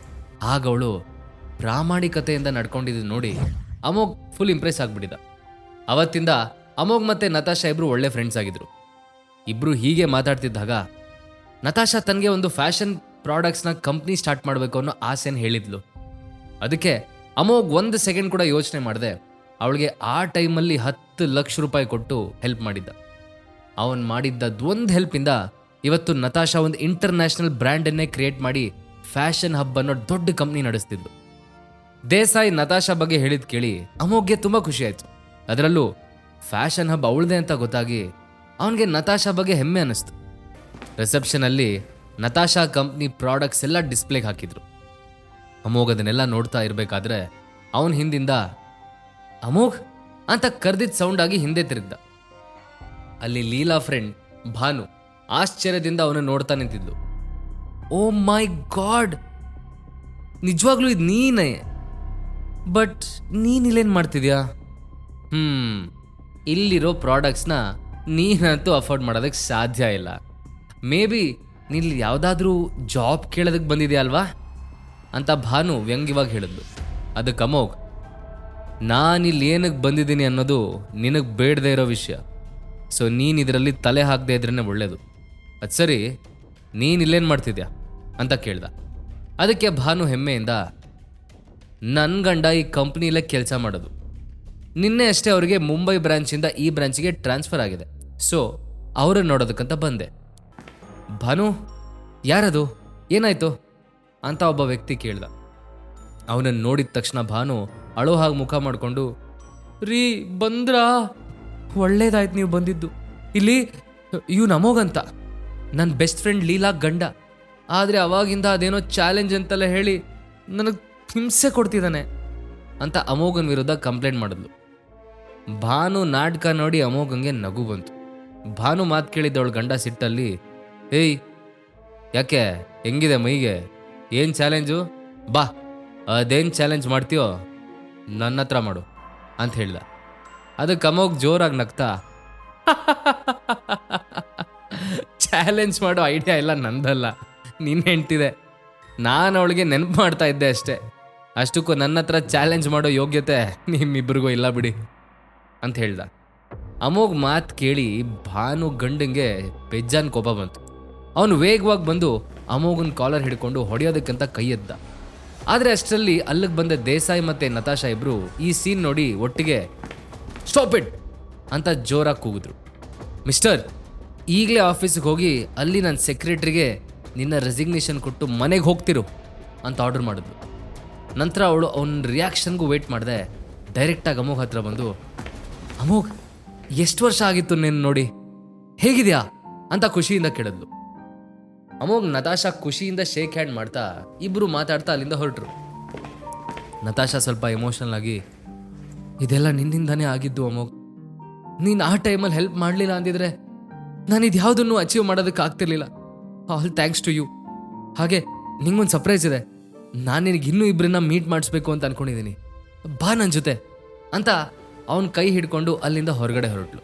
ಆಗ ಅವಳು ಪ್ರಾಮಾಣಿಕತೆಯಿಂದ ನಡ್ಕೊಂಡಿದ್ದು ನೋಡಿ ಅಮೋಘ್ ಫುಲ್ ಇಂಪ್ರೆಸ್ ಆಗ್ಬಿಟ್ಟಿದ್ದ. ಅವತ್ತಿಂದ ಅಮೋಘ್ ಮತ್ತೆ ನತಾಶಾ ಇಬ್ರು ಒಳ್ಳೆ ಫ್ರೆಂಡ್ಸ್ ಆಗಿದ್ರು. ಇಬ್ರು ಹೀಗೆ ಮಾತಾಡ್ತಿದ್ದಾಗ ನತಾಶಾ ತನಗೆ ಒಂದು ಫ್ಯಾಷನ್ ಪ್ರಾಡಕ್ಟ್ಸ್ನ ಕಂಪ್ನಿ ಸ್ಟಾರ್ಟ್ ಮಾಡಬೇಕು ಅನ್ನೋ ಆಸೆನ ಹೇಳಿದ್ಲು. ಅದಕ್ಕೆ ಅಮೋಘ್ 1 ಸೆಕೆಂಡ್ ಕೂಡ ಯೋಚನೆ ಮಾಡದೆ ಅವಳಿಗೆ ಆ ಟೈಮಲ್ಲಿ 10 ಲಕ್ಷ ರೂಪಾಯಿ ಕೊಟ್ಟು ಹೆಲ್ಪ್ ಮಾಡಿದ್ದ. ಅವನು ಮಾಡಿದ್ದದ್ದು ಒಂದು ಹೆಲ್ಪಿಂದ ಇವತ್ತು ನತಾಶಾ ಒಂದು ಇಂಟರ್ನ್ಯಾಷನಲ್ ಬ್ರ್ಯಾಂಡನ್ನೇ ಕ್ರಿಯೇಟ್ ಮಾಡಿ ಫ್ಯಾಷನ್ ಹಬ್ ಅನ್ನೋ ದೊಡ್ಡ ಕಂಪ್ನಿ ನಡೆಸ್ತಿದ್ಲು. ದೇಸಾಯಿ ನತಾಶಾ ಬಗ್ಗೆ ಹೇಳಿದ್ ಕೇಳಿ ಅಮೋಘ್ಗೆ ತುಂಬ ಖುಷಿ ಆಯ್ತು. ಅದರಲ್ಲೂ ಫ್ಯಾಷನ್ ಹಬ್ ಅವಳದೆ ಅಂತ ಗೊತ್ತಾಗಿ ಅವನಿಗೆ ನತಾಶಾ ಬಗ್ಗೆ ಹೆಮ್ಮೆ ಅನ್ನಿಸ್ತು. ರಿಸೆಪ್ಷನಲ್ಲಿ ನತಾಶಾ ಕಂಪ್ನಿ ಪ್ರಾಡಕ್ಟ್ಸ್ ಎಲ್ಲ ಡಿಸ್ಪ್ಲೇಗೆ ಹಾಕಿದ್ರು. ಅಮೋಘ್ ಅದನ್ನೆಲ್ಲ ನೋಡ್ತಾ ಇರಬೇಕಾದ್ರೆ ಅವನ ಹಿಂದಿಂದ ಅಮೋಘ್ ಅಂತ ಕರೆದಿದ್ದ ಸೌಂಡ್ ಆಗಿ ಹಿಂದೆ ತಿರುಗ್ದ. ಅಲ್ಲಿ ಲೀಲಾ ಫ್ರೆಂಡ್ ಭಾನು ಆಶ್ಚರ್ಯದಿಂದ ಅವನು ನೋಡ್ತಾ ನಿಂತಿದ್ಲು. ಓ ಮೈ ಗಾಡ್, ನಿಜವಾಗ್ಲೂ ಇದು ನೀನೇ? ಬಟ್ ನೀನಿಲ್ಲೇನು ಮಾಡ್ತಿದ್ಯಾ? ಇಲ್ಲಿರೋ ಪ್ರಾಡಕ್ಟ್ಸ್ನ ನೀನಂತೂ ಅಫೋರ್ಡ್ ಮಾಡೋದಕ್ಕೆ ಸಾಧ್ಯ ಇಲ್ಲ. ಮೇ ಬಿ ನೀನು ಯಾವುದಾದ್ರೂ ಜಾಬ್ ಕೇಳೋದಕ್ಕೆ ಬಂದಿದೆಯಾ ಅಲ್ವಾ ಅಂತ ಭಾನು ವ್ಯಂಗ್ಯವಾಗಿ ಹೇಳಿದ್ಲು. ಅದಕ್ಕೆ ಅಮೋಘ್, ನಾನಿಲ್ಲಿ ಏನಕ್ಕೆ ಬಂದಿದ್ದೀನಿ ಅನ್ನೋದು ನಿನಗೆ ಬೇಡದೇ ಇರೋ ವಿಷಯ. ಸೊ ನೀನು ಇದರಲ್ಲಿ ತಲೆ ಹಾಕದೇ ಇದ್ರೇ ಒಳ್ಳೇದು. ಅದು ಸರಿ, ನೀನಿಲ್ಲೇನು ಮಾಡ್ತಿದ್ಯಾ ಅಂತ ಕೇಳ್ದ. ಅದಕ್ಕೆ ಭಾನು ಹೆಮ್ಮೆಯಿಂದ, ನನ್ನ ಗಂಡ ಈ ಕಂಪ್ನಿಲೇ ಕೆಲಸ ಮಾಡೋದು. ನಿನ್ನೆ ಅಷ್ಟೇ ಅವರಿಗೆ ಮುಂಬೈ ಬ್ರಾಂಚಿಂದ ಈ ಬ್ರಾಂಚಿಗೆ ಟ್ರಾನ್ಸ್ಫರ್ ಆಗಿದೆ. ಸೊ ಅವ್ರನ್ನ ನೋಡೋದಕ್ಕಂತ ಬಂದೆ. ಭಾನು, ಯಾರದು, ಏನಾಯ್ತು ಅಂತ ಒಬ್ಬ ವ್ಯಕ್ತಿ ಕೇಳ್ದ. ಅವನನ್ನು ನೋಡಿದ ತಕ್ಷಣ ಭಾನು ಅಳೋ ಹಾಗೆ ಮುಖ ಮಾಡಿಕೊಂಡು, ರೀ ಬಂದ್ರಾ, ಒಳ್ಳೇದಾಯ್ತು ನೀವು ಬಂದಿದ್ದು. ಇಲ್ಲಿ ಇವ್ನು ಅಮೋಘ್ ಅಂತ ನನ್ನ ಬೆಸ್ಟ್ ಫ್ರೆಂಡ್ ಲೀಲಾ ಗಂಡ. ಆದರೆ ಅವಾಗಿಂದ ಅದೇನೋ ಚಾಲೆಂಜ್ ಅಂತೆಲ್ಲ ಹೇಳಿ ನನಗೆ ಹಿಂಸೆ ಕೊಡ್ತಿದ್ದಾನೆ ಅಂತ ಅಮೋಘನ್ ವಿರುದ್ಧ ಕಂಪ್ಲೇಂಟ್ ಮಾಡಿದ್ಲು. ಭಾನು ನಾಟಕ ನೋಡಿ ಅಮೋಘಂಗೆ ನಗು ಬಂತು. ಭಾನು ಮಾತು ಕೇಳಿದ್ದವಳು ಗಂಡ ಸಿಟ್ಟಲ್ಲಿ, ಏಯ್ ಯಾಕೆ, ಹೆಂಗಿದೆ ಮೈಗೆ, ಏನು ಚಾಲೆಂಜು, ಬಾ ಅದೇನು ಚಾಲೆಂಜ್ ಮಾಡ್ತೀಯೋ ನನ್ನ ಹತ್ರ ಮಾಡು ಅಂತ ಹೇಳ್ದ. ಅದಕ್ಕೆ ಅಮೋಘ್ ಜೋರಾಗಿ ನಗ್ತಾ, ಚಾಲೆಂಜ್ ಮಾಡೋ ಐಡಿಯಾ ಎಲ್ಲ ನಂದಲ್ಲ, ನಿನ್ನ ಹೆಂಡ್ತಿದೆ. ನಾನು ಅವಳಿಗೆ ನೆನಪು ಮಾಡ್ತಾ ಇದ್ದೆ ಅಷ್ಟೇ. ಅಷ್ಟಕ್ಕೂ ನನ್ನ ಹತ್ರ ಚಾಲೆಂಜ್ ಮಾಡೋ ಯೋಗ್ಯತೆ ನಿಮ್ಮಿಬ್ಬರಿಗೂ ಇಲ್ಲ ಬಿಡಿ ಅಂತ ಹೇಳ್ದ. ಅಮೋಘ್ ಮಾತು ಕೇಳಿ ಭಾನು ಗಂಡಂಗೆ ಬೆಜ್ಜಾನ್ ಕೋಪ ಬಂತು. ಅವನು ವೇಗವಾಗಿ ಬಂದು ಅಮೋಘನ್ ಕಾಲರ್ ಹಿಡ್ಕೊಂಡು ಹೊಡೆಯೋದಕ್ಕಂತ ಕೈ ಎದ್ದ. ಆದರೆ ಅಷ್ಟರಲ್ಲಿ ಅಲ್ಲಿಗೆ ಬಂದ ದೇಸಾಯಿ ಮತ್ತು ನತಾಶಾ ಇಬ್ಬರು ಈ ಸೀನ್ ನೋಡಿ ಒಟ್ಟಿಗೆ ಸ್ಟಾಪ್ ಇಟ್ ಅಂತ ಜೋರಾಗಿ ಕೂಗಿದ್ರು. ಮಿಸ್ಟರ್, ಈಗಲೇ ಆಫೀಸಿಗೆ ಹೋಗಿ ಅಲ್ಲಿ ನನ್ನ ಸೆಕ್ರೆಟ್ರಿಗೆ ನಿನ್ನ ರೆಸಿಗ್ನೇಷನ್ ಕೊಟ್ಟು ಮನೆಗೆ ಹೋಗ್ತಿರು ಅಂತ ಆರ್ಡರ್ ಮಾಡಿದ್ಲು. ನಂತರ ಅವಳು ಅವನ ರಿಯಾಕ್ಷನ್ಗೂ ವೇಟ್ ಮಾಡಿದೆ ಡೈರೆಕ್ಟಾಗಿ ಅಮೋಘ್ ಹತ್ರ ಬಂದು, ಅಮೋಘ್ ಎಷ್ಟು ವರ್ಷ ಆಗಿತ್ತು ನೀನು ನೋಡಿ, ಹೇಗಿದೆಯಾ ಅಂತ ಖುಷಿಯಿಂದ ಕೇಳಿದ್ಲು. ಅಮೋಘ್ ನತಾಶಾ ಖುಷಿಯಿಂದ ಶೇಕ್ ಹ್ಯಾಂಡ್ ಮಾಡ್ತಾ ಇಬ್ಬರು ಮಾತಾಡ್ತಾ ಅಲ್ಲಿಂದ ಹೊರಟರು. ನತಾಶಾ ಸ್ವಲ್ಪ ಎಮೋಷನಲ್ ಆಗಿ, ಇದೆಲ್ಲ ನಿನ್ನಿಂದಾನೇ ಆಗಿದ್ದು ಅಮೋಘ್, ನೀನು ಆ ಟೈಮಲ್ಲಿ ಹೆಲ್ಪ್ ಮಾಡಲಿಲ್ಲ ಅಂದಿದ್ರೆ ನಾನು ಇದು ಯಾವುದನ್ನು ಅಚೀವ್ ಮಾಡೋದಕ್ಕೆ ಆಗ್ತಿರ್ಲಿಲ್ಲ. All thanks to you. ಹಾಗೆ ನಿಂಗೊಂದು ಸರ್ಪ್ರೈಸ್ ಇದೆ, ನಾನು ನಿನಗೆ ಇನ್ನೂ ಇಬ್ಬರನ್ನ ಮೀಟ್ ಮಾಡಿಸ್ಬೇಕು ಅಂತ ಅನ್ಕೊಂಡಿದ್ದೀನಿ, ಬಾ ನನ್ನ ಜೊತೆ ಅಂತ ಅವನ ಕೈ ಹಿಡ್ಕೊಂಡು ಅಲ್ಲಿಂದ ಹೊರಗಡೆ ಹೊರಟ್ಲು.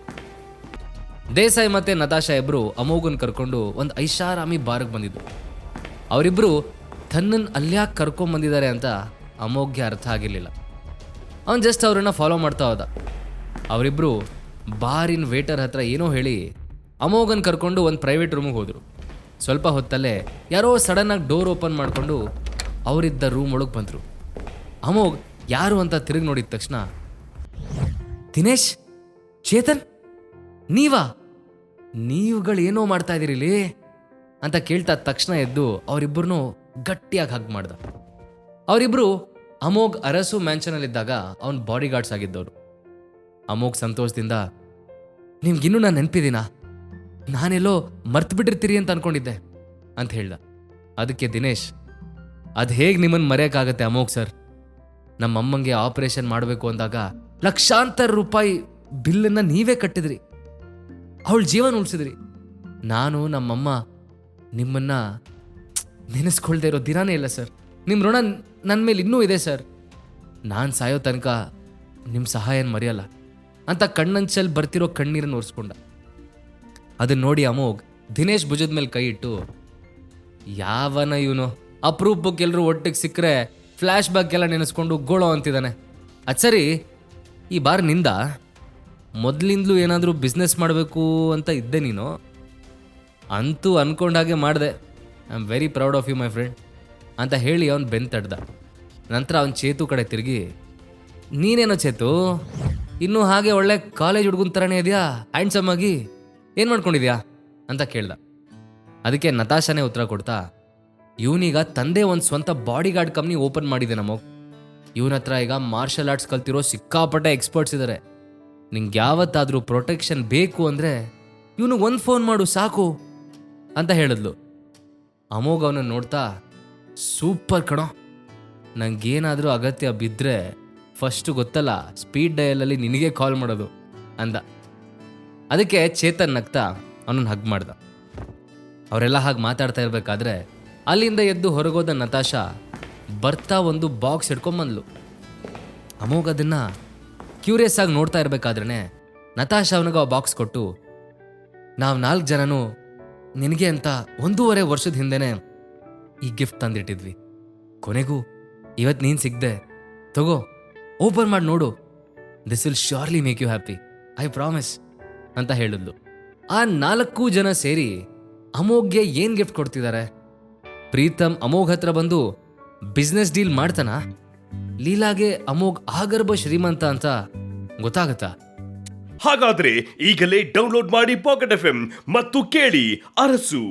ದೇಸಾಯಿ ಮತ್ತು ನತಾಶಾ ಇಬ್ಬರು ಅಮೋಘನ್ ಕರ್ಕೊಂಡು ಒಂದು ಐಷಾರಾಮಿ ಬಾರ್ಗೆ ಬಂದಿದ್ದು. ಅವರಿಬ್ಬರು ತನ್ನನ್ನು ಅಲ್ಯಾಕೆ ಕರ್ಕೊಂಬಂದಿದ್ದಾರೆ ಅಂತ ಅಮೋಘ್ಗೆ ಅರ್ಥ ಆಗಿರಲಿಲ್ಲ. ಅವನು ಜಸ್ಟ್ ಅವ್ರನ್ನ ಫಾಲೋ ಮಾಡ್ತಾ ಹೋದ. ಅವರಿಬ್ಬರು ಬಾರಿನ ವೇಟರ್ ಹತ್ರ ಏನೋ ಹೇಳಿ ಅಮೋಘನ್ ಕರ್ಕೊಂಡು ಒಂದು ಪ್ರೈವೇಟ್ ರೂಮಿಗೆ ಹೋದರು. ಸ್ವಲ್ಪ ಹೊತ್ತಲ್ಲೇ ಯಾರೋ ಸಡನ್ನಾಗಿ ಡೋರ್ ಓಪನ್ ಮಾಡಿಕೊಂಡು ಅವರಿದ್ದ ರೂಮ್ ಒಳಗೆ ಬಂದರು. ಅಮೋಘ್ ಯಾರು ಅಂತ ತಿರುಗಿ ನೋಡಿದ ತಕ್ಷಣ, ದಿನೇಶ್, ಚೇತನ್, ನೀವುಗಳೇನೋ ಮಾಡ್ತಾ ಇದ್ದೀರಿಲಿ ಅಂತ ಕೇಳ್ತಾ ತಕ್ಷಣ ಎದ್ದು ಅವರಿಬ್ಬರನ್ನೂ ಗಟ್ಟಿಯಾಗಿ ಹಗ್ ಮಾಡ್ದ. ಅವರಿಬ್ಬರು ಅಮೋಘ್ ಅರಸು ಮ್ಯಾನ್ಷನಲ್ಲಿದ್ದಾಗ ಅವನ ಬಾಡಿ ಗಾರ್ಡ್ಸ್ ಆಗಿದ್ದವರು. ಅಮೋಘ್ ಸಂತೋಷದಿಂದ, ನಿಮ್ಗಿನ್ನೂ ನಾನು ನೆನಪಿದ್ದೀನಾ ನಾನೆಲ್ಲೋ ಮರ್ತು ಬಿಟ್ಟಿರ್ತೀರಿ ಅಂತ ಅನ್ಕೊಂಡಿದ್ದೆ ಅಂತ ಹೇಳ್ದ. ಅದಕ್ಕೆ ದಿನೇಶ್, ಅದು ಹೇಗೆ ನಿಮ್ಮನ್ನು ಮರೆಯೋಕ್ಕಾಗತ್ತೆ ಅಮೋಘ್ ಸರ್? ನಮ್ಮಮ್ಮಂಗೆ ಆಪರೇಷನ್ ಮಾಡಬೇಕು ಅಂದಾಗ ಲಕ್ಷಾಂತರ ರೂಪಾಯಿ ಬಿಲ್ಲನ್ನು ನೀವೇ ಕಟ್ಟಿದ್ರಿ, ಅವಳ ಜೀವನ ಉಳಿಸಿದ್ರಿ. ನಾನು ನಮ್ಮಮ್ಮ ನಿಮ್ಮನ್ನ ನೆನೆಸ್ಕೊಳ್ದೇ ಇರೋ ದಿನಾನೇ ಇಲ್ಲ ಸರ್. ನಿಮ್ಮ ಋಣ ನನ್ನ ಮೇಲೆ ಇನ್ನೂ ಇದೆ ಸರ್. ನಾನು ಸಾಯೋ ತನಕ ನಿಮ್ಮ ಸಹಾಯನ ಮರೆಯಲ್ಲ ಅಂತ ಕಣ್ಣಂಚಲ್ಲಿ ಬರ್ತಿರೋ ಕಣ್ಣೀರನ್ನು ಒರೆಸ್ಕೊಂಡ. ಅದನ್ನ ನೋಡಿ ಅಮೋಘ್ ದಿನೇಶ್ ಭುಜದ ಮೇಲೆ ಕೈ ಇಟ್ಟು, ಯಾವನ ಇವನು ಅಪರೂಪಕ್ಕೆ ಎಲ್ಲರೂ ಒಟ್ಟಿಗೆ ಸಿಕ್ಕರೆ ಫ್ಲ್ಯಾಶ್ ಬ್ಯಾಕ್ ಎಲ್ಲ ನೆನೆಸ್ಕೊಂಡು ಗೋಳೋ ಅಂತಿದ್ದಾನೆ. ಅದು ಸರಿ, ಈ ಬಾರ್ ನಿಂದ ಮೊದಲಿಂದಲೂ ಏನಾದರೂ ಬಿಸ್ನೆಸ್ ಮಾಡಬೇಕು ಅಂತ ಇದ್ದೆ ನೀನು? ಅಂತೂ ಅಂದ್ಕೊಂಡಾಗೆ ಮಾಡಿದೆ. I am very proud of you my friend ಅಂತ ಹೇಳಿ ಅವನು ಬೆನ್ ತಡ್ದ. ನಂತರ ಅವನು ಚೇತು ಕಡೆ ತಿರುಗಿ, ನೀನೇನೋ ಚೇತು, ಇನ್ನೂ ಹಾಗೆ ಒಳ್ಳೆ ಕಾಲೇಜ್ ಹುಡುಗನ ಥರನೇ ಇದೆಯಾ, ಹ್ಯಾಂಡ್ಸಮ್ ಆಗಿ, ಏನು ಮಾಡ್ಕೊಂಡಿದ್ಯಾ ಅಂತ ಕೇಳ್ದ. ಅದಕ್ಕೆ ನತಾಶಾನೇ ಉತ್ತರ ಕೊಡ್ತಾ, ಇವನೀಗ ತಂದೆ ಒಂದು ಸ್ವಂತ ಬಾಡಿ ಗಾರ್ಡ್ ಕಂಪ್ನಿ ಓಪನ್ ಮಾಡಿದೆ ನಮಗ್. ಇವನ ಹತ್ರ ಈಗ ಮಾರ್ಷಲ್ ಆರ್ಟ್ಸ್ ಕಲ್ತಿರೋ ಸಿಕ್ಕಾಪಟ್ಟೆ ಎಕ್ಸ್ಪರ್ಟ್ಸ್ ಇದ್ದಾರೆ. ನಿಂಗೆ ಯಾವತ್ತಾದರೂ ಪ್ರೊಟೆಕ್ಷನ್ ಬೇಕು ಅಂದರೆ ಇವನು ಒಂದು ಫೋನ್ ಮಾಡು ಸಾಕು ಅಂತ ಹೇಳಿದ್ಲು. ಅಮೋಘ್ ಅವನನ್ನು ನೋಡ್ತಾ, ಸೂಪರ್ ಕಣೋ, ನಂಗೇನಾದರೂ ಅಗತ್ಯ ಬಿದ್ದರೆ ಫಸ್ಟು ಗೊತ್ತಲ್ಲ ಸ್ಪೀಡ್ ಡಯಲಲ್ಲಿ ನಿನಗೆ ಕಾಲ್ ಮಾಡೋದು ಅಂದ. ಅದಕ್ಕೆ ಚೇತನ್ ನಗ್ತಾ ಅವನನ್ನು ಹಗ್ ಮಾಡ್ದ. ಅವರೆಲ್ಲ ಹಾಗೆ ಮಾತಾಡ್ತಾ ಇರಬೇಕಾದ್ರೆ ಅಲ್ಲಿಂದ ಎದ್ದು ಹೊರಗೋದ ನತಾಶಾ ಬರ್ತಾ ಒಂದು ಬಾಕ್ಸ್ ಹಿಡ್ಕೊಂಬಂದ್ಲು. ಅಮೋಘ್ ಅದನ್ನು ಕ್ಯೂರಿಯಸ್ ಆಗಿ ನೋಡ್ತಾ ಇರಬೇಕಾದ್ರೆ ನತಾಶಾ ಅವನಿಗೆ ಆ ಬಾಕ್ಸ್ ಕೊಟ್ಟು, ನಾವು 4 ಜನನೂ ನಿನಗೆ ಅಂತ 1.5 ವರ್ಷದ ಹಿಂದೆನೆ ಈ ಗಿಫ್ಟ್ ತಂದಿಟ್ಟಿದ್ವಿ. ಕೊನೆಗೂ ಇವತ್ತು ನೀನು ಸಿಗ್ದೆ, ತಗೋ ಓಪನ್ ಮಾಡಿ ನೋಡು, this will surely make you happy, I promise ಅಂತ ಹೇಳಿದ್ಲು. ಆ 4 ಜನ ಸೇರಿ ಅಮೋಘ್ಗೆ ಏನು ಗಿಫ್ಟ್ ಕೊಡ್ತಿದ್ದಾರೆ? ಪ್ರೀತಮ್ ಅಮೋಘ್ ಹತ್ರ ಬಂದು ಬಿಸ್ನೆಸ್ ಡೀಲ್ ಮಾಡ್ತಾನ? ಲೀಲಾಗೆ ಅಮೋಘ್ ಆಗರ್ಭ ಶ್ರೀಮಂತ ಅಂತ ಗೊತ್ತಾಗತ್ತಾ? ಹಾಗಾದ್ರೆ ಈಗಲೇ ಡೌನ್ಲೋಡ್ ಮಾಡಿ ಪಾಕೆಟ್ FM ಮತ್ತು ಕೇಳಿ ಅರಸು.